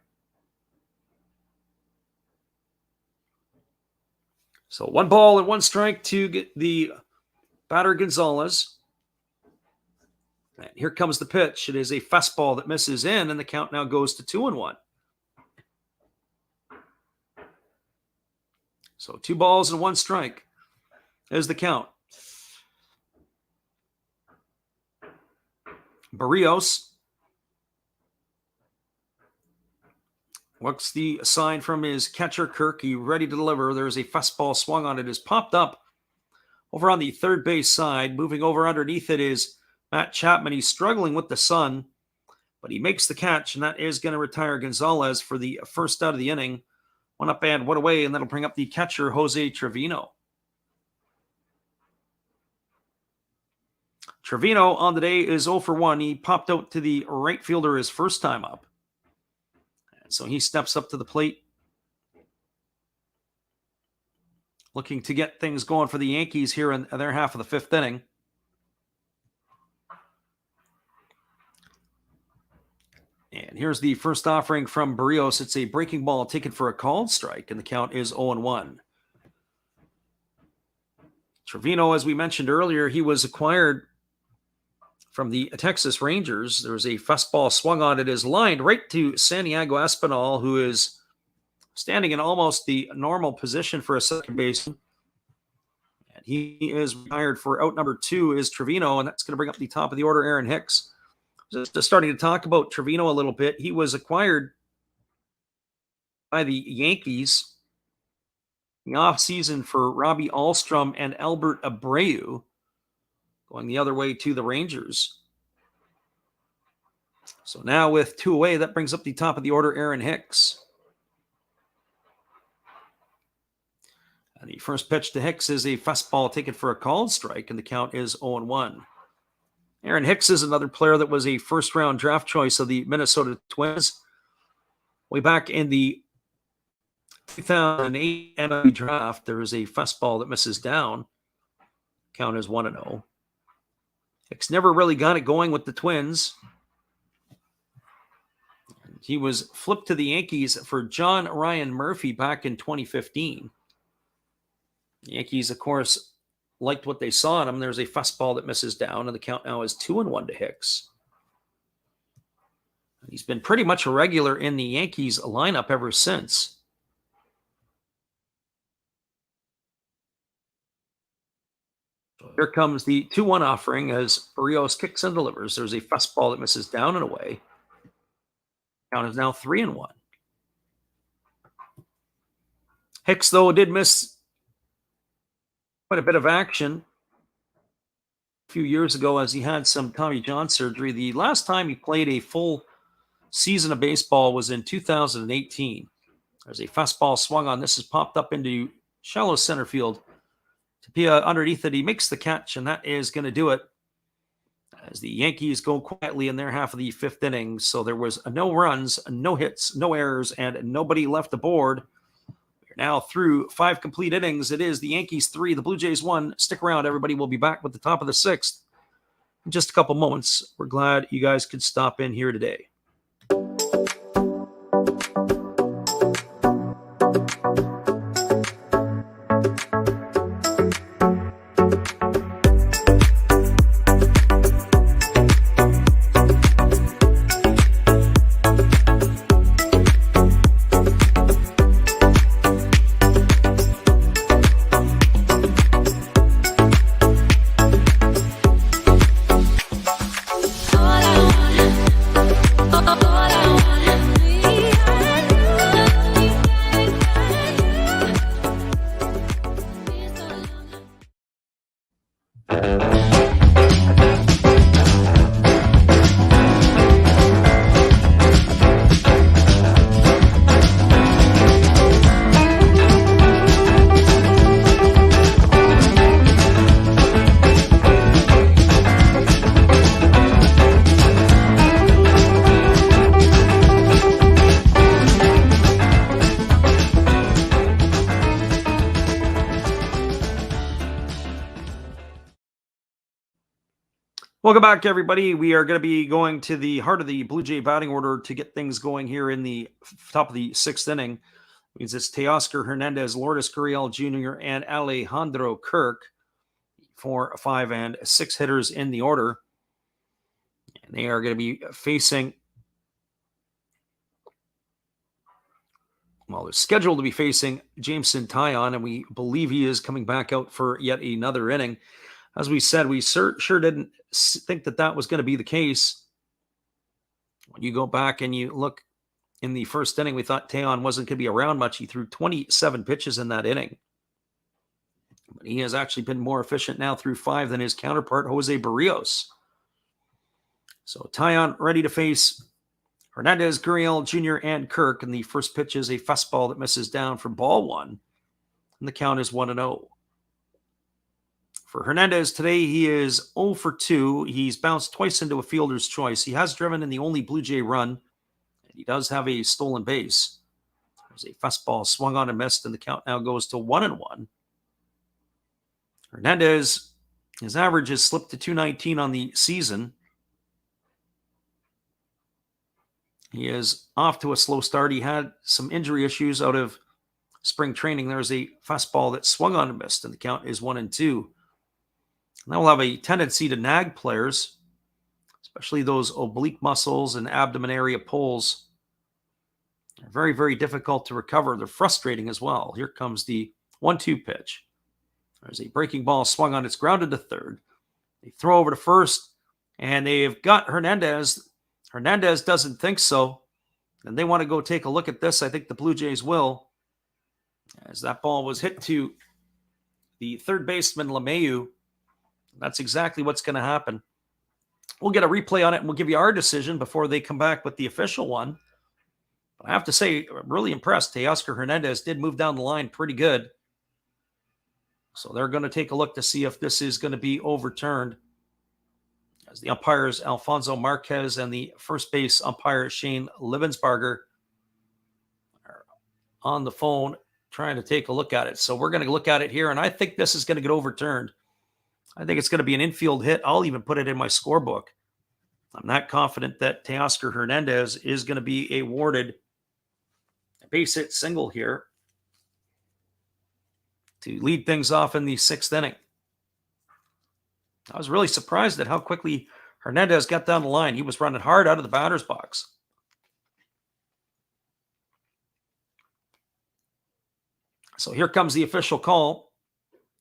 So 1 ball and 1 strike to get the batter Gonzalez. And here comes the pitch. It is a fastball that misses in, and the count now goes to 2-1. So 2 balls and 1 strike is the count. Barrios looks the sign from his catcher, Kirk. He ready to deliver. There's a fastball swung on it. Is popped up over on the third base side. Moving over underneath it is Matt Chapman. He's struggling with the sun, but he makes the catch, and that is going to retire Gonzalez for the first out of the inning. 1 up and 1 away, and that'll bring up the catcher, Jose Trevino. Trevino on the day is 0 for 1. He popped out to the right fielder his first time up. And so he steps up to the plate, looking to get things going for the Yankees here in their half of the fifth inning. And here's the first offering from Barrios. It's a breaking ball taken for a called strike, and the count is 0-1. Trevino, as we mentioned earlier, he was acquired from the Texas Rangers. There was a fastball swung on. It is lined right to Santiago Espinal, who is standing in almost the normal position for a second baseman. And he is retired for out number 2 is Trevino, and that's going to bring up the top of the order, Aaron Hicks. Just starting to talk about Trevino a little bit. He was acquired by the Yankees in the offseason for Robbie Alstrom and Albert Abreu, going the other way to the Rangers. So now with 2 away, that brings up the top of the order, Aaron Hicks. And the first pitch to Hicks is a fastball taken for a called strike, and the count is 0-1. Aaron Hicks is another player that was a first-round draft choice of the Minnesota Twins. Way back in the 2008 MLB draft, there is a fastball that misses down. Count is 1-0. Hicks never really got it going with the Twins. He was flipped to the Yankees for John Ryan Murphy back in 2015. The Yankees, of course, liked what they saw in him. There's a fastball that misses down, and the count now is 2-1 to Hicks. He's been pretty much a regular in the Yankees lineup ever since. Here comes the 2-1 offering as Barrios kicks and delivers. There's a fastball that misses down and away. Count is now 3-1. Hicks, though, did miss quite a bit of action a few years ago as he had some Tommy John surgery. The last time he played a full season of baseball was in 2018. There's a fastball swung on. This has popped up into shallow center field. Tapia underneath it. He makes the catch, and that is going to do it as the Yankees go quietly in their half of the 5th inning. So there was no runs, no hits, no errors, and nobody left aboard. Now through 5 complete innings, it is the Yankees 3, the Blue Jays 1. Stick around, everybody. We'll be back with the top of the 6th in just a couple moments. We're glad you guys could stop in here today. Welcome back, everybody. We are going to be going to the heart of the Blue Jay batting order to get things going here in the top of the 6th inning. It means it's Teoscar Hernandez, Lourdes Gurriel Jr., and Alejandro Kirk. 4, 5, and 6 hitters in the order. And they are going to be facing, well, they're scheduled to be facing Jameson Taillon, and we believe he is coming back out for yet another inning. As we said, we sure didn't think that was going to be the case. When you go back and you look in the first inning, we thought Taillon wasn't going to be around much. He threw 27 pitches in that inning. But he has actually been more efficient now through 5 than his counterpart, Jose Barrios. So Taillon ready to face Hernandez, Gurriel Jr., and Kirk. And the first pitch is a fastball that misses down for ball 1. And the count is 1-0. For Hernandez today, he is 0 for 2. He's bounced twice into a fielder's choice. He has driven in the only Blue Jay run. And he does have a stolen base. There's a fastball swung on and missed, and the count now goes to 1-1. Hernandez, his average has slipped to 219 on the season. He is off to a slow start. He had some injury issues out of spring training. There's a fastball that swung on and missed, and the count is 1-2. And that will have a tendency to nag players, especially those oblique muscles and abdomen area pulls. They're very, very difficult to recover. They're frustrating as well. Here comes the 1-2 pitch. There's a breaking ball swung on. It's grounded to third. They throw over to first, and they've got Hernandez. Hernandez doesn't think so, and they want to go take a look at this. I think the Blue Jays will, as that ball was hit to the third baseman, LeMahieu. That's exactly what's going to happen. We'll get a replay on it, and we'll give you our decision before they come back with the official one. But I have to say, I'm really impressed. Teoscar Hernandez did move down the line pretty good. So they're going to take a look to see if this is going to be overturned. As the umpires, Alfonso Marquez, and the first base umpire, Shane Livensbarger, are on the phone trying to take a look at it. So we're going to look at it here, and I think this is going to get overturned. I think it's going to be an infield hit. I'll even put it in my scorebook. I'm not confident that Teoscar Hernandez is going to be awarded a base hit single here to lead things off in the 6th inning. I was really surprised at how quickly Hernandez got down the line. He was running hard out of the batter's box. So here comes the official call,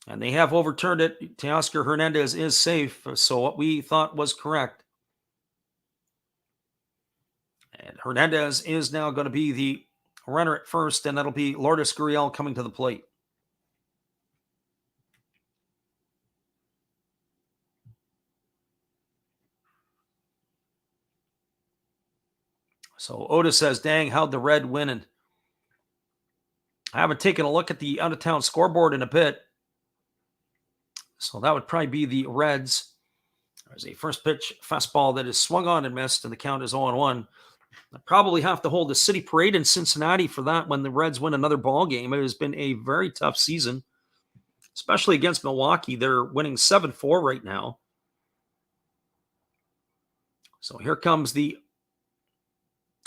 and they have overturned it. Teoscar Hernandez is safe, so what we thought was correct. And Hernandez is now going to be the runner at first, and that'll be Lourdes Gurriel coming to the plate. So Otis says, dang, how'd the Red win? And I haven't taken a look at the out-of-town scoreboard in a bit. So that would probably be the Reds. There's a first pitch fastball that is swung on and missed, and the count is 0-1. I probably have to hold a city parade in Cincinnati for that when the Reds win another ball game. It has been a very tough season, especially against Milwaukee. They're winning 7-4 right now. So here comes the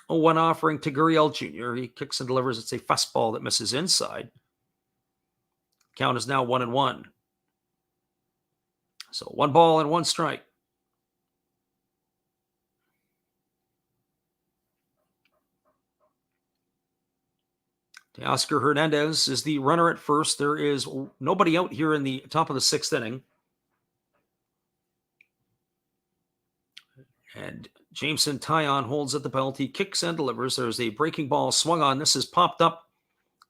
0-1 offering to Gurriel Jr. He kicks and delivers. It's a fastball that misses inside. Count is now 1-1. So 1 ball and 1 strike. Teoscar Hernandez is the runner at first. There is nobody out here in the top of the 6th inning. And Jameson Taillon holds at the belt. He kicks and delivers. There's a breaking ball swung on. This is popped up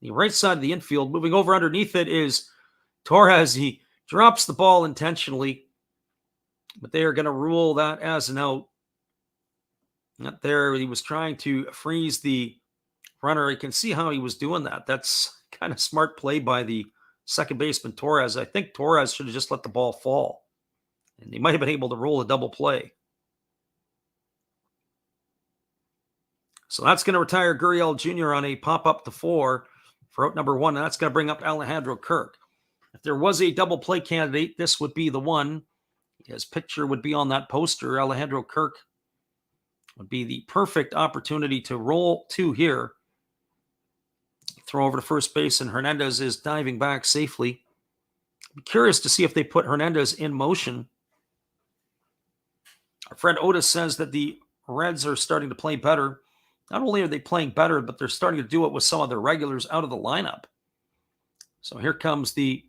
the right side of the infield. Moving over underneath it is Torres. He drops the ball intentionally, but they are going to rule that as an out. Not there. He was trying to freeze the runner. You can see how he was doing that. That's kind of smart play by the second baseman, Torres. I think Torres should have just let the ball fall, and they might have been able to roll a double play. So that's going to retire Gurriel Jr. on a pop-up to 4 for out number 1, and that's going to bring up Alejandro Kirk. If there was a double play candidate, this would be the one. His picture would be on that poster. Alejandro Kirk would be the perfect opportunity to roll 2 here. Throw over to first base, and Hernandez is diving back safely. I'm curious to see if they put Hernandez in motion. Our friend Otis says that the Reds are starting to play better. Not only are they playing better, but they're starting to do it with some of their regulars out of the lineup. So here comes the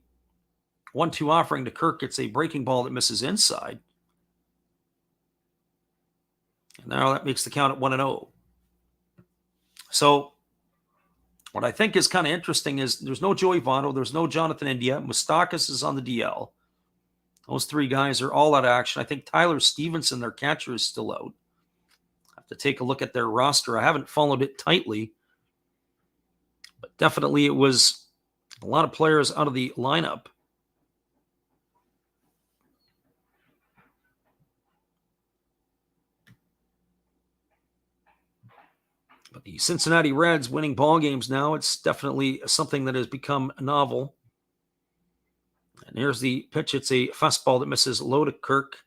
1-2 offering to Kirk. It's a breaking ball that misses inside. And now that makes the count at 1-0. So what I think is kind of interesting is there's no Joey Votto, there's no Jonathan India. Moustakas is on the DL. Those 3 guys are all out of action. I think Tyler Stevenson, their catcher, is still out. To take a look at their roster. I haven't followed it tightly, but definitely it was a lot of players out of the lineup. But the Cincinnati Reds winning ball games now, it's definitely something that has become novel. And here's the pitch. It's a fastball that misses low to Kirk.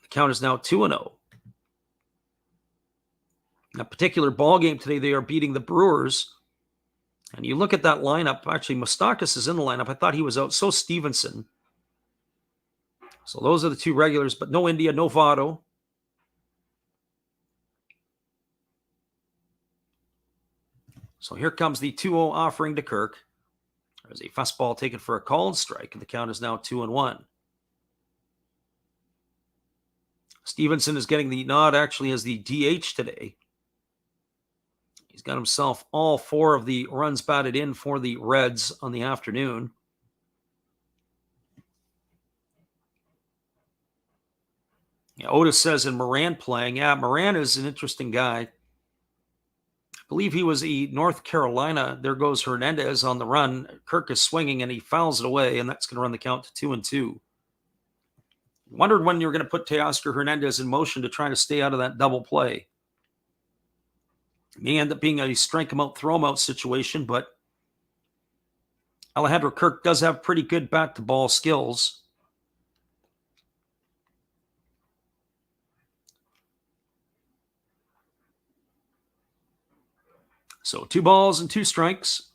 The count is now 2-0. In a particular ball game today, they are beating the Brewers. And you look at that lineup. Actually, Moustakas is in the lineup. I thought he was out. So Stevenson. So those are the two regulars, but no India, no Votto. So here comes the 2-0 offering to Kirk. There's a fastball taken for a called strike, and the count is now 2-1. Stevenson is getting the nod actually as the DH today. He's got himself all 4 of the runs batted in for the Reds on the afternoon. Yeah, Otis says, in Moran playing. Yeah, Moran is an interesting guy. I believe he was a North Carolina. There goes Hernandez on the run. Kirk is swinging, and he fouls it away, and that's going to run the count to 2-2. Wondered when you were going to put Teoscar Hernandez in motion to try to stay out of that double play. It may end up being a strike him out, throw him out situation, but Alejandro Kirk does have pretty good bat-to-ball skills. So 2 balls and 2 strikes.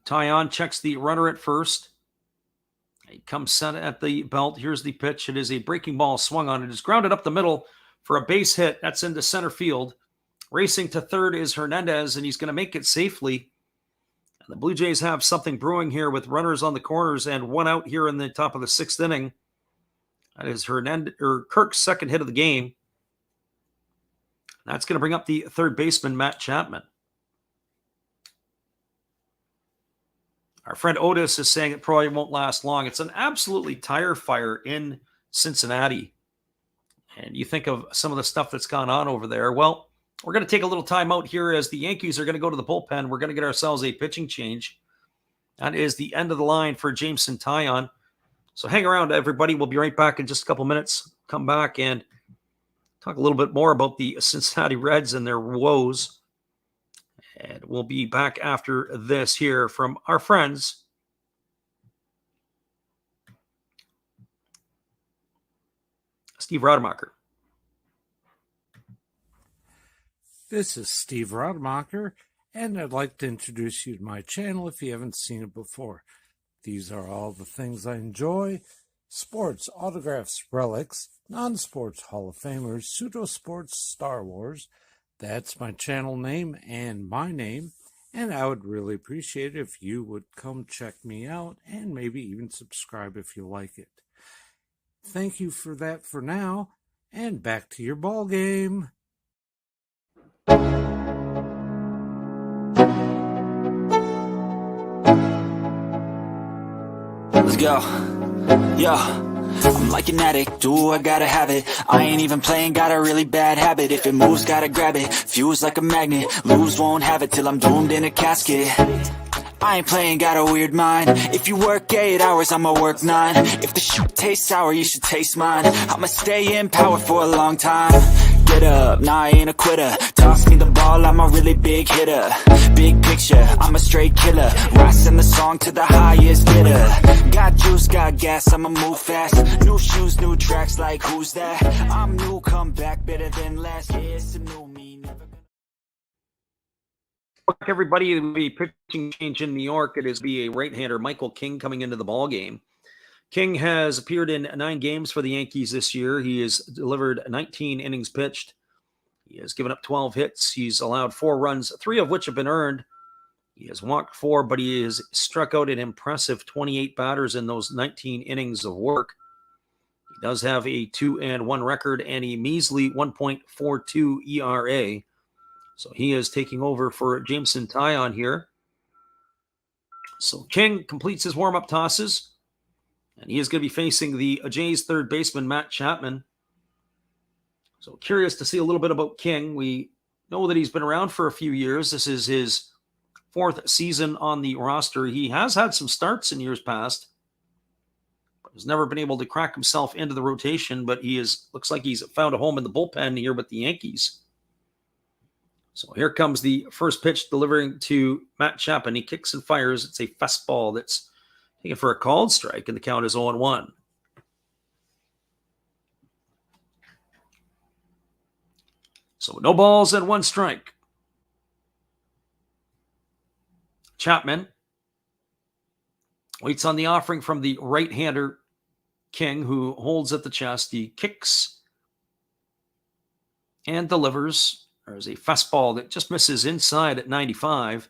Taillon checks the runner at first. He comes set at the belt. Here's the pitch. It is a breaking ball swung on. It is grounded up the middle for a base hit. That's into center field. Racing to third is Hernandez, and he's going to make it safely. And the Blue Jays have something brewing here with runners on the corners and 1 out here in the top of the 6th inning. That is Kirk's second hit of the game. That's going to bring up the third baseman, Matt Chapman. Our friend Otis is saying it probably won't last long. It's an absolutely tire fire in Cincinnati. And you think of some of the stuff that's gone on over there. Well, we're going to take a little time out here as the Yankees are going to go to the bullpen. We're going to get ourselves a pitching change. That is the end of the line for Jameson Taillon. So hang around, everybody. We'll be right back in just a couple minutes. Come back and talk a little bit more about the Cincinnati Reds and their woes. And we'll be back after this here from our friends Steve Rademacher. This is Steve Rademacher, and I'd like to introduce you to my channel if you haven't seen it before. These are all the things I enjoy: sports, autographs, relics, non-sports Hall of Famers, pseudo-sports, Star Wars. That's my channel name and my name, and I would really appreciate it if you would come check me out and maybe even subscribe if you like it. Thank you for that for now, and back to your ball game. Let's go. Yo, I'm like an addict, do I gotta have it. I ain't even playing, got a really bad habit. If it moves, gotta grab it, fuse like a magnet. Lose, won't have it till I'm doomed in a casket. I ain't playing, got a weird mind. If you work 8 hours, I'ma work 9. If the shit tastes sour, you should taste mine. I'ma stay in power for a long time. Get up, nah, I ain't a quitter. Toss me the ball, I'm a really big hitter. Big picture, I'm a straight killer. Rising the song to the highest bidder. Got juice, got gas, I'ma move fast. New shoes, new tracks, like who's that? I'm new, come back, better than last. Yeah, it's a new me, never gonna... Welcome everybody to the pitching change in New York. It is a right-hander, Michael King, coming into the ball game. King has appeared in 9 games for the Yankees this year. He has delivered 19 innings pitched. He has given up 12 hits. He's allowed 4 runs, 3 of which have been earned. He has walked 4, but he has struck out an impressive 28 batters in those 19 innings of work. He does have a 2-1 record and a measly 1.42 ERA. So he is taking over for Jameson Taillon here. So King completes his warm-up tosses. And he is going to be facing the Jays third baseman, Matt Chapman. So curious to see a little bit about King. We know that he's been around for a few years. This is his 4th season on the roster. He has had some starts in years past, but has never been able to crack himself into the rotation. But looks like he's found a home in the bullpen here with the Yankees. So here comes the first pitch delivering to Matt Chapman. He kicks and fires. It's a fastball that's taken for a called strike, and the count is 0-1. So no balls and 1 strike. Chapman waits on the offering from the right-hander King, who holds at the chest. He kicks and delivers. There's a fastball that just misses inside at 95.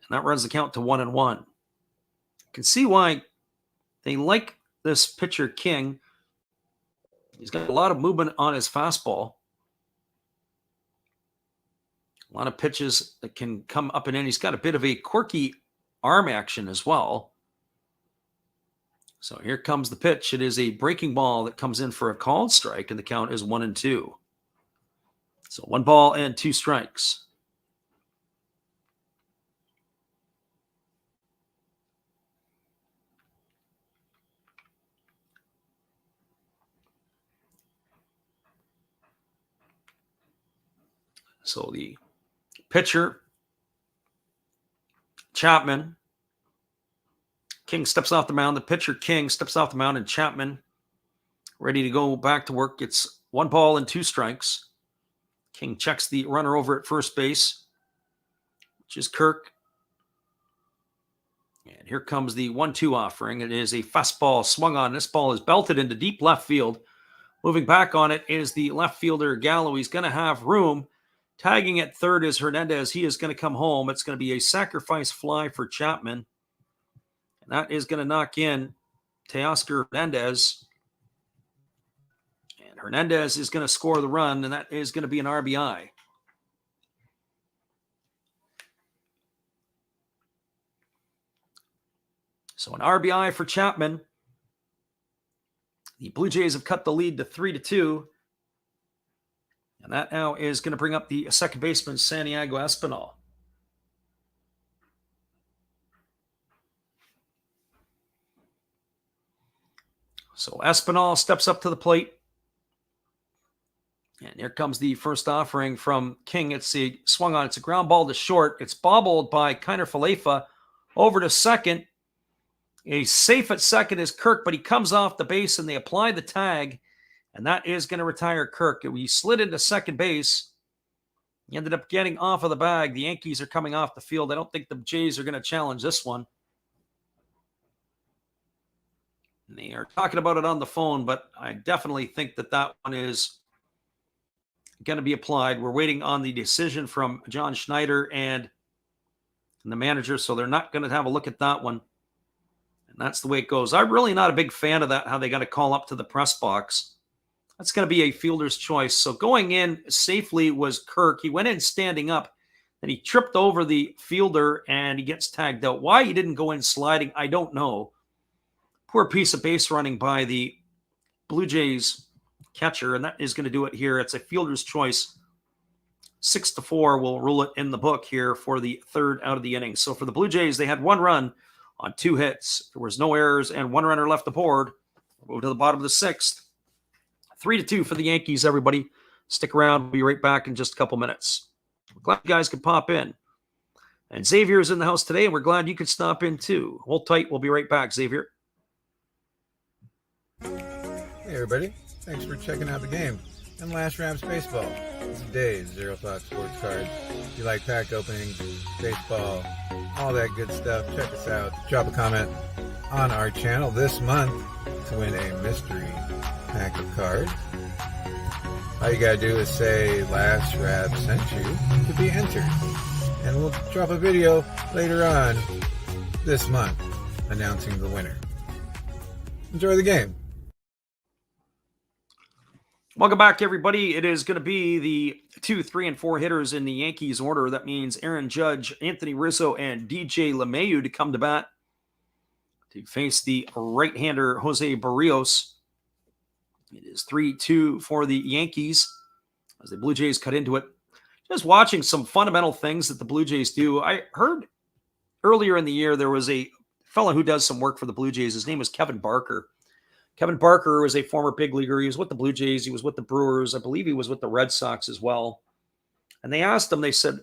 And that runs the count to 1-1. You can see why they like this pitcher, King. He's got a lot of movement on his fastball. A lot of pitches that can come up and in. He's got a bit of a quirky arm action as well. So here comes the pitch. It is a breaking ball that comes in for a called strike, and the count is 1-2. So 1 ball and 2 strikes. So the pitcher, Chapman. King steps off the mound. The pitcher, King, steps off the mound, and Chapman ready to go back to work. It's 1 ball and 2 strikes. King checks the runner over at first base, which is Kirk. And here comes the 1-2 offering. It is a fastball swung on. This ball is belted into deep left field. Moving back on it is the left fielder, Gallo. He's going to have room. Tagging at third is Hernandez. He is going to come home. It's going to be a sacrifice fly for Chapman. And that is going to knock in Teoscar Hernandez. And Hernandez is going to score the run, and that is going to be an RBI. So an RBI for Chapman. The Blue Jays have cut the lead to 3-2. And that now is going to bring up the second baseman, Santiago Espinal. So Espinal steps up to the plate. And here comes the first offering from King. It's a swung on. It's a ground ball to short. It's bobbled by Kiner Falefa over to second. A safe at second is Kirk, but he comes off the base and they apply the tag. And that is going to retire Kirk. We slid into second base. He ended up getting off of the bag. The Yankees are coming off the field. I don't think the Jays are going to challenge this one. And they are talking about it on the phone, but I definitely think that that one is going to be applied. We're waiting on the decision from John Schneider and the manager, so they're not going to have a look at that one. And that's the way it goes. I'm really not a big fan of that, how they got to call up to the press box. That's going to be a fielder's choice. So going in safely was Kirk. He went in standing up, and he tripped over the fielder, and he gets tagged out. Why he didn't go in sliding, I don't know. Poor piece of base running by the Blue Jays catcher, and that is going to do it here. It's a fielder's choice. 6-4 will rule it in the book here for the third out of the inning. So for the Blue Jays, they had 1 run on 2 hits. There was no errors and 1 runner left aboard. We'll move to the bottom of the 6th. 3-2 for the Yankees, everybody. Stick around. We'll be right back in just a couple minutes. We're glad you guys could pop in. And Xavier's in the house today, and we're glad you could stop in too. Hold tight. We'll be right back, Xavier. Hey, everybody. Thanks for checking out the game and Last Raps Baseball. It's today's Zero Thought Sports Card. If you like pack openings, baseball, all that good stuff, check us out. Drop a comment on our channel this month to win a mystery pack of cards. All you gotta do is say Last Rap sent you to be entered. And we'll drop a video later on this month announcing the winner. Enjoy the game. Welcome back, everybody. It is going to be the 2, 3, and 4 hitters in the Yankees order. That means Aaron Judge, Anthony Rizzo, and DJ LeMahieu to come to bat to face the right-hander Jose Barrios. It is 3-2 for the Yankees as the Blue Jays cut into it. Just watching some fundamental things that the Blue Jays do. I heard earlier in the year there was a fellow who does some work for the Blue Jays. His name was Kevin Barker. Kevin Barker was a former big leaguer. He was with the Blue Jays. He was with the Brewers. I believe he was with the Red Sox as well. And they asked him, they said,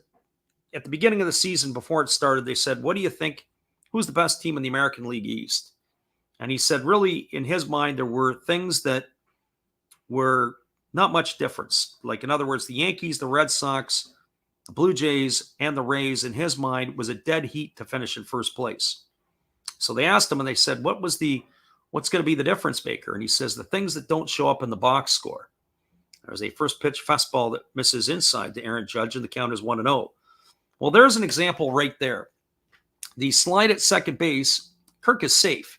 at the beginning of the season, before it started, they said, what do you think? Who's the best team in the American League East? And he said, really, in his mind, there were things that were Not much difference. Like, in other words, the Yankees, the Red Sox, the Blue Jays, and the Rays, in his mind, was a dead heat to finish in first place. So they asked him and they said, what's going to be the difference maker? And he says, the things that don't show up in the box score. There's a first pitch fastball that misses inside to Aaron Judge, and the count is 1-0. Well, there's an example right there. The slide at second base, Kirk is safe.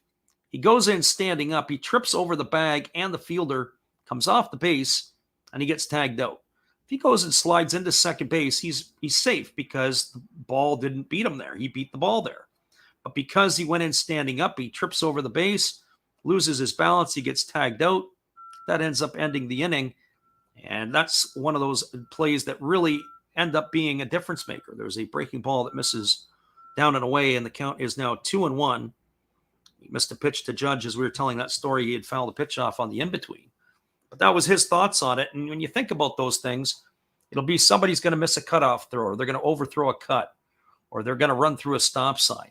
He goes in standing up. He trips over the bag, and the fielder comes off the base, and he gets tagged out. If he goes and slides into second base, he's safe because the ball didn't beat him there. He beat the ball there. But because he went in standing up, he trips over the base, loses his balance, he gets tagged out. That ends up ending the inning. And that's one of those plays that really end up being a difference maker. There's a breaking ball that misses down and away, and the count is now 2-1. He missed a pitch to Judge. As we were telling that story, he had fouled a pitch off on the in-between. But that was his thoughts on it. And when you think about those things, it'll be somebody's going to miss a cutoff throw, or they're going to overthrow a cut, or they're going to run through a stop sign.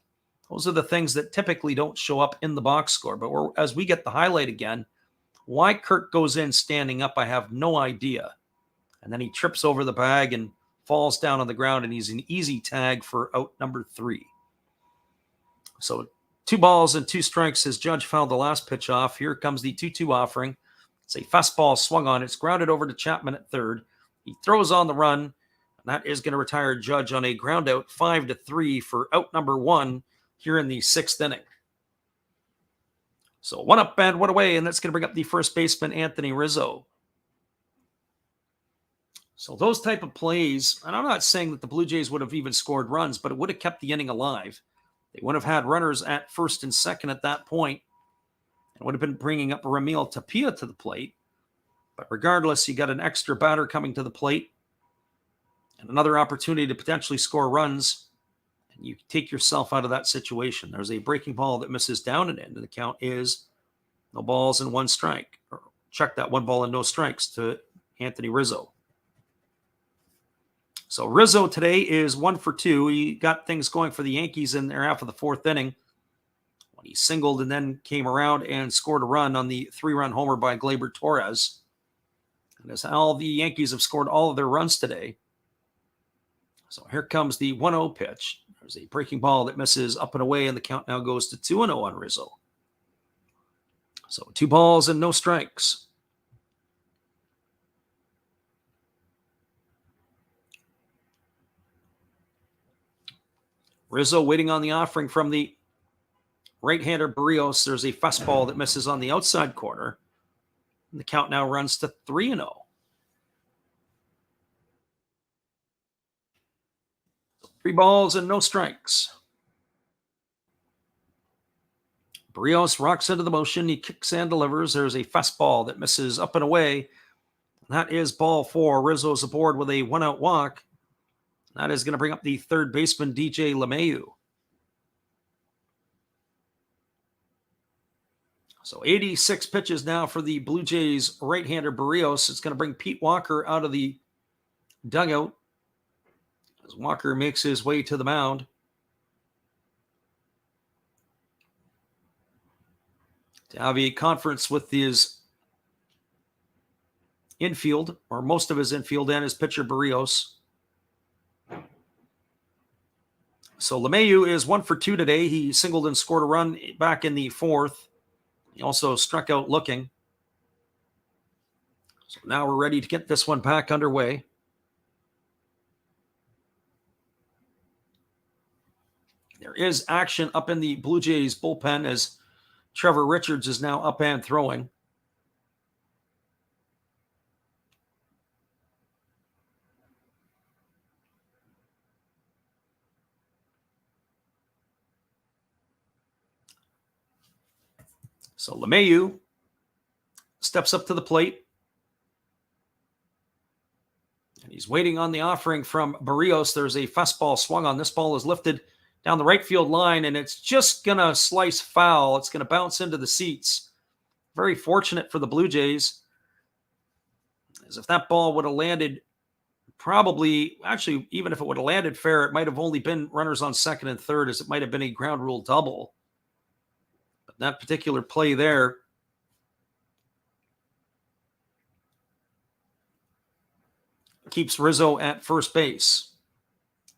Those are the things that typically don't show up in the box score. But as we get the highlight again, why Kirk goes in standing up, I have no idea. And then he trips over the bag and falls down on the ground, and he's an easy tag for out number 3. So 2 balls and 2 strikes as Judge fouled the last pitch off. Here comes the 2-2 offering. It's a fastball swung on. It's grounded over to Chapman at third. He throws on the run, and that is going to retire Judge on a ground out 5-3 for out number 1 here in the 6th inning. So 1 up and 1 away, and that's going to bring up the first baseman, Anthony Rizzo. So those type of plays, and I'm not saying that the Blue Jays would have even scored runs, but it would have kept the inning alive. They would have had runners at first and second at that point, and would have been bringing up Ramil Tapia to the plate. But regardless, you got an extra batter coming to the plate and another opportunity to potentially score runs, and you take yourself out of that situation. There's a breaking ball that misses down and in, and the count is no balls and 1 strike. Or check that, 1 ball and no strikes to Anthony Rizzo. So Rizzo today is 1 for 2. He got things going for the Yankees in their half of the 4th inning when he singled and then came around and scored a run on the 3-run homer by Gleyber Torres. And that's how the Yankees have scored all of their runs today. So here comes the 1-0 pitch. There's a breaking ball that misses up and away, and the count now goes to 2-0 on Rizzo. So 2 balls and no strikes. Rizzo waiting on the offering from the right-hander Barrios. There's a fastball that misses on the outside corner. And the count now runs to 3-0. 3 balls and no strikes. Barrios rocks into the motion. He kicks and delivers. There's a fastball that misses up and away. That is ball 4. Rizzo's aboard with a 1-out walk. That is going to bring up the third baseman, DJ LeMahieu. So 86 pitches now for the Blue Jays right-hander Barrios. It's going to bring Pete Walker out of the dugout as Walker makes his way to the mound. To have a conference with his infield, or most of his infield, and his pitcher Barrios. So LeMahieu is 1 for 2 today. He singled and scored a run back in the 4th. He also struck out looking. So now we're ready to get this one back underway. There is action up in the Blue Jays bullpen as Trevor Richards is now up and throwing. So LeMahieu steps up to the plate. And he's waiting on the offering from Barrios. There's a fastball swung on. This ball is lifted down the right field line, and it's just going to slice foul. It's going to bounce into the seats. Very fortunate for the Blue Jays, as if that ball would have landed probably, actually, even if it would have landed fair, it might have only been runners on second and third, as it might have been a ground rule double. But that particular play there keeps Rizzo at first base.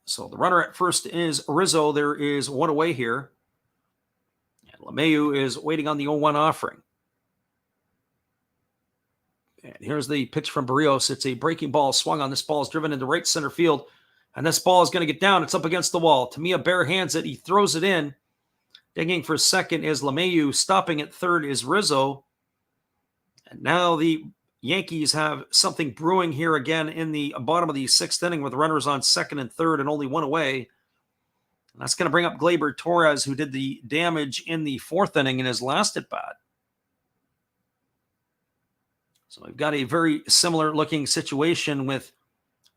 So the runner at first is Rizzo. There is one away here. And LeMahieu is waiting on the 0-1 offering. And here's the pitch from Barrios. It's a breaking ball swung on. This ball is driven into right center field. And this ball is going to get down. It's up against the wall. Tamiya barehands it. He throws it in. Digging for second is LeMahieu. Stopping at third is Rizzo. And now the Yankees have something brewing here again in the bottom of the sixth inning with runners on second and third and only one away. And that's going to bring up Gleyber Torres, who did the damage in the fourth inning in his last at-bat. So we've got a very similar looking situation with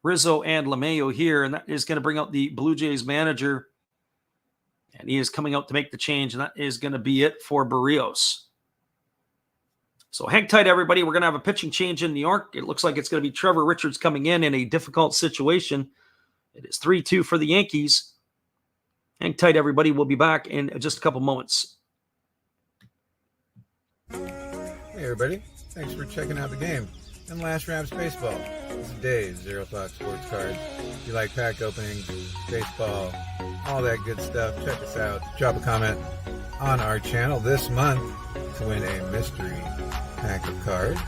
Rizzo and LeMahieu here, and that is going to bring out the Blue Jays manager. And he is coming out to make the change, and that is going to be it for Barrios. So hang tight, everybody. We're going to have a pitching change in New York. It looks like it's going to be Trevor Richards coming in a difficult situation. It is 3-2 for the Yankees. Hang tight, everybody. We'll be back in just a couple moments. Hey, everybody. Thanks for checking out the game and Last Raps Baseball. This is Dave, Zero Thought Sports Cards. If you like pack openings, baseball, all that good stuff, check us out. Drop a comment on our channel this month to win a mystery pack of cards.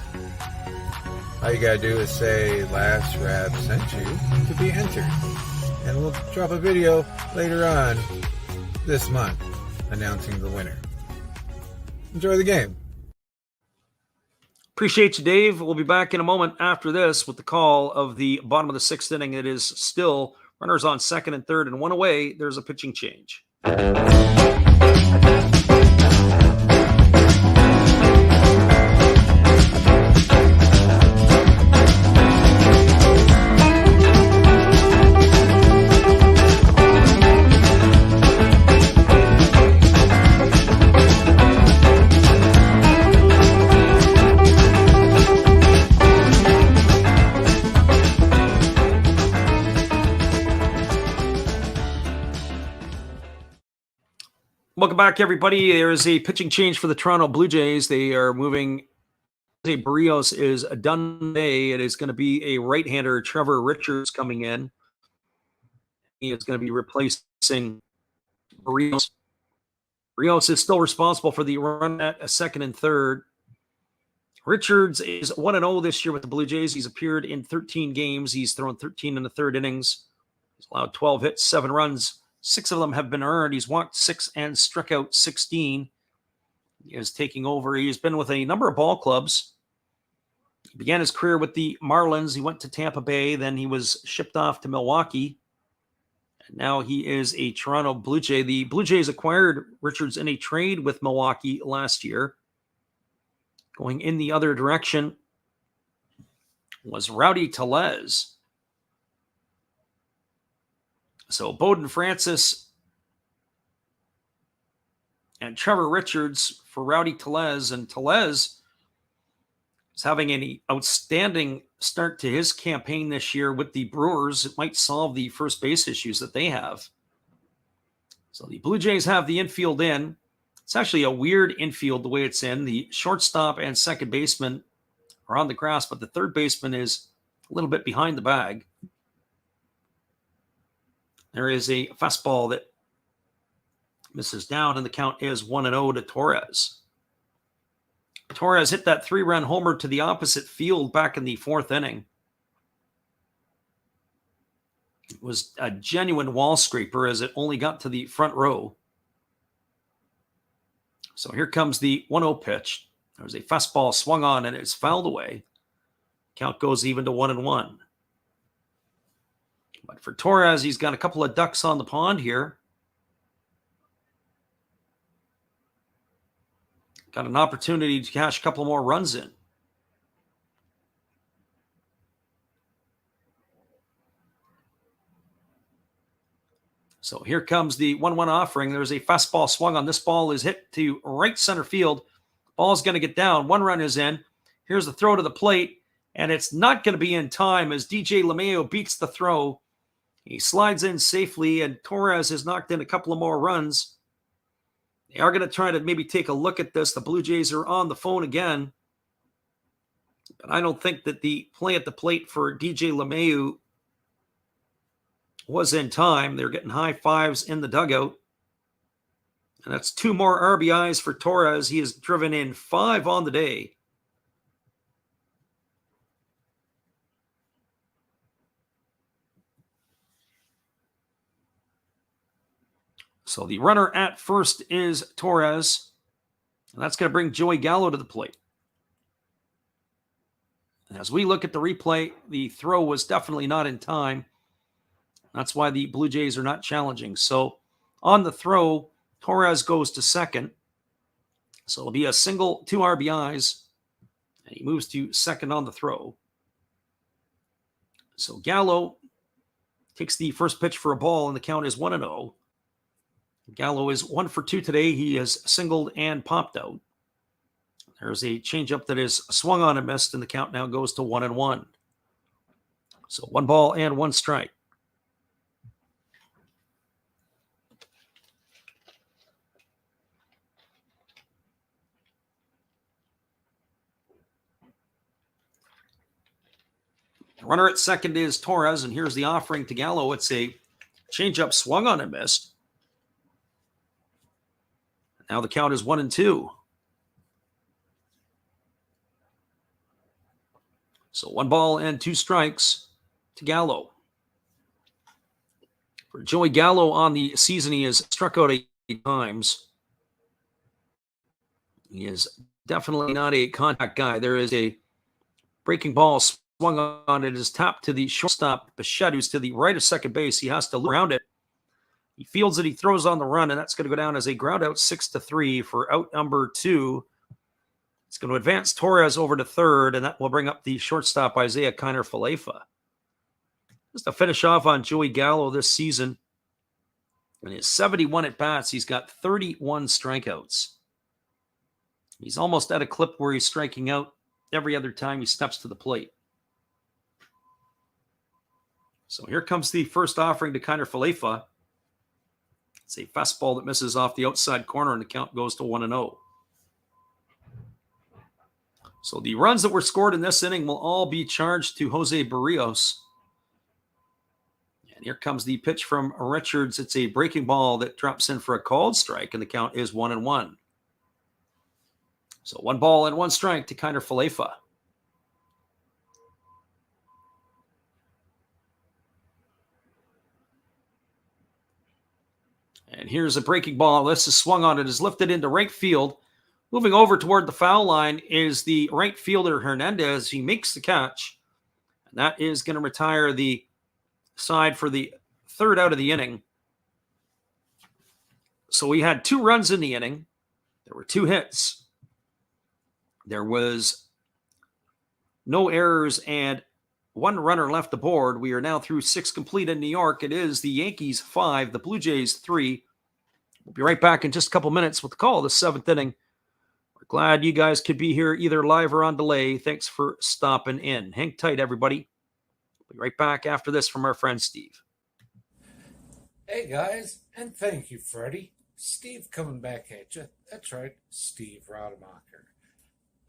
All you gotta do is say Last Rap sent you to be entered. And we'll drop a video later on this month announcing the winner. Enjoy the game. Appreciate you, Dave. We'll be back in a moment after this with the call of the bottom of the sixth inning. It is still runners on second and third and one away. There's a pitching change. Welcome back, everybody. There is a pitching change for the Toronto Blue Jays. They are moving. Barrios is done today. It is going to be a right-hander, Trevor Richards, coming in. He is going to be replacing Barrios. Barrios is still responsible for the run at a second and third. Richards is 1-0 this year with the Blue Jays. He's appeared in 13 games. He's thrown 13 in the third innings. He's allowed 12 hits, 7 runs. 6 of them have been earned. He's walked 6 and struck out 16. He is taking over. He's been with a number of ball clubs. He began his career with the Marlins. He went to Tampa Bay. Then he was shipped off to Milwaukee. And now he is a Toronto Blue Jay. The Blue Jays acquired Richards in a trade with Milwaukee last year. Going in the other direction was Rowdy Tellez. So Bowden Francis and Trevor Richards for Rowdy Tellez. And Tellez is having an outstanding start to his campaign this year with the Brewers. It might solve the first base issues that they have. So the Blue Jays have the infield in. It's actually a weird infield the way it's in. The shortstop and second baseman are on the grass, but the third baseman is a little bit behind the bag. There is a fastball that misses down, and the count is 1-0 to Torres. Torres hit that 3-run homer to the opposite field back in the fourth inning. It was a genuine wall scraper as it only got to the front row. So here comes the 1-0 pitch. There's a fastball swung on, and it's fouled away. Count goes even to 1-1. But for Torres, he's got a couple of ducks on the pond here. Got an opportunity to cash a couple more runs in. So here comes the 1-1 offering. There's a fastball swung on. This ball is hit to right center field. Ball's going to get down. 1 run is in. Here's the throw to the plate, and it's not going to be in time as DJ LeMahieu beats the throw. He slides in safely, and Torres has knocked in a couple of more runs. They are going to try to maybe take a look at this. The Blue Jays are on the phone again. But I don't think that the play at the plate for DJ LeMahieu was in time. They're getting high fives in the dugout. And that's 2 more RBIs for Torres. He has driven in 5 on the day. So the runner at first is Torres. And that's going to bring Joey Gallo to the plate. And as we look at the replay, the throw was definitely not in time. That's why the Blue Jays are not challenging. So on the throw, Torres goes to second. So it'll be a single, 2 RBIs. And he moves to second on the throw. So Gallo takes the first pitch for a ball, and the count is 1-0. Gallo is 1 for 2 today. He has singled and popped out. There's a changeup that is swung on and missed, and the count now goes to 1-1. So 1 ball and 1 strike. The runner at second is Torres, and here's the offering to Gallo. It's a changeup swung on and missed. Now the count is 1-2. So 1 ball and 2 strikes to Gallo. For Joey Gallo on the season, he has struck out 8 times. He is definitely not a contact guy. There is a breaking ball swung on. It is tapped to the shortstop, Bichette, who's to the right of second base. He has to look around it. He fields it. He throws on the run, and that's going to go down as a ground out 6-3 for out number 2. It's going to advance Torres over to third, and that will bring up the shortstop, Isaiah Kiner-Falefa. Just to finish off on Joey Gallo this season, in his 71 at-bats, he's got 31 strikeouts. He's almost at a clip where he's striking out every other time he steps to the plate. So here comes the first offering to Kiner-Falefa. It's a fastball that misses off the outside corner, and the count goes to 1-0. So the runs that were scored in this inning will all be charged to Jose Barrios. And here comes the pitch from Richards. It's a breaking ball that drops in for a called strike, and the count is 1-1. So 1 ball and 1 strike to Kiner-Falefa. And here's a breaking ball. This is swung on. It is lifted into right field. Moving over toward the foul line is the right fielder, Hernandez. He makes the catch. And that is going to retire the side for the 3rd out of the inning. So we had 2 runs in the inning. There were 2 hits. There was no errors and 1 runner left aboard. We are now through 6 complete in New York. It is the Yankees 5, the Blue Jays 3. We'll be right back in just a couple minutes with the call of the 7th inning. We're glad you guys could be here either live or on delay. Thanks for stopping in. Hang tight, everybody. We'll be right back after this from our friend Steve. Hey guys, and thank you, Freddie. Steve coming back at you. That's right, Steve Rademacher.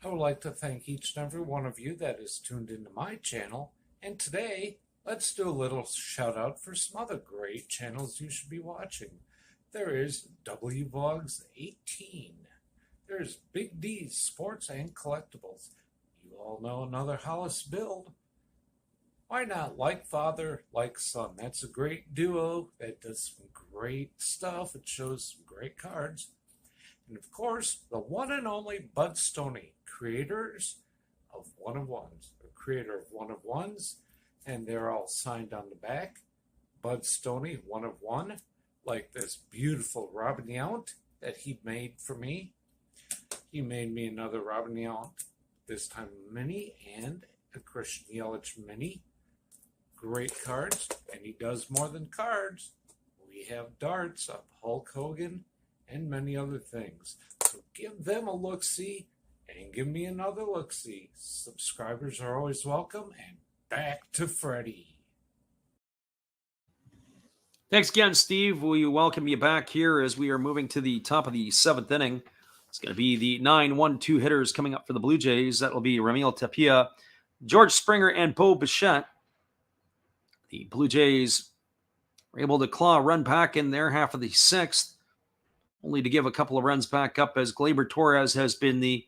I would like to thank each and every one of you that is tuned into my channel. And today, let's do a little shout out for some other great channels you should be watching. There is WVogs 18. There's Big D's Sports and Collectibles. You all know another Hollis build. Why not Like Father, Like Son? That's a great duo that does some great stuff. It shows some great cards. And of course, the one and only Bud Stoney, creators of One of Ones, the creator of One of Ones, and they're all signed on the back. Bud Stoney, One of One, like this beautiful Robin Yount that he made for me. He made me another Robin Yount, this time mini, and a Christian Yelich mini. Great cards, and he does more than cards. We have darts of Hulk Hogan and many other things. So give them a look-see and give me another look-see. Subscribers are always welcome, and back to Freddie. Thanks again, Steve. We welcome you back here as we are moving to the top of the 7th inning. It's going to be the 9-1-2 hitters coming up for the Blue Jays. That will be Ramil Tapia, George Springer, and Bo Bichette. The Blue Jays were able to claw a run back in their half of the sixth, only to give a couple of runs back up as Gleyber Torres has been the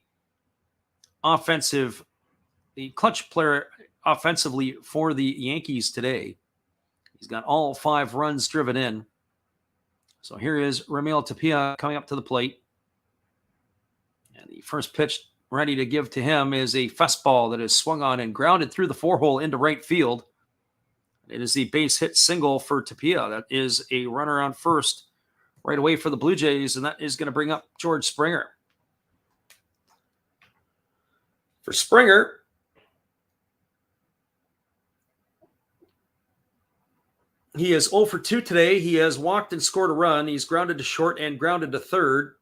clutch player offensively for the Yankees today. He's got all 5 runs driven in. So here is Ramil Tapia coming up to the plate. And the first pitch ready to give to him is a fastball that is swung on and grounded through the 4-hole into right field. It is the base hit single for Tapia. That is a runner on first right away for the Blue Jays, and that is going to bring up George Springer. For Springer, he is 0 for 2 today. He has walked and scored a run. He's grounded to short and grounded to third.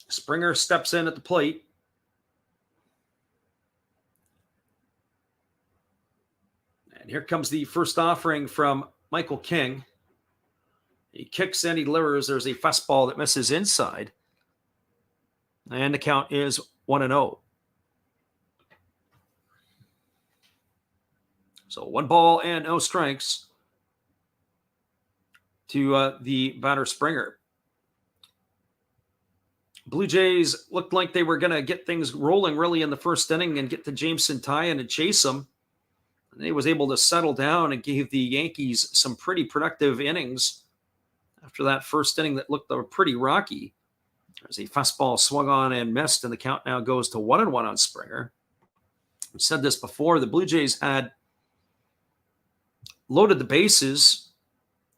Springer steps in at the plate. And here comes the first offering from Michael King. He kicks and he delivers. There's a fastball that misses inside. And the count is 1-0. So 1 ball and no strikes to the batter Springer. Blue Jays looked like they were going to get things rolling really in the first inning and get to Jameson Tyon and chase him. And he was able to settle down and gave the Yankees some pretty productive innings after that first inning that looked pretty rocky. There's a fastball swung on and missed, and the count now goes to 1-1 on Springer. We've said this before. The Blue Jays had loaded the bases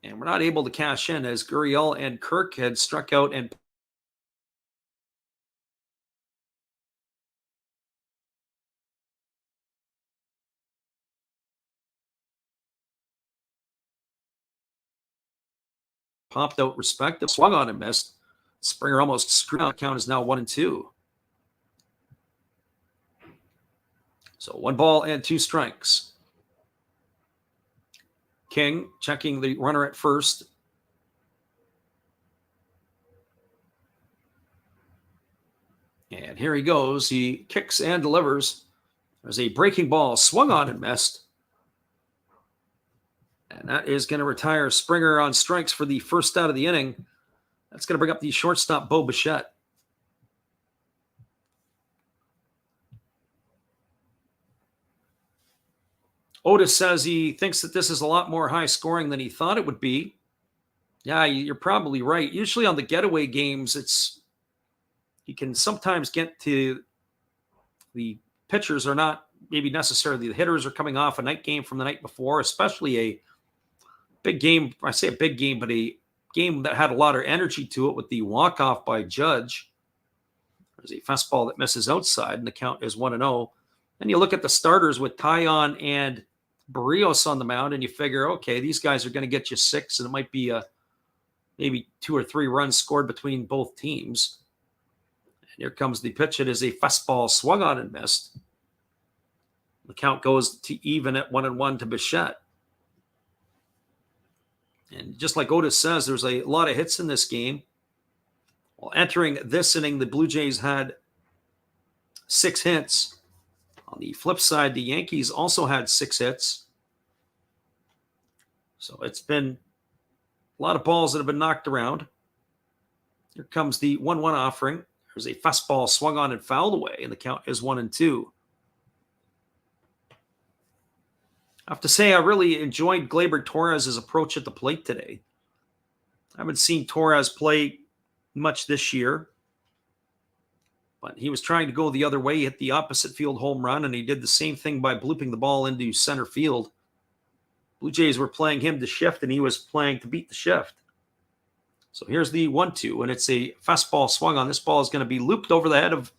and were not able to cash in as Gurriel and Kirk had struck out and popped out respective, swung on and missed. Springer almost screwed out. Count is now 1-2. So 1 ball and 2 strikes. King checking the runner at first. And here he goes. He kicks and delivers. There's a breaking ball swung on and missed. And that is going to retire Springer on strikes for the first out of the inning. That's going to bring up the shortstop, Bo Bichette. Otis says he thinks that this is a lot more high scoring than he thought it would be. Yeah, you're probably right. Usually on the getaway games, you can sometimes get to the pitchers are not maybe necessarily the hitters are coming off a night game from the night before, especially a big game. I say a big game, but a game that had a lot of energy to it with the walk-off by Judge. There's a fastball that misses outside, and the count is 1-0. Then you look at the starters with Tyon and Barrios on the mound, and you figure, okay, these guys are going to get you 6, and it might be maybe 2 or 3 runs scored between both teams. And here comes the pitch. It is a fastball swung on and missed. The count goes to even at 1-1 to Bichette. And just like Otis says, there's a lot of hits in this game. Well, entering this inning, the Blue Jays had 6 hits. On the flip side, the Yankees also had 6 hits. So it's been a lot of balls that have been knocked around. Here comes the 1-1 offering. There's a fastball swung on and fouled away, and the count is 1-2. I have to say, I really enjoyed Gleyber Torres' approach at the plate today. I haven't seen Torres play much this year, but he was trying to go the other way, hit the opposite field home run, and he did the same thing by blooping the ball into center field. Blue Jays were playing him to shift, and he was playing to beat the shift. So here's the 1-2, and it's a fastball swung on. This ball is going to be looped over the head of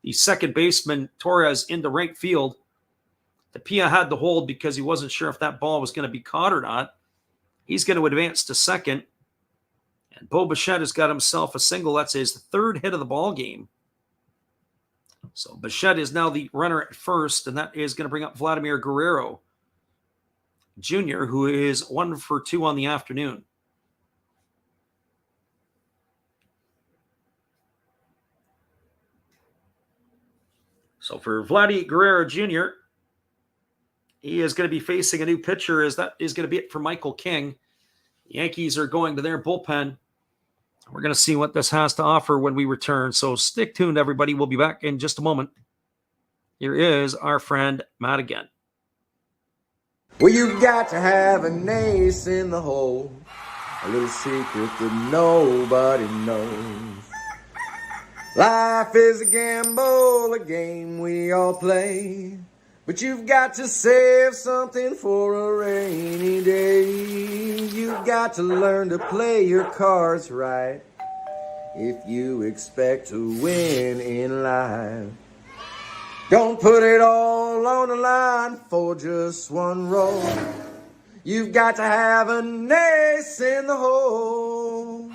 the second baseman, Torres, into right field. Tapia had the hold because he wasn't sure if that ball was going to be caught or not. He's going to advance to second. And Bo Bichette has got himself a single. That's his 3rd hit of the ball game. So Bichette is now the runner at first, and that is going to bring up Vladimir Guerrero. Jr., who is 1 for 2 on the afternoon. So for Vladdy Guerrero Jr., he is going to be facing a new pitcher, as that is going to be it for Michael King. The Yankees are going to their bullpen. We're going to see what this has to offer when we return. So stick tuned, everybody. We'll be back in just a moment. Here is our friend Matt again. Well, you got to have an ace in the hole, a little secret that nobody knows. Life is a gamble, a game we all play, but you've got to save something for a rainy day. You've got to learn to play your cards right if you expect to win in life. Don't put it all on the line for just one roll. You've got to have an ace in the hole.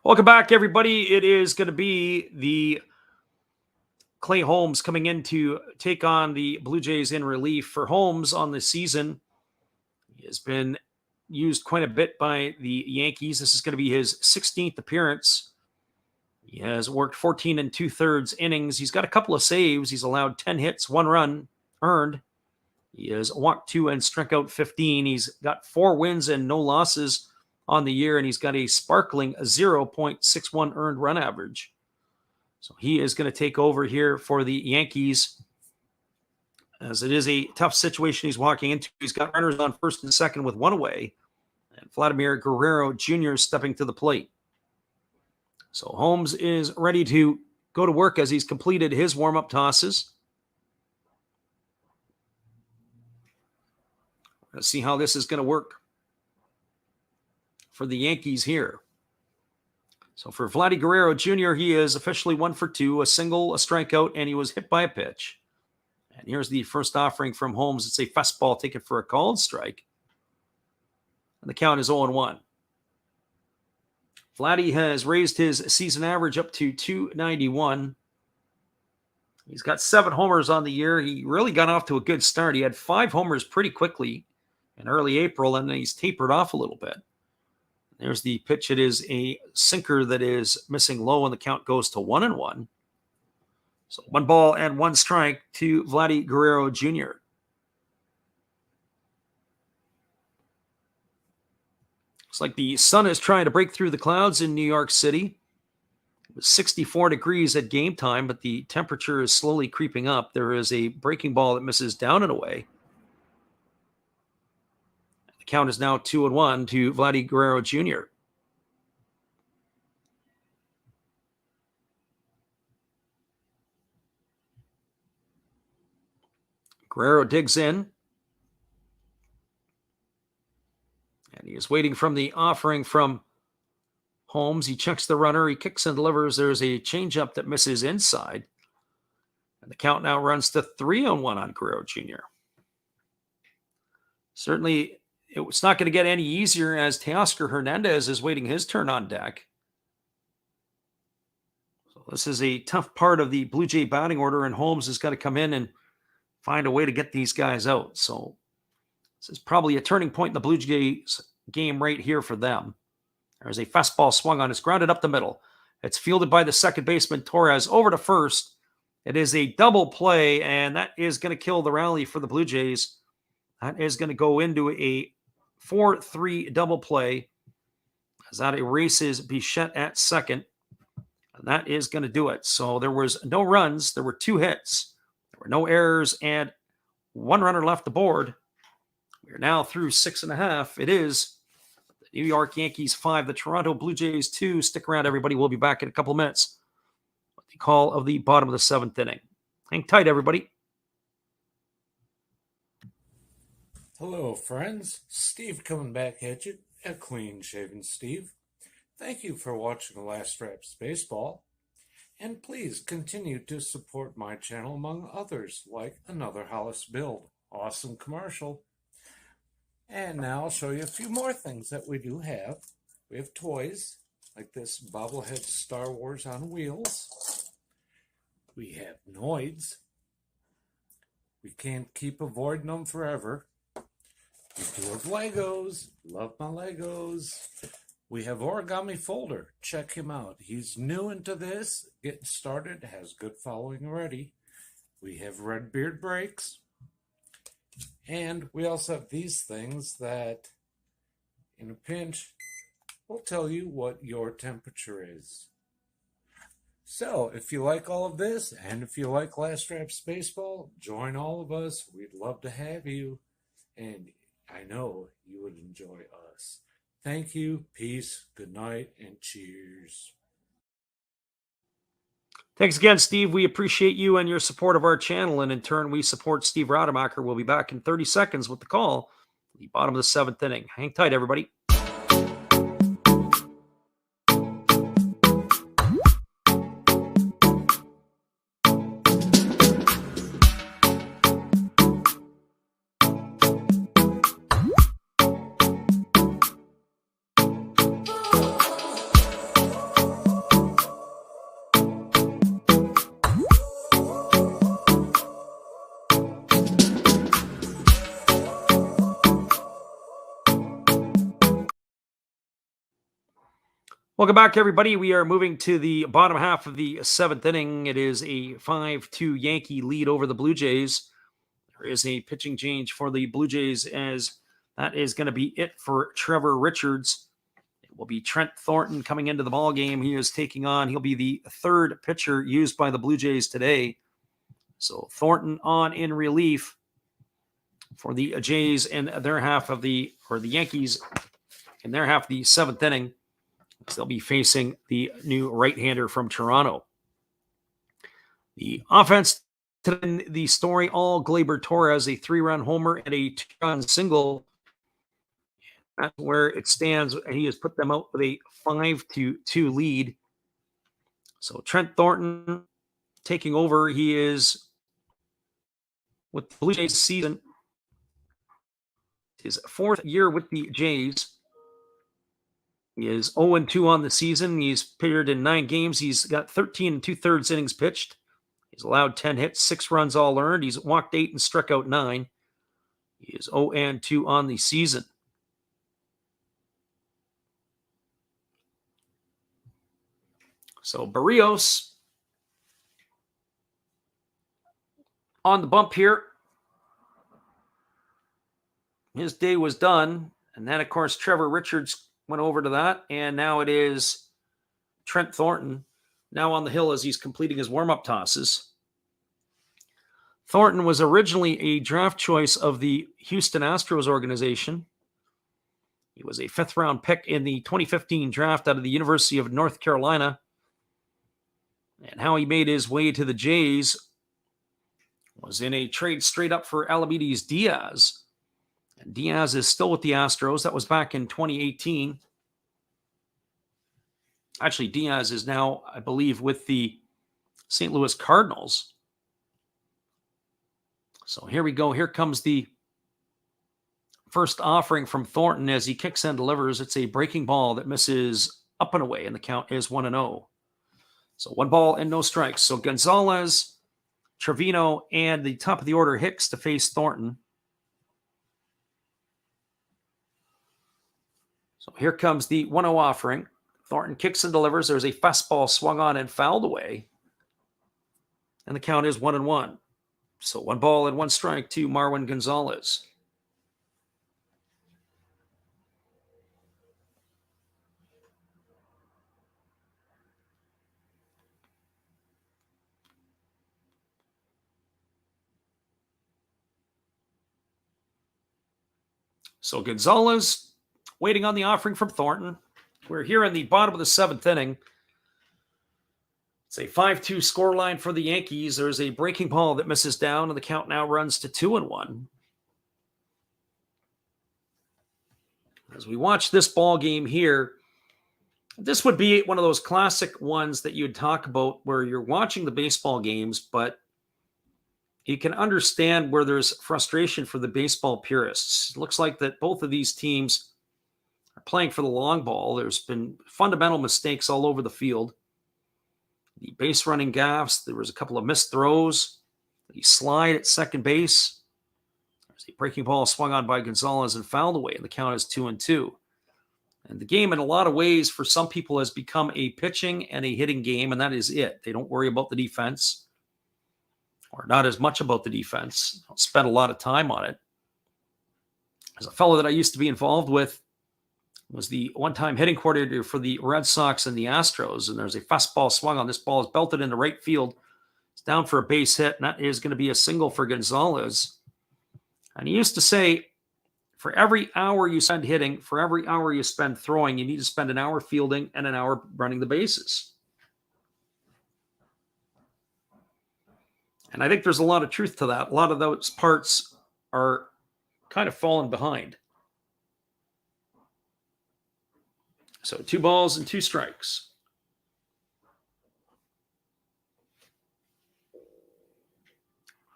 Welcome back, everybody. It is going to be the Clay Holmes coming in to take on the Blue Jays in relief. For Holmes on the season, he has been used quite a bit by the Yankees. This is going to be his 16th appearance. He has worked 14 2/3 innings. He's got a couple of saves. He's allowed 10 hits, 1 run earned. He has walked 2 and struck out 15. He's got 4 wins and no losses on the year, and he's got a sparkling 0.61 earned run average. So he is going to take over here for the Yankees, as it is a tough situation he's walking into. He's got runners on first and second with 1 away, and Vladimir Guerrero Jr. stepping to the plate. So Holmes is ready to go to work as he's completed his warm-up tosses. Let's see how this is going to work for the Yankees here. So for Vladdy Guerrero Jr., he is officially 1 for 2, a single, a strikeout, and he was hit by a pitch. And here's the first offering from Holmes. It's a fastball taken for a called strike. And the count is 0-1. Vladdy has raised his season average up to 291. He's got 7 homers on the year. He really got off to a good start. He had 5 homers pretty quickly in early April, and then he's tapered off a little bit. There's the pitch. It is a sinker that is missing low, and the count goes to 1-1. So 1 ball and 1 strike to Vladdy Guerrero Jr. Looks like the sun is trying to break through the clouds in New York City. It was 64 degrees at game time, but the temperature is slowly creeping up. There is a breaking ball that misses down and away. Count is now 2-1 to Vladdy Guerrero Jr. Guerrero digs in. And he is waiting from the offering from Holmes. He checks the runner. He kicks and delivers. There's a changeup that misses inside. And the count now runs to 3-1 on Guerrero Jr. Certainly, it's not going to get any easier as Teoscar Hernandez is waiting his turn on deck. So this is a tough part of the Blue Jay batting order, and Holmes has got to come in and find a way to get these guys out. So this is probably a turning point in the Blue Jays game right here for them. There's a fastball swung on. It's grounded up the middle. It's fielded by the second baseman, Torres, over to first. It is a double play, and that is going to kill the rally for the Blue Jays. That is going to go into a 4-3 double play, as that erases Bichette at second. And that is going to do it. So there was no runs. There were 2 hits. There were no errors and 1 runner left aboard. We are now through 6.5. It is the New York Yankees 5, the Toronto Blue Jays 2. Stick around, everybody. We'll be back in a couple of minutes. the call of the bottom of the 7th inning. Hang tight, everybody. Hello, friends. Steve coming back at you, a clean-shaven Steve. Thank you for watching The Last Raps Baseball. And please continue to support my channel among others, like Another Hollis Build. Awesome commercial. And now I'll show you a few more things that we do have. We have toys, like this bobblehead Star Wars on wheels. We have Noids. We can't keep avoiding them forever. We do have Legos. Love my Legos. We have Origami Folder. Check him out. He's new into this, getting started, has good following already. We have Red Beard Breaks. And we also have these things that, in a pinch, will tell you what your temperature is. So, if you like all of this, and if you like Last Raps Baseball, join all of us. We'd love to have you. And I know you would enjoy us. Thank you, peace, good night, and cheers. Thanks again, Steve. We appreciate you and your support of our channel, and in turn, we support Steve Rademacher. We'll be back in 30 seconds with the call, the bottom of the 7th inning. Hang tight, everybody. Welcome back, everybody. We are moving to the bottom half of the 7th inning. It is a 5-2 Yankee lead over the Blue Jays. There is a pitching change for the Blue Jays, as that is going to be it for Trevor Richards. It will be Trent Thornton coming into the ball game. He'll be the third pitcher used by the Blue Jays today. So Thornton on in relief for the Jays in their half of the Yankees in their half of the 7th inning. They'll be facing the new right-hander from Toronto. The offense, the story, all Gleyber Torres, a 3-run homer and a 2-run single. That's where it stands. He has put them out with a 5-2 lead. So Trent Thornton taking over. He is with the Blue Jays season, his 4th year with the Jays. He is 0-2 on the season. He's pitched in 9 games. He's got 13 2/3 innings pitched. He's allowed 10 hits, 6 runs all earned. He's walked 8 and struck out 9. He is 0-2 on the season. So Barrios on the bump here. His day was done. And then, of course, Trevor Richards went over to that, and now it is Trent Thornton now on the hill as he's completing his warm-up tosses. Thornton was originally a draft choice of the Houston Astros organization. He was a 5th-round pick in the 2015 draft out of the University of North Carolina. And how he made his way to the Jays was in a trade straight up for Alamides Diaz. And Diaz is still with the Astros. That was back in 2018. Actually, Diaz is now, I believe, with the St. Louis Cardinals. So here we go. Here comes the first offering from Thornton as he kicks and delivers. It's a breaking ball that misses up and away, and the count is 1-0. So 1 ball and no strikes. So Gonzalez, Trevino, and the top of the order Hicks to face Thornton. So here comes the 1-0 offering. Thornton kicks and delivers. There's a fastball swung on and fouled away. And the count is 1-1. So 1 ball and 1 strike to Marwin Gonzalez. So Gonzalez waiting on the offering from Thornton. We're here in the bottom of the 7th inning. It's a 5-2 scoreline for the Yankees. There's a breaking ball that misses down, and the count now runs to 2-1. As we watch this ball game here, this would be one of those classic ones that you'd talk about where you're watching the baseball games, but you can understand where there's frustration for the baseball purists. It looks like that both of these teams are playing for the long ball. There's been fundamental mistakes all over the field. The base running gaffes, there was a couple of missed throws, the slide at second base. There's a breaking ball swung on by Gonzalez and fouled away, and the count is 2-2. And the game, in a lot of ways, for some people, has become a pitching and a hitting game, and that is it. They don't worry about the defense, or not as much about the defense. Don't spend a lot of time on it. As a fellow that I used to be involved with was the one-time hitting coordinator for the Red Sox and the Astros, and there's a fastball swung on. This ball is belted into right field. It's down for a base hit, and that is going to be a single for Gonzalez. And he used to say, for every hour you spend hitting, for every hour you spend throwing, you need to spend an hour fielding and an hour running the bases. And I think there's a lot of truth to that. A lot of those parts are kind of falling behind. So 2 balls and 2 strikes.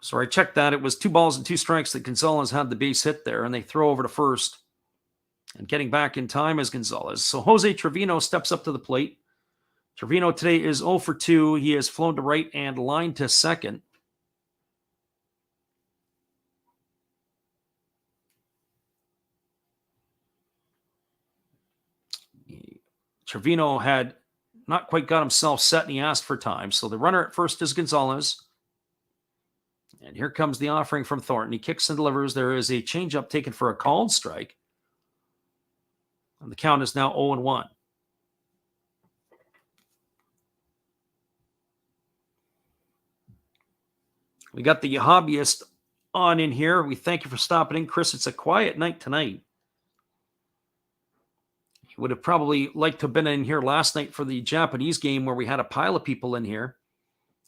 So I checked that. It was 2 balls and 2 strikes that Gonzalez had the base hit there, and they throw over to first. And getting back in time is Gonzalez. So Jose Trevino steps up to the plate. Trevino today is 0 for 2. He has flown to right and lined to second. Trevino had not quite got himself set, and he asked for time. So the runner at first is Gonzalez. And here comes the offering from Thornton. He kicks and delivers. There is a changeup taken for a called strike. And the count is now 0-1. We got the hobbyist on in here. We thank you for stopping in. Chris, it's a quiet night tonight. You would have probably liked to have been in here last night for the Japanese game where we had a pile of people in here.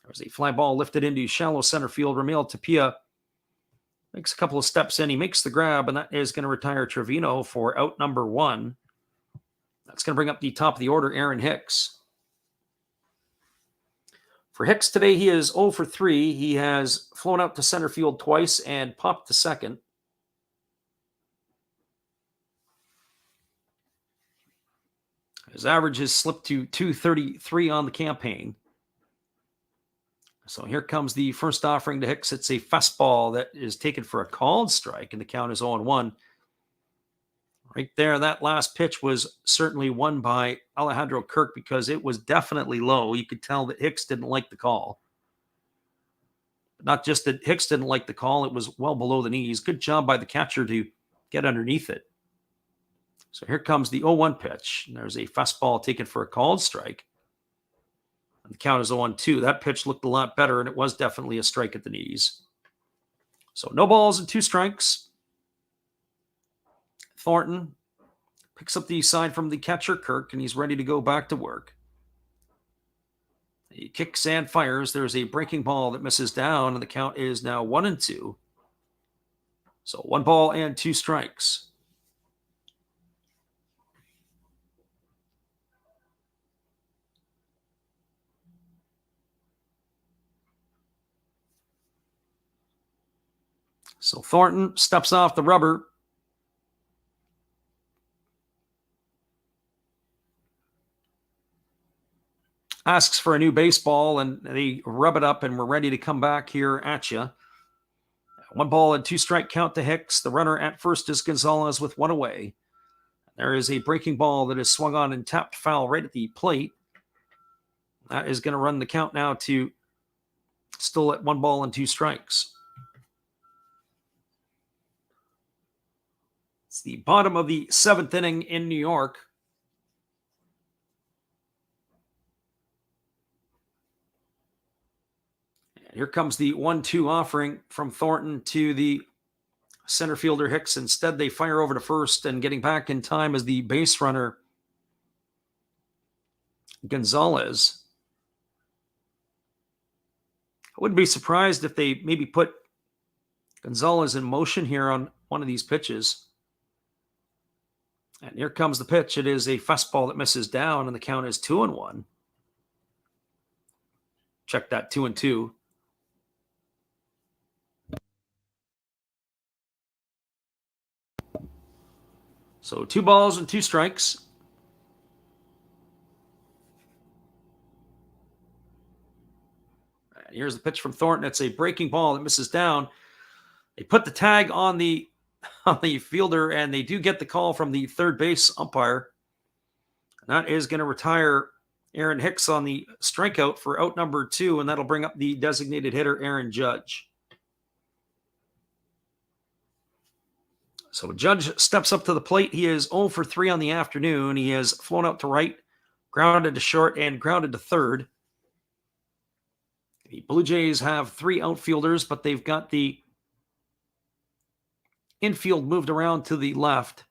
There was a fly ball lifted into shallow center field. Ramil Tapia makes a couple of steps in. He makes the grab, and that is going to retire Trevino for out number 1. That's going to bring up the top of the order, Aaron Hicks. For Hicks today, he is 0 for 3. He has flown out to center field twice and popped to second. His average has slipped to 233 on the campaign. So here comes the first offering to Hicks. It's a fastball that is taken for a called strike, and the count is 0-1. Right there, that last pitch was certainly won by Alejandro Kirk because it was definitely low. You could tell that Hicks didn't like the call. But not just that Hicks didn't like the call, it was well below the knees. Good job by the catcher to get underneath it. So here comes the 0-1 pitch. And there's a fastball taken for a called strike. And the count is 0-2. That pitch looked a lot better, and it was definitely a strike at the knees. So no balls and 2 strikes. Thornton picks up the sign from the catcher, Kirk, and he's ready to go back to work. He kicks and fires. There's a breaking ball that misses down, and the count is now 1-2. So 1 ball and 2 strikes. So Thornton steps off the rubber. Asks for a new baseball, and they rub it up, and we're ready to come back here at you. 1 ball and 2 strike count to Hicks. The runner at first is Gonzalez with 1 away. There is a breaking ball that is swung on and tapped foul right at the plate. That is going to run the count now to still at 1 ball and 2 strikes. It's the bottom of the 7th inning in New York. And here comes the 1-2 offering from Thornton to the center fielder Hicks. Instead, they fire over to first, and getting back in time is the base runner Gonzalez. wouldn't be surprised if they maybe put Gonzalez in motion here on one of these pitches. And here comes the pitch. It is a fastball that misses down, and the count is 2-1. Check that, 2-2. So 2 balls and 2 strikes. And here's the pitch from Thornton. It's a breaking ball that misses down. They put the tag on the fielder, and they do get the call from the third base umpire. And that is going to retire Aaron Hicks on the strikeout for out number 2, and that'll bring up the designated hitter, Aaron Judge. So Judge steps up to the plate. He is 0 for 3 on the afternoon. He has flown out to right, grounded to short, and grounded to third. The Blue Jays have 3 outfielders, but they've got the infield moved around to the left.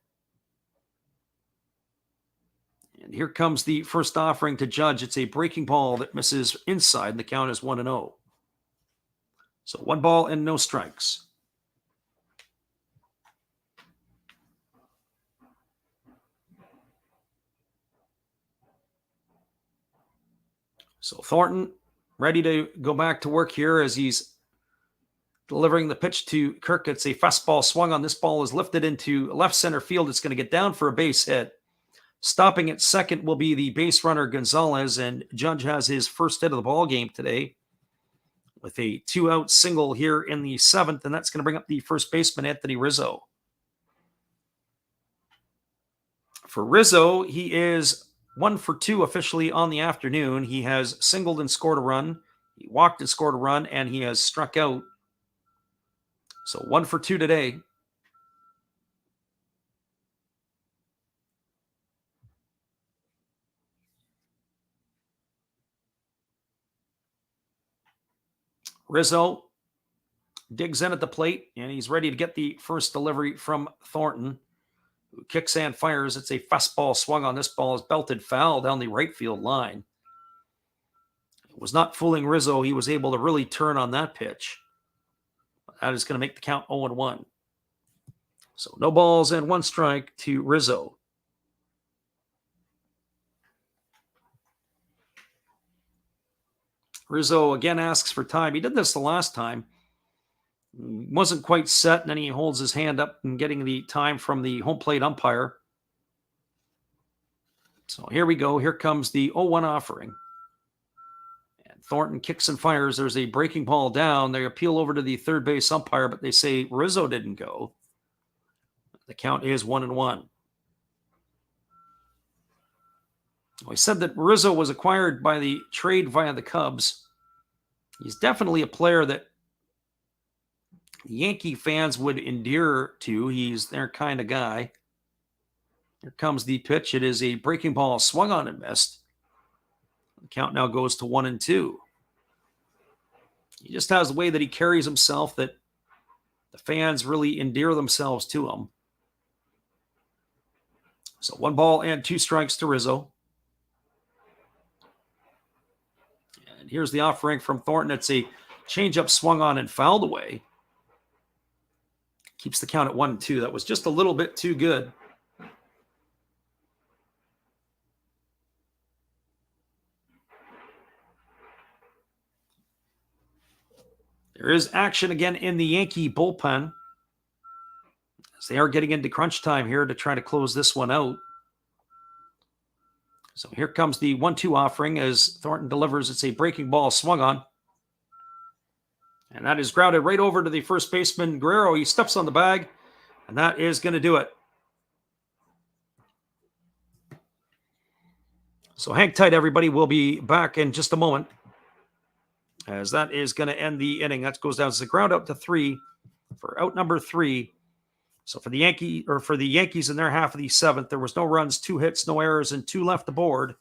And here comes the first offering to Judge. It's a breaking ball that misses inside, and the count is 1-0. So 1 ball and no strikes. So Thornton ready to go back to work here as he's delivering the pitch to Kirk. It's a fastball swung on. This ball is lifted into left center field. It's going to get down for a base hit. Stopping at second will be the base runner Gonzalez, and Judge has his first hit of the ball game today with a 2-out single here in the 7th, and that's going to bring up the first baseman, Anthony Rizzo. For Rizzo, he is 1 for 2 officially on the afternoon. He has singled and scored a run. He walked and scored a run, and he has struck out. So 1 for 2 today. Rizzo digs in at the plate, and he's ready to get the first delivery from Thornton, who kicks and fires. It's a fastball swung on. This ball is belted foul down the right field line. It was not fooling Rizzo. He was able to really turn on that pitch. That is going to make the count 0-1. So no balls and 1 strike to Rizzo. Rizzo again asks for time. He did this the last time. Wasn't quite set, and then he holds his hand up and getting the time from the home plate umpire. So here we go. Here comes the 0-1 offering. And Thornton kicks and fires. There's a breaking ball down. They appeal over to the third base umpire, but they say Rizzo didn't go. The count is 1-1. We said that Rizzo was acquired by the trade via the Cubs. He's definitely a player that Yankee fans would endear to. He's their kind of guy. Here comes the pitch. It is a breaking ball swung on and missed. The count now goes to 1-2. He just has the way that he carries himself that the fans really endear themselves to him. So 1 ball and 2 strikes to Rizzo. And here's the offering from Thornton. It's a changeup swung on and fouled away. Keeps the count at 1-2. That was just a little bit too good. There is action again in the Yankee bullpen, as they are getting into crunch time here to try to close this one out. So here comes the 1-2 offering as Thornton delivers. It's a breaking ball swung on. And that is grounded right over to the first baseman, Guerrero. He steps on the bag, and that is going to do it. So hang tight, everybody. We'll be back in just a moment, as that is going to end the inning. That goes down as a ground out to 3 for out number 3. So for the Yankees in their half of the 7th, there was no runs, 2 hits, no errors, and 2 left aboard.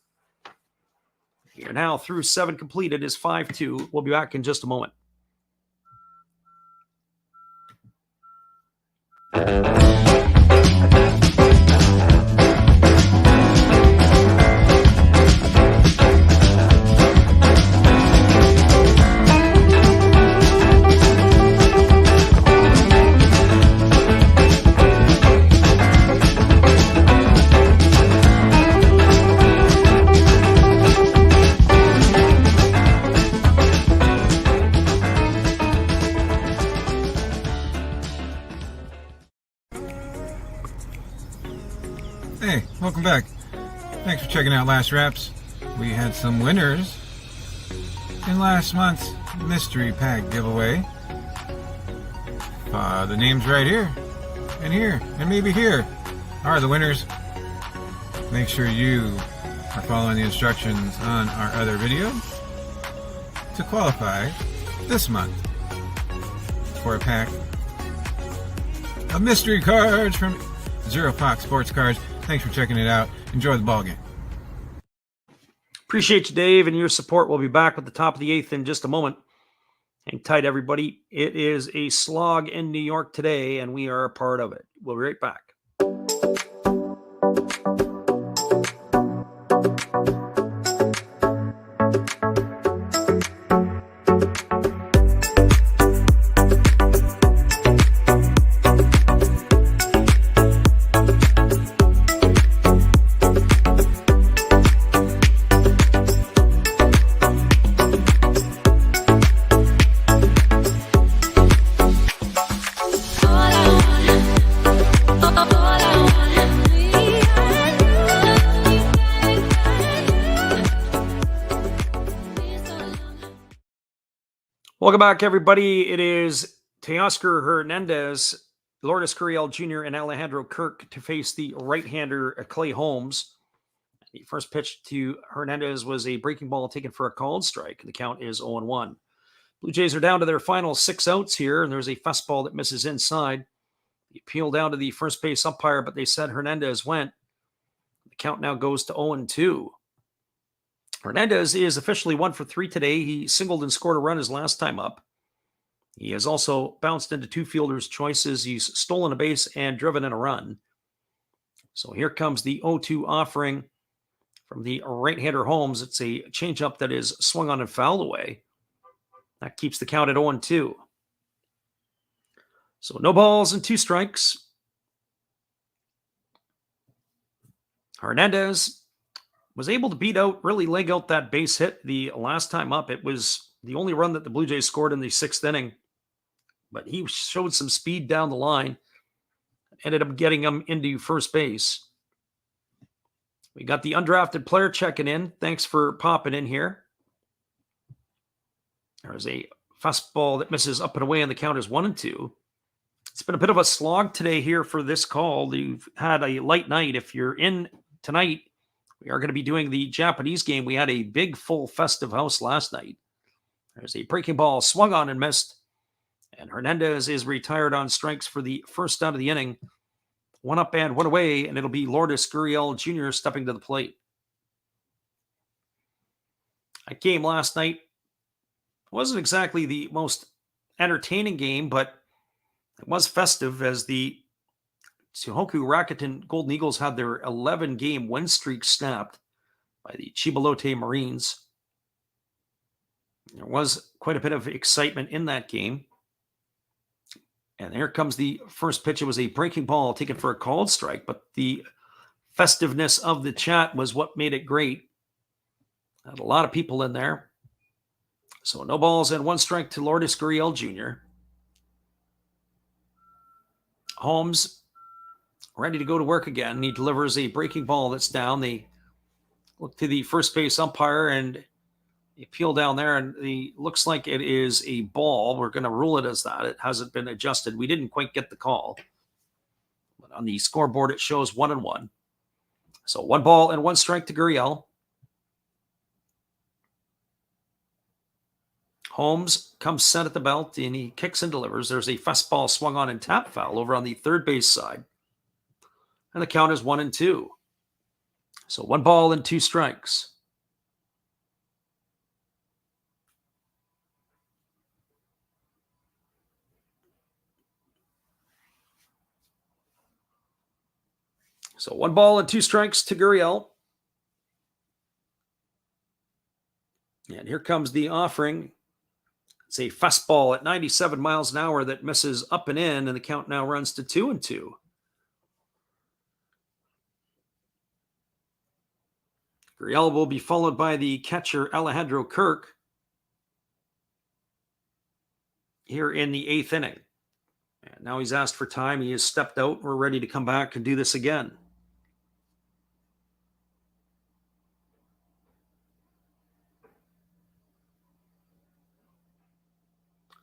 Here now through 7 completed is 5-2. We'll be back in just a moment. Hey, welcome back. Thanks for checking out Last Reps. We had some winners in last month's mystery pack giveaway. The names right here, and maybe here are the winners. Make sure you are following the instructions on our other video to qualify this month for a pack of mystery cards from Zero Fox Sports Cards. Thanks for checking it out. Enjoy the ball game. Appreciate you, Dave, and your support. We'll be back with the top of the eighth in just a moment. Hang tight, everybody. It is a slog in New York today, and we are a part of it. We'll be right back. Welcome back, everybody. It is Teoscar Hernandez, Lourdes Gurriel Jr., and Alejandro Kirk to face the right-hander Clay Holmes. The first pitch to Hernandez was a breaking ball taken for a called strike. The count is 0-1. Blue Jays are down to their final 6 outs here, and there's a fastball that misses inside. The appeal down to the first base umpire, but they said Hernandez went. The count now goes to 0-2. Hernandez is officially 1 for 3 today. He singled and scored a run his last time up. He has also bounced into 2 fielders' choices. He's stolen a base and driven in a run. So here comes the 0-2 offering from the right-hander Holmes. It's a changeup that is swung on and fouled away. That keeps the count at 0-2. So no balls and 2 strikes. Hernandez was able to really leg out that base hit the last time up. It was the only run that the Blue Jays scored in the 6th inning. But he showed some speed down the line. Ended up getting him into first base. We got the undrafted player checking in. Thanks for popping in here. There's a fastball that misses up and away, and the count is 1-2. It's been a bit of a slog today here for this call. You've had a light night. If you're in tonight, we are going to be doing the Japanese game. We had a big, full, festive house last night. There's a breaking ball swung on and missed. And Hernandez is retired on strikes for the first out of the inning. 1 up and 1 away, and it'll be Lourdes Gurriel Jr. stepping to the plate. That game last night wasn't exactly the most entertaining game, but it was festive as the Tohoku Rakuten Golden Eagles had their 11-game win streak snapped by the Chibalote Marines. There was quite a bit of excitement in that game. And here comes the first pitch. It was a breaking ball taken for a called strike, but the festiveness of the chat was what made it great. Had a lot of people in there. So no balls and 1 strike to Lourdes Gurriel Jr. Holmes ready to go to work again. He delivers a breaking ball that's down. They look to the first base umpire and they appeal down there, and looks like it is a ball. We're going to rule it as that. It hasn't been adjusted. We didn't quite get the call. But on the scoreboard, it shows 1-1. So 1 ball and 1 strike to Gurriel. Holmes comes set at the belt, and he kicks and delivers. There's a fastball swung on and tap foul over on the third base side. And the count is 1-2. So 1 ball and 2 strikes. So 1 ball and 2 strikes to Gurriel. And here comes the offering. It's a fastball at 97 miles an hour that misses up and in, and the count now runs to 2-2. Gurriel will be followed by the catcher Alejandro Kirk here in the 8th inning. And now he's asked for time. He has stepped out. We're ready to come back and do this again.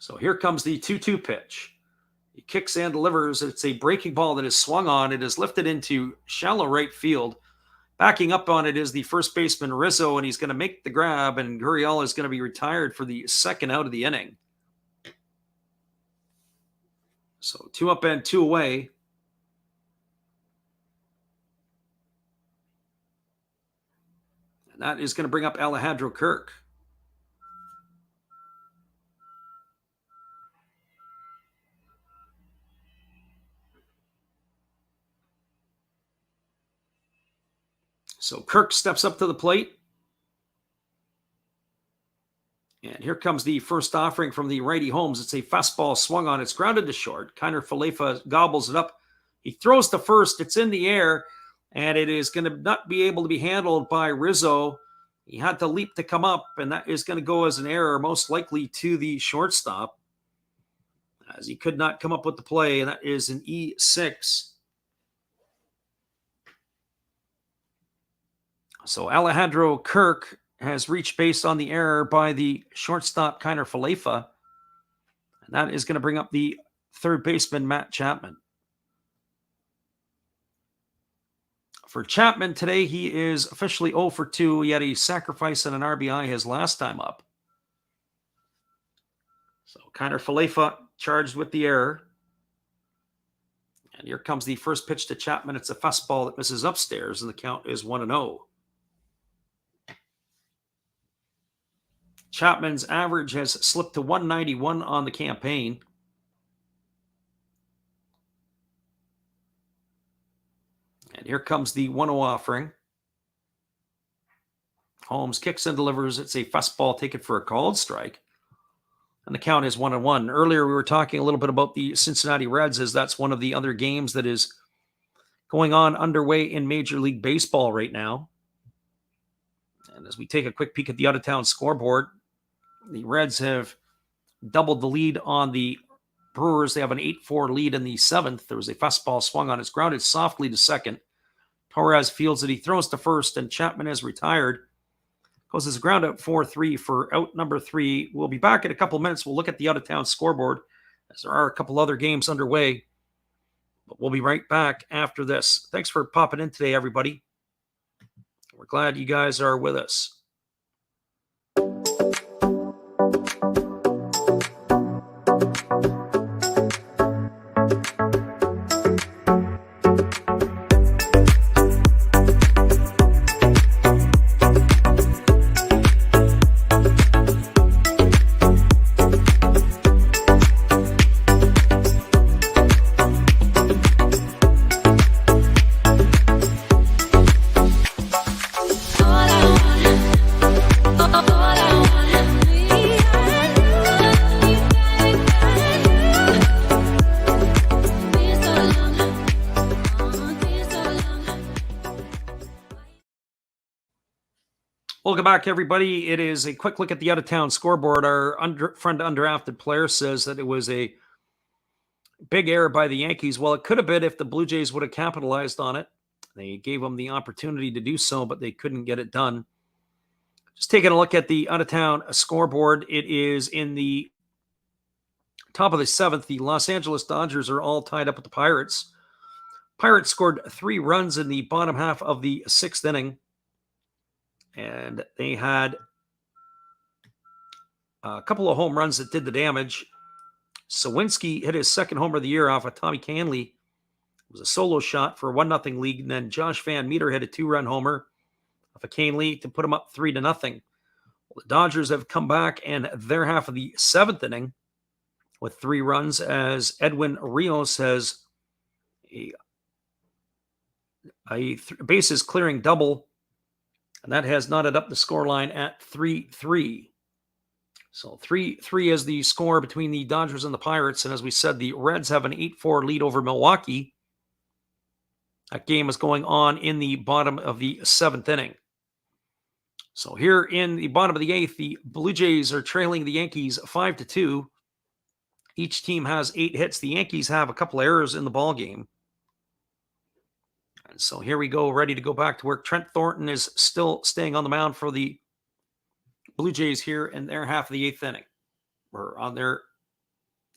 So here comes the 2-2 pitch. He kicks and delivers. It's a breaking ball that is swung on. It is lifted into shallow right field. Backing up on it is the first baseman Rizzo, and he's going to make the grab, and Gurriel is going to be retired for the second out of the inning. So 2 up and 2 away. And that is going to bring up Alejandro Kirk. So Kirk steps up to the plate. And here comes the first offering from the righty Holmes. It's a fastball swung on. It's grounded to short. Kiner Falefa gobbles it up. He throws to first. It's in the air, and it is going to not be able to be handled by Rizzo. He had to leap to come up, and that is going to go as an error, most likely to the shortstop, as he could not come up with the play, and that is an E6. So Alejandro Kirk has reached base on the error by the shortstop Kiner Falefa, and that is going to bring up the third baseman Matt Chapman. For Chapman today, he is officially 0 for 2. He had a sacrifice and an RBI his last time up. So Kiner Falefa charged with the error. And here comes the first pitch to Chapman. It's a fastball that misses upstairs, and the count is 1-0. Chapman's average has slipped to 191 on the campaign. And here comes the 1-0 offering. Holmes kicks and delivers. It's a fastball taken for a called strike. And the count is 1-1. Earlier, we were talking a little bit about the Cincinnati Reds, as that's one of the other games that is going on underway in Major League Baseball right now. And as we take a quick peek at the out-of-town scoreboard, the Reds have doubled the lead on the Brewers. They have an 8-4 lead in the 7th. There was a fastball swung on. It's grounded softly to second. Torres fields it. He throws to first, and Chapman is retired. Goes as a ground out 4-3 for out number 3. We'll be back in a couple minutes. We'll look at the out-of-town scoreboard, as there are a couple other games underway. But we'll be right back after this. Thanks for popping in today, everybody. We're glad you guys are with us. Welcome back, everybody. It is a quick look at the out-of-town scoreboard. Our friend undrafted player says that it was a big error by the Yankees. Well, it could have been if the Blue Jays would have capitalized on it. They gave them the opportunity to do so, but they couldn't get it done. Just taking a look at the out-of-town scoreboard, it is in the top of the 7th. The Los Angeles Dodgers are all tied up with the Pirates. Pirates scored 3 runs in the bottom half of the 6th inning. And they had a couple of home runs that did the damage. Sawinski hit his second homer of the year off of Tommy Canley. It was a solo shot for a 1-0 lead. And then Josh Van Meter hit a 2-run homer off of Canley to put him up 3-0. Well, the Dodgers have come back in their half of the 7th inning with 3 runs, as Edwin Rios has a bases clearing double. And that has knotted up the scoreline at 3-3. So 3-3 is the score between the Dodgers and the Pirates. And as we said, the Reds have an 8-4 lead over Milwaukee. That game is going on in the bottom of the 7th inning. So here in the bottom of the 8th, the Blue Jays are trailing the Yankees 5-2. Each team has 8 hits. The Yankees have a couple errors in the ball game. And so here we go, ready to go back to work. Trent Thornton is still staying on the mound for the Blue Jays here in their half of the 8th inning, or on their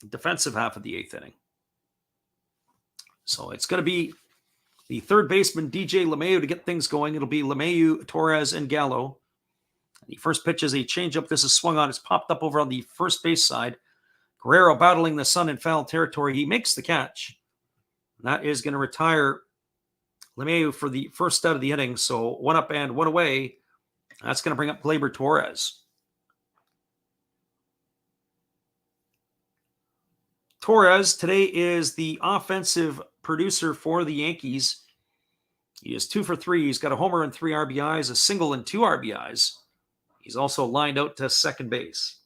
defensive half of the 8th inning. So it's going to be the third baseman, DJ LeMahieu, to get things going. It'll be LeMahieu, Torres, and Gallo. The first pitch is a changeup. This is swung on. It's popped up over on the first base side. Guerrero battling the sun in foul territory. He makes the catch. And that is going to retire LeMahieu for the first out of the inning. So 1 up and 1 away. That's going to bring up Gleyber Torres. Torres today is the offensive producer for the Yankees. He is 2 for 3. He's got a homer and 3 RBIs, a single and 2 RBIs. He's also lined out to second base.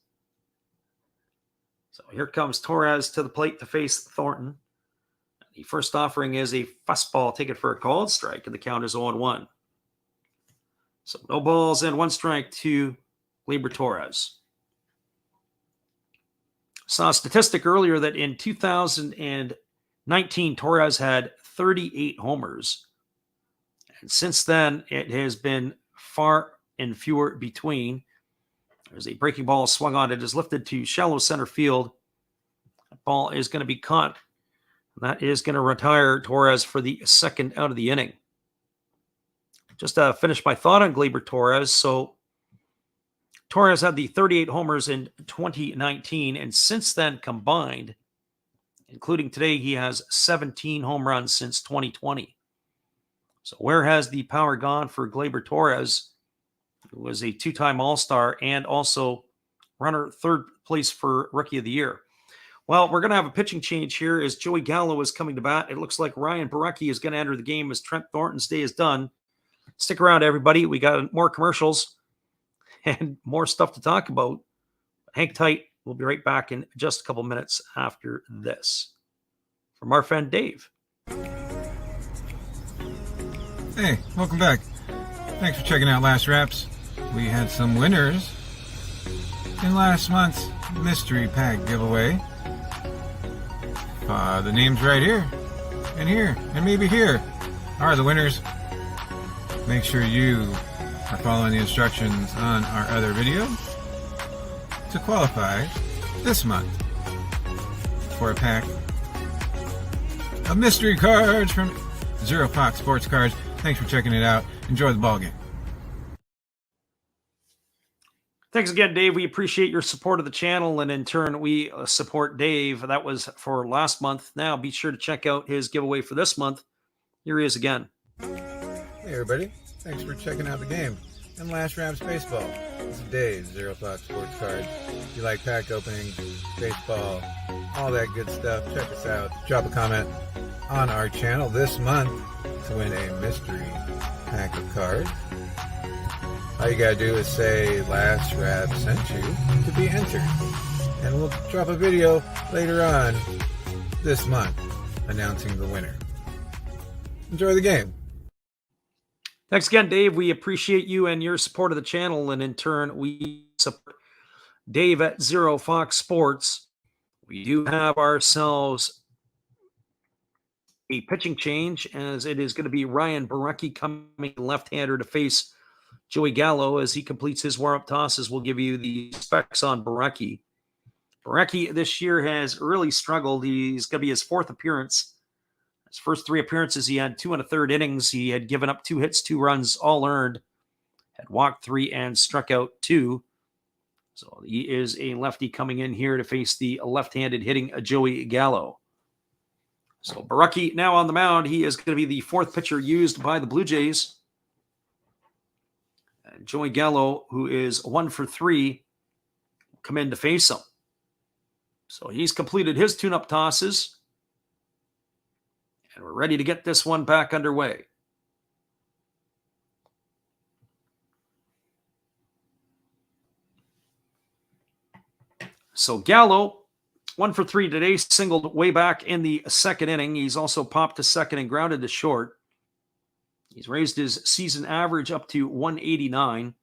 So here comes Torres to the plate to face Thornton. The first offering is a fastball taken for a called strike, and the count is 0-1. So no balls and 1 strike to Gleyber Torres. Saw a statistic earlier that in 2019, Torres had 38 homers. And since then, it has been far and fewer between. There's a breaking ball swung on. It is lifted to shallow center field. That ball is going to be caught. That is going to retire Torres for the second out of the inning. Just to finish my thought on Gleyber Torres. So Torres had the 38 homers in 2019, and since then combined, including today, he has 17 home runs since 2020. So where has the power gone for Gleyber Torres, who was a 2-time All-Star and also runner third place for Rookie of the Year? Well, we're going to have a pitching change here as Joey Gallo is coming to bat. It looks like Ryan Borucki is going to enter the game as Trent Thornton's day is done. Stick around, everybody. We got more commercials and more stuff to talk about. Hang tight. We'll be right back in just a couple minutes after this. From our friend Dave. Hey, welcome back. Thanks for checking out Last Wraps. We had some winners in last month's mystery pack giveaway. The names right here, and maybe here are the winners. Make sure you are following the instructions on our other video to qualify this month for a pack of mystery cards from Zero Fox Sports Cards. Thanks for checking it out. Enjoy the ball game. Thanks again, Dave. We appreciate your support of the channel, and in turn, we support Dave. That was for last month. Now, be sure to check out his giveaway for this month. Here he is again. Hey, everybody. Thanks for checking out the game and Last Wraps Baseball. This is Dave, Zero Fox Sports Cards. If you like pack openings, baseball, all that good stuff, check us out. Drop a comment on our channel this month to win a mystery pack of cards. All you gotta do is say Last Wrap sent you to be entered. And we'll drop a video later on this month announcing the winner. Enjoy the game. Thanks again, Dave. We appreciate you and your support of the channel, and in turn, we support Dave at Zero Fox Sports. We do have ourselves a pitching change, as it is going to be Ryan Borucki coming left-hander to face Joey Gallo as he completes his warm-up tosses. We'll give you the specs on Borucki. Borucki this year has really struggled. He's going to be his 4th appearance. His first 3 appearances, he had 2 1/3 innings. He had given up 2 hits, 2 runs, all earned. Had walked 3 and struck out 2. So he is a lefty coming in here to face the left-handed hitting Joey Gallo. So Borucki now on the mound. He is going to be the 4th pitcher used by the Blue Jays. And Joey Gallo, who is 1 for 3, will come in to face him. So he's completed his tune-up tosses. And we're ready to get this one back underway. So Gallo, 1 for 3 today, singled way back in the 2nd inning. He's also popped to second and grounded to short. He's raised his season average up to 189.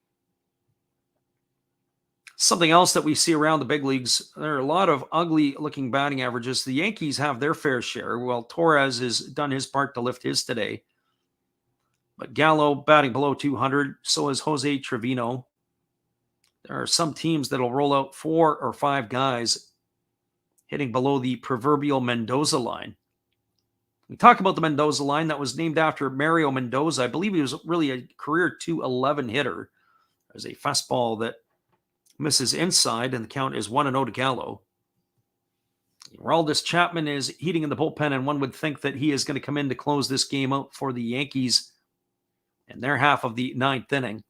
Something else that we see around the big leagues, there are a lot of ugly-looking batting averages. The Yankees have their fair share. Well, Torres has done his part to lift his today. But Gallo batting below 200, so is Jose Trevino. There are some teams that will roll out 4 or 5 guys hitting below the proverbial Mendoza line. We talk about the Mendoza line that was named after Mario Mendoza. I believe he was really a career 211 hitter. There's a fastball that misses inside, and the count is 1-0 to Gallo. Aroldis Chapman is heating in the bullpen, and one would think that he is going to come in to close this game out for the Yankees in their half of the ninth inning.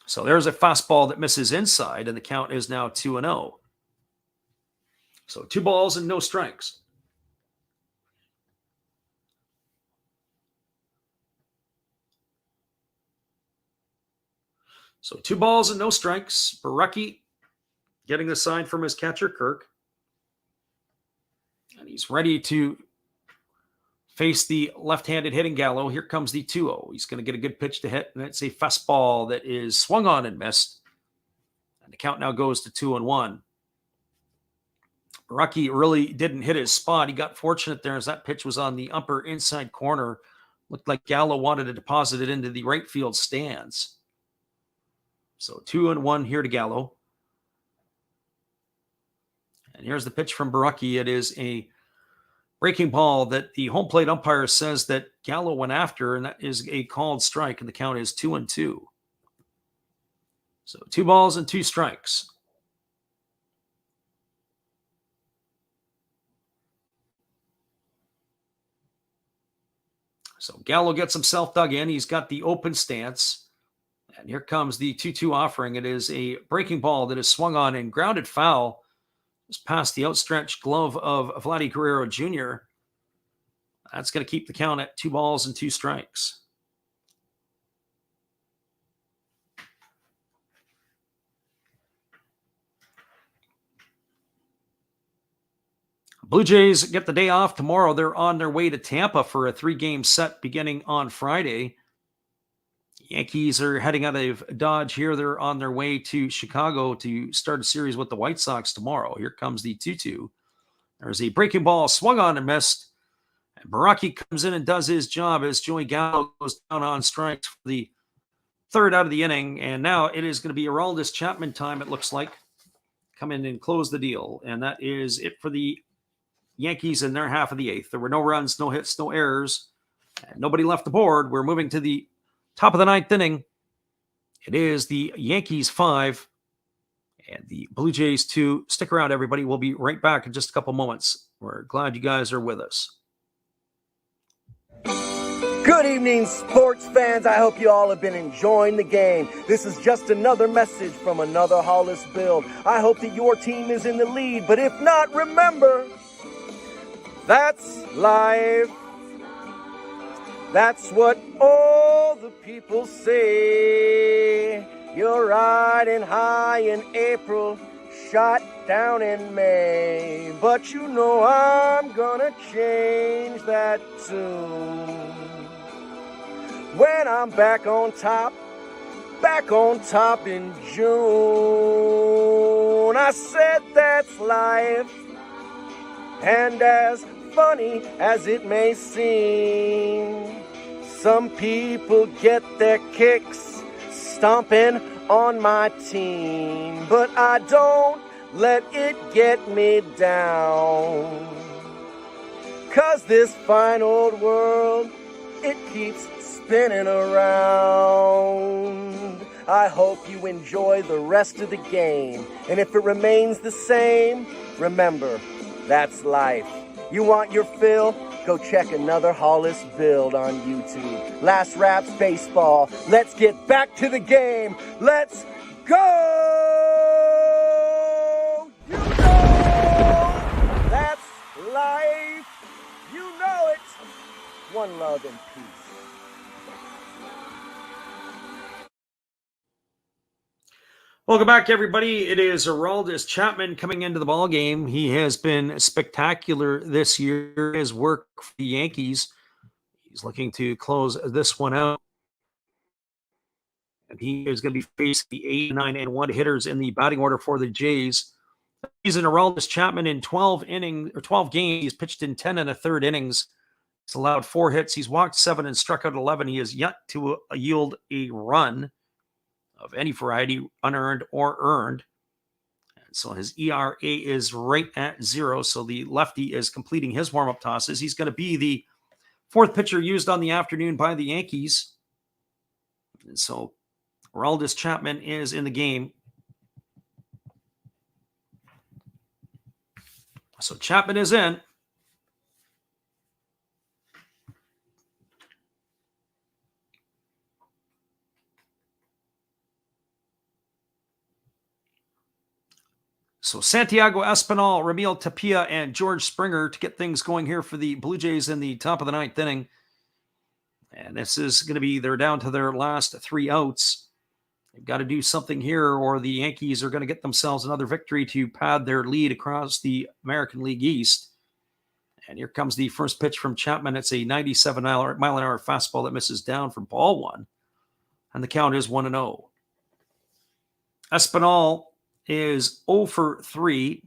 So there's a fastball that misses inside, and the count is now 2-0. So 2 balls and no strikes. So 2 balls and no strikes. Barucki getting the sign from his catcher, Kirk. And he's ready to face the left-handed hitting Gallo. Here comes the 2-0. He's going to get a good pitch to hit, and it's a fastball that is swung on and missed. And the count now goes to 2-1. Barucki really didn't hit his spot. He got fortunate there as that pitch was on the upper inside corner. Looked like Gallo wanted to deposit it into the right field stands. So 2-1 here to Gallo. And here's the pitch from Barucki. It is a breaking ball that the home plate umpire says that Gallo went after, and that is a called strike, and the count is 2-2. So 2 balls and 2 strikes. So Gallo gets himself dug in. He's got the open stance. And here comes the 2-2 offering. It is a breaking ball that is swung on and grounded foul just past the outstretched glove of Vladdy Guerrero Jr. That's going to keep the count at 2 balls and 2 strikes. Blue Jays get the day off tomorrow. They're on their way to Tampa for a 3-game set beginning on Friday. Yankees are heading out of Dodge here. They're on their way to Chicago to start a series with the White Sox tomorrow. Here comes the 2-2. There's a breaking ball swung on and missed. And Barucki comes in and does his job as Joey Gallo goes down on strikes for the 3rd out of the inning. And now it is going to be Aroldis Chapman time, it looks like. Come in and close the deal. And that is it for the Yankees in their half of the 8th. There were no runs, no hits, no errors, and nobody left the board. We're moving to the top of the 9th inning. It is the Yankees 5 and the Blue Jays 2. Stick around, everybody. We'll be right back in just a couple moments. We're glad you guys are with us. Good evening, sports fans. I hope you all have been enjoying the game. This is just another message from another Hollis build. I hope that your team is in the lead, but if not, remember, that's life. That's what all the people say. You're riding high in April, shot down in May. But you know I'm gonna change that tune. When I'm back on top in June. I said that's life. And as funny as it may seem, some people get their kicks stomping on my team, but I don't let it get me down. 'Cause this fine old world, it keeps spinning around. I hope you enjoy the rest of the game, and if it remains the same, remember, that's life. You want your fill? Go check another Hollis build on YouTube. Last Raps Baseball. Let's get back to the game. Let's go! You know that's life. You know it. One love and peace. Welcome back, everybody. It is Aroldis Chapman coming into the ball game. He has been spectacular this year. His work for the Yankees. He's looking to close this one out. And he is going to be facing the 8, 9, and 1 hitters in the batting order for the Jays. He's an Aroldis Chapman in 12 games. He's pitched in 10 1/3 innings. He's allowed 4 hits. He's walked 7 and struck out 11. He has yet to yield a run. of any variety, unearned or earned. And so his ERA is right at 0. So the lefty is completing his warm-up tosses. He's going to be the fourth pitcher used on the afternoon by the Yankees. And so Aroldis Chapman is in the game. So Chapman is in. So Santiago Espinal, Ramil Tapia, and George Springer to get things going here for the Blue Jays in the top of the 9th inning. And this is going to be, they're down to their last 3 outs. They've got to do something here, or the Yankees are going to get themselves another victory to pad their lead across the American League East. And here comes the first pitch from Chapman. It's a 97-mile-an-hour fastball that misses down for ball 1. And the count is 1-0. Espinal is 0 for 3.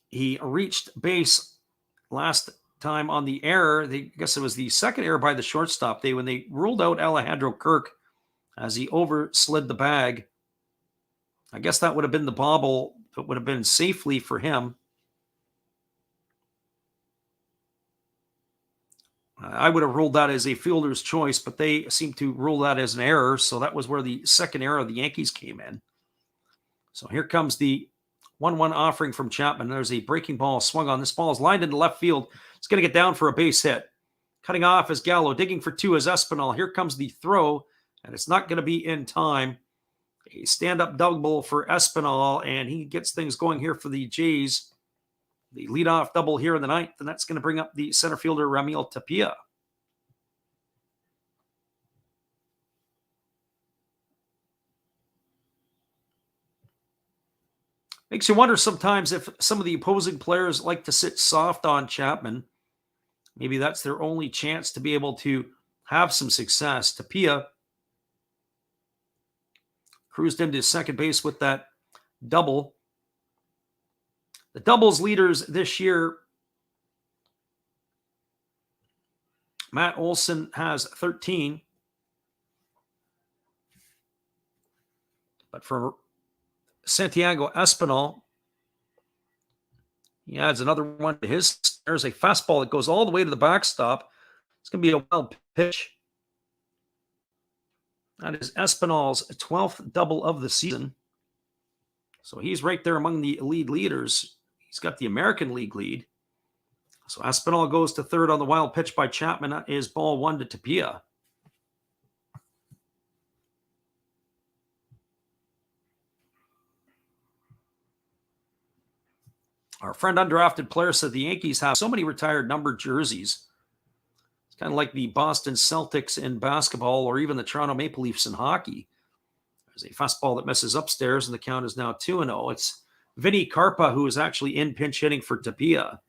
He reached base last time on the error. I guess it was the second error by the shortstop. When they ruled out Alejandro Kirk as he overslid the bag. I guess that would have been the bobble that would have been safely for him. I would have ruled that as a fielder's choice, but they seem to rule that as an error. So that was where the second error of the Yankees came in. So here comes the 1-1 offering from Chapman. There's a breaking ball swung on. This ball is lined into left field. It's going to get down for a base hit. Cutting off is Gallo. Digging for 2 is Espinal. Here comes the throw, and it's not going to be in time. A stand-up double for Espinal, and he gets things going here for the Jays. The leadoff double here in the 9th, and that's going to bring up the center fielder, Ramil Tapia. Makes you wonder sometimes if some of the opposing players like to sit soft on Chapman. Maybe that's their only chance to be able to have some success. Tapia cruised into second base with that double. The doubles leaders this year, Matt Olson has 13. But for Santiago Espinal, he adds another one to his. There's a fastball that goes all the way to the backstop. It's going to be a wild pitch. That is Espinal's 12th double of the season. So he's right there among the lead leaders. He's got the American League lead. So Espinal goes to third on the wild pitch by Chapman. That is ball 1 to Tapia. Our friend undrafted player said the Yankees have so many retired numbered jerseys. It's kind of like the Boston Celtics in basketball, or even the Toronto Maple Leafs in hockey. There's a fastball that misses upstairs, and the count is now 2-0. It's Vinny Carpa, who is actually in pinch hitting for Tapia.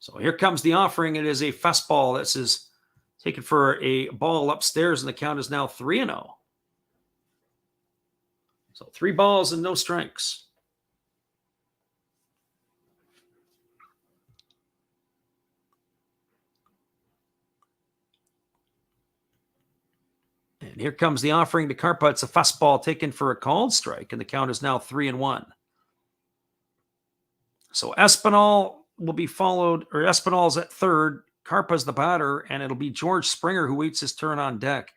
So here comes the offering. It is a fastball. This is taken for a ball upstairs, and the count is now 3-0. So 3 balls and no strikes. And here comes the offering to Carpa. It's a fastball taken for a called strike, and the count is now 3-1. So Espinal will be followed, or Espinal's at third. Carpa's the batter, and it'll be George Springer who waits his turn on deck.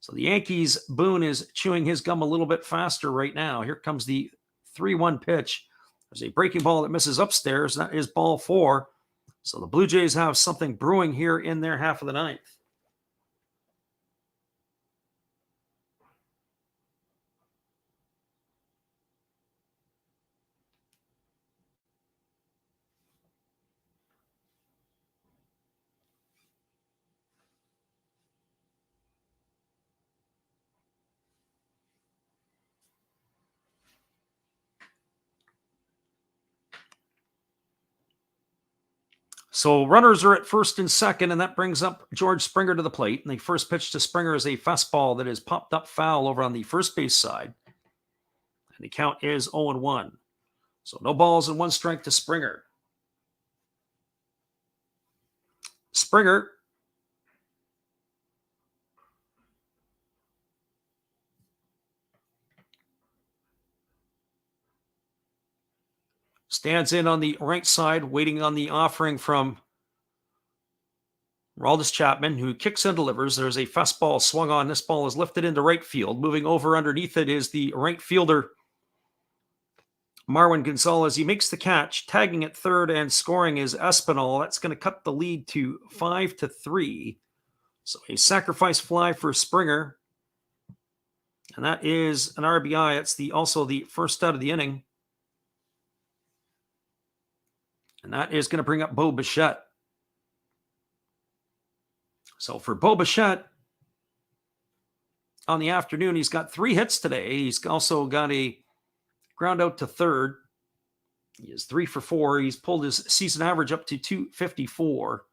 So the Yankees, Boone is chewing his gum a little bit faster right now. Here comes the 3-1 pitch. There's a breaking ball that misses upstairs. That is ball 4. So the Blue Jays have something brewing here in their half of the 9th. So runners are at first and second, and that brings up George Springer to the plate. And the first pitch to Springer is a fastball that is popped up foul over on the first base side. And the count is 0-1. So no balls and 1 strike to Springer. Springer. Stands in on the right side, waiting on the offering from Aroldis Chapman, who kicks and delivers. There's a fastball swung on. This ball is lifted into right field. Moving over underneath it is the right fielder, Marwin Gonzalez. He makes the catch. Tagging at third and scoring is Espinal. That's going to cut the lead to 5-3. So a sacrifice fly for Springer. And that is an RBI. It's also the first out of the inning. And that is going to bring up Bo Bichette. So for Bo Bichette, on the afternoon, he's got 3 hits today. He's also got a ground out to third. He is 3 for 4. He's pulled his season average up to 254.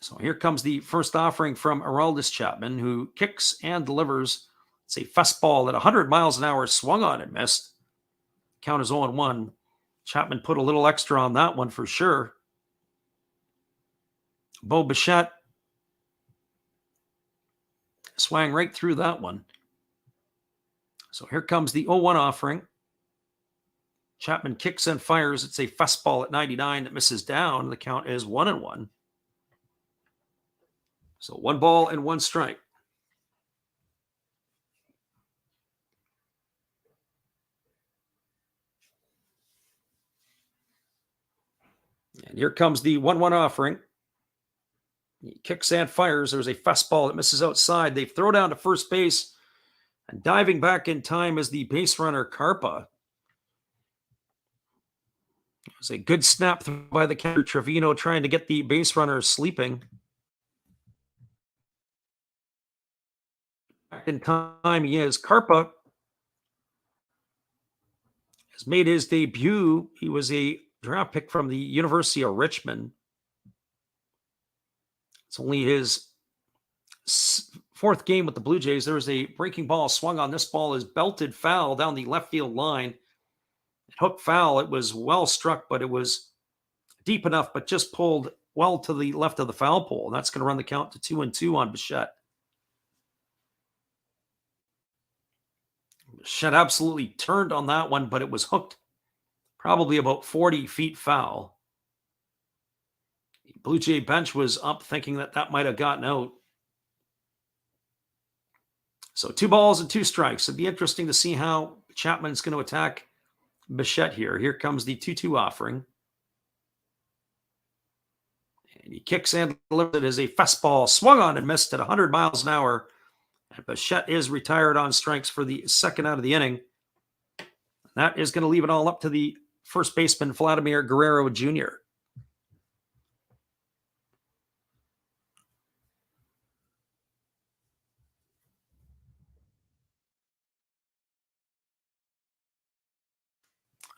So here comes the first offering from Aroldis Chapman, who kicks and delivers. It's a fastball at 100 miles an hour, swung on and missed. Count is 0-1. Chapman put a little extra on that one for sure. Bo Bichette swang right through that one. So here comes the 0-1 offering. Chapman kicks and fires. It's a fastball at 99 that misses down. The count is 1-1. So 1 ball and 1 strike. And here comes the 1-1 offering. He kicks and fires. There's a fastball that misses outside. They throw down to first base. And diving back in time is the base runner, Carpa. It was a good snap by the catcher, Trevino, trying to get the base runner sleeping. Back in time he is. Carpa has made his debut. He was a draft pick from the University of Richmond. It's only his 4th game with the Blue Jays. There was a breaking ball swung on. This ball is belted foul down the left field line. It hooked foul. It was well struck, but it was deep enough, but just pulled well to the left of the foul pole. And that's going to run the count to 2-2 on Bichette. Bichette absolutely turned on that one, but it was hooked probably about 40 feet foul. The Blue Jay bench was up thinking that that might have gotten out. So 2 balls and 2 strikes. It'd be interesting to see how Chapman's going to attack Bichette here. Here comes the 2-2 offering. And he kicks and delivers it as a fastball swung on and missed at 100 miles an hour. And Bichette is retired on strikes for the 2nd out of the inning. That is going to leave it all up to the first baseman, Vladimir Guerrero Jr.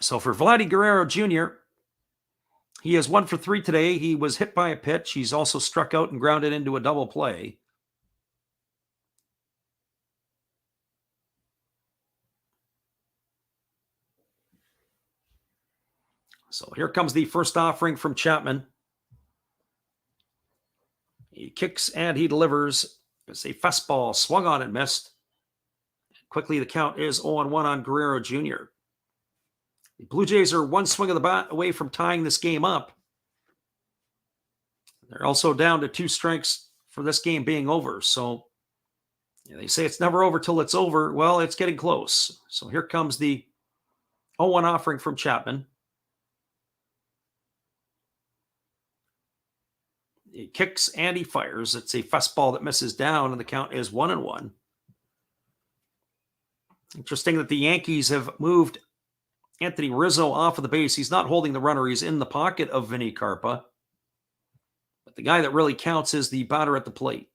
So for Vladdy Guerrero Jr., he is 1 for 3 today. He was hit by a pitch. He's also struck out and grounded into a double play. So here comes the first offering from Chapman. He kicks and he delivers. It's a fastball swung on and missed. Quickly, the count is 0-1 on Guerrero Jr. The Blue Jays are 1 swing of the bat away from tying this game up. They're also down to 2 strikes for this game being over. So they say it's never over till it's over. Well, it's getting close. So here comes the 0-1 offering from Chapman. He kicks and he fires. It's a fastball that misses down, and the count is 1-1. Interesting that the Yankees have moved Anthony Rizzo off of the base. He's not holding the runner. He's in the pocket of Vinny Carpa. But the guy that really counts is the batter at the plate.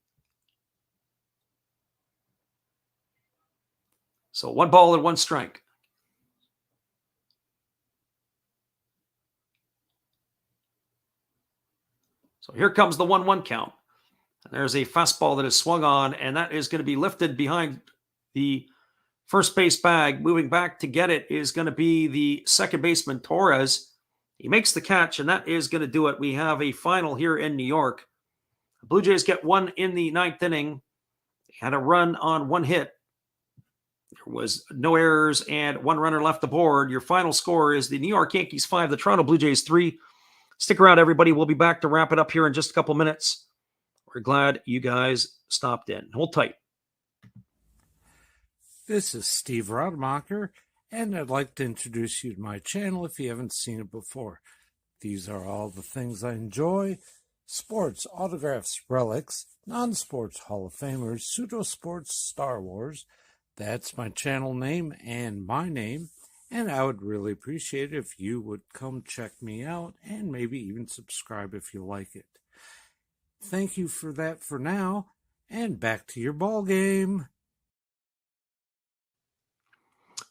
So 1 ball and 1 strike. So here comes the 1-1 count. And there's a fastball that is swung on, and that is going to be lifted behind the first base bag. Moving back to get it is going to be the second baseman, Torres. He makes the catch, and that is going to do it. We have a final here in New York. The Blue Jays get one in the ninth inning. They had a run on one hit. There was no errors and one runner left aboard. Your final score is the New York Yankees 5, the Toronto Blue Jays 3. Stick around, everybody. We'll be back to wrap it up here in just a couple minutes. We're glad you guys stopped in. Hold tight. This is Steve Rademacher, and I'd like to introduce you to my channel if you haven't seen it before. These are all the things I enjoy: sports, autographs, relics, non-sports Hall of Famers, pseudo-sports, Star Wars. That's my channel name and my name, and I would really appreciate it if you would come check me out and maybe even subscribe if you like it. Thank you for that for now, and back to your ball game.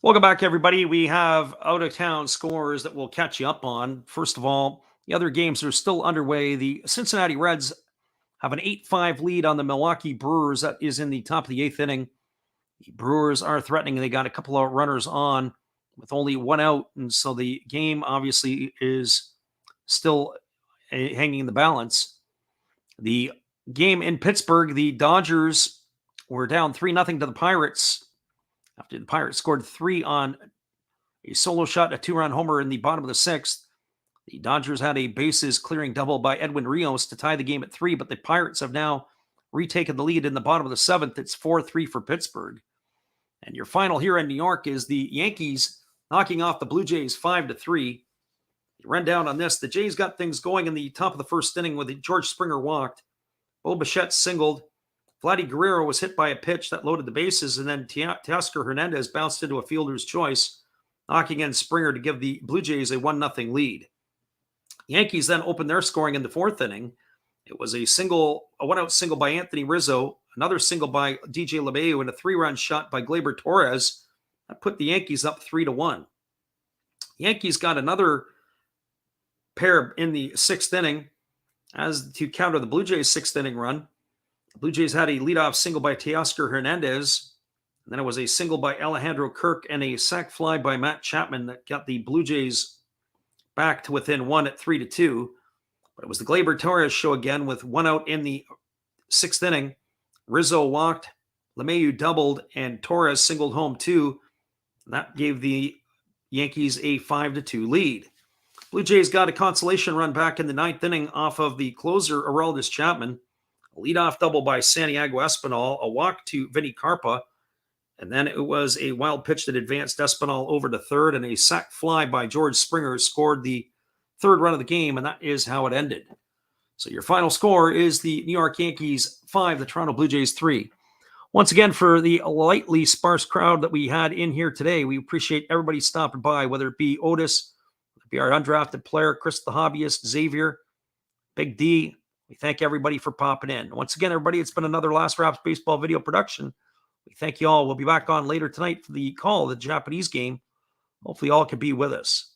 Welcome back, everybody. We have out-of-town scores that we'll catch you up on. First of all, the other games are still underway. The Cincinnati Reds have an 8-5 lead on the Milwaukee Brewers. That is in the top of the 8th inning. The Brewers are threatening. They got a couple of runners on with only one out, and so the game obviously is still hanging in the balance. The game in Pittsburgh, the Dodgers were down 3-0 to the Pirates after the Pirates scored 3 on a solo shot, a 2-run homer in the bottom of the 6th. The Dodgers had a bases-clearing double by Edwin Rios to tie the game at 3, but the Pirates have now retaken the lead in the bottom of the 7th. It's 4-3 for Pittsburgh. And your final here in New York is the Yankees knocking off the Blue Jays 5-3. You run down on this. The Jays got things going in the top of the first inning with George Springer walked. Bo Bichette singled. Vladdy Guerrero was hit by a pitch that loaded the bases, and then Teoscar Hernandez bounced into a fielder's choice, knocking in Springer to give the Blue Jays a 1-0 lead. The Yankees then opened their scoring in the 4th inning. It was a one-out single by Anthony Rizzo, another single by DJ LeMahieu, and a 3-run shot by Gleyber Torres. That put the Yankees up 3-1. The Yankees got another pair in the 6th inning as to counter the Blue Jays' 6th inning run. The Blue Jays had a leadoff single by Teoscar Hernandez, and then it was a single by Alejandro Kirk and a sac fly by Matt Chapman that got the Blue Jays back to within 1 at 3-2. But it was the Gleyber Torres show again with one out in the 6th inning. Rizzo walked, LeMahieu doubled, and Torres singled home 2. And that gave the Yankees a 5-2 lead. Blue Jays got a consolation run back in the 9th inning off of the closer, Aroldis Chapman. A leadoff double by Santiago Espinal, a walk to Vinny Carpa, and then it was a wild pitch that advanced Espinal over to third, and a sac fly by George Springer scored the 3rd run of the game, and that is how it ended. So your final score is the New York Yankees 5, the Toronto Blue Jays 3. Once again, for the lightly sparse crowd that we had in here today, we appreciate everybody stopping by, whether it be Otis, whether it be our undrafted player, Chris the Hobbyist, Xavier, Big D. We thank everybody for popping in. Once again, everybody, it's been another Last Wraps Baseball video production. We thank you all. We'll be back on later tonight for the call of the Japanese game. Hopefully all can be with us.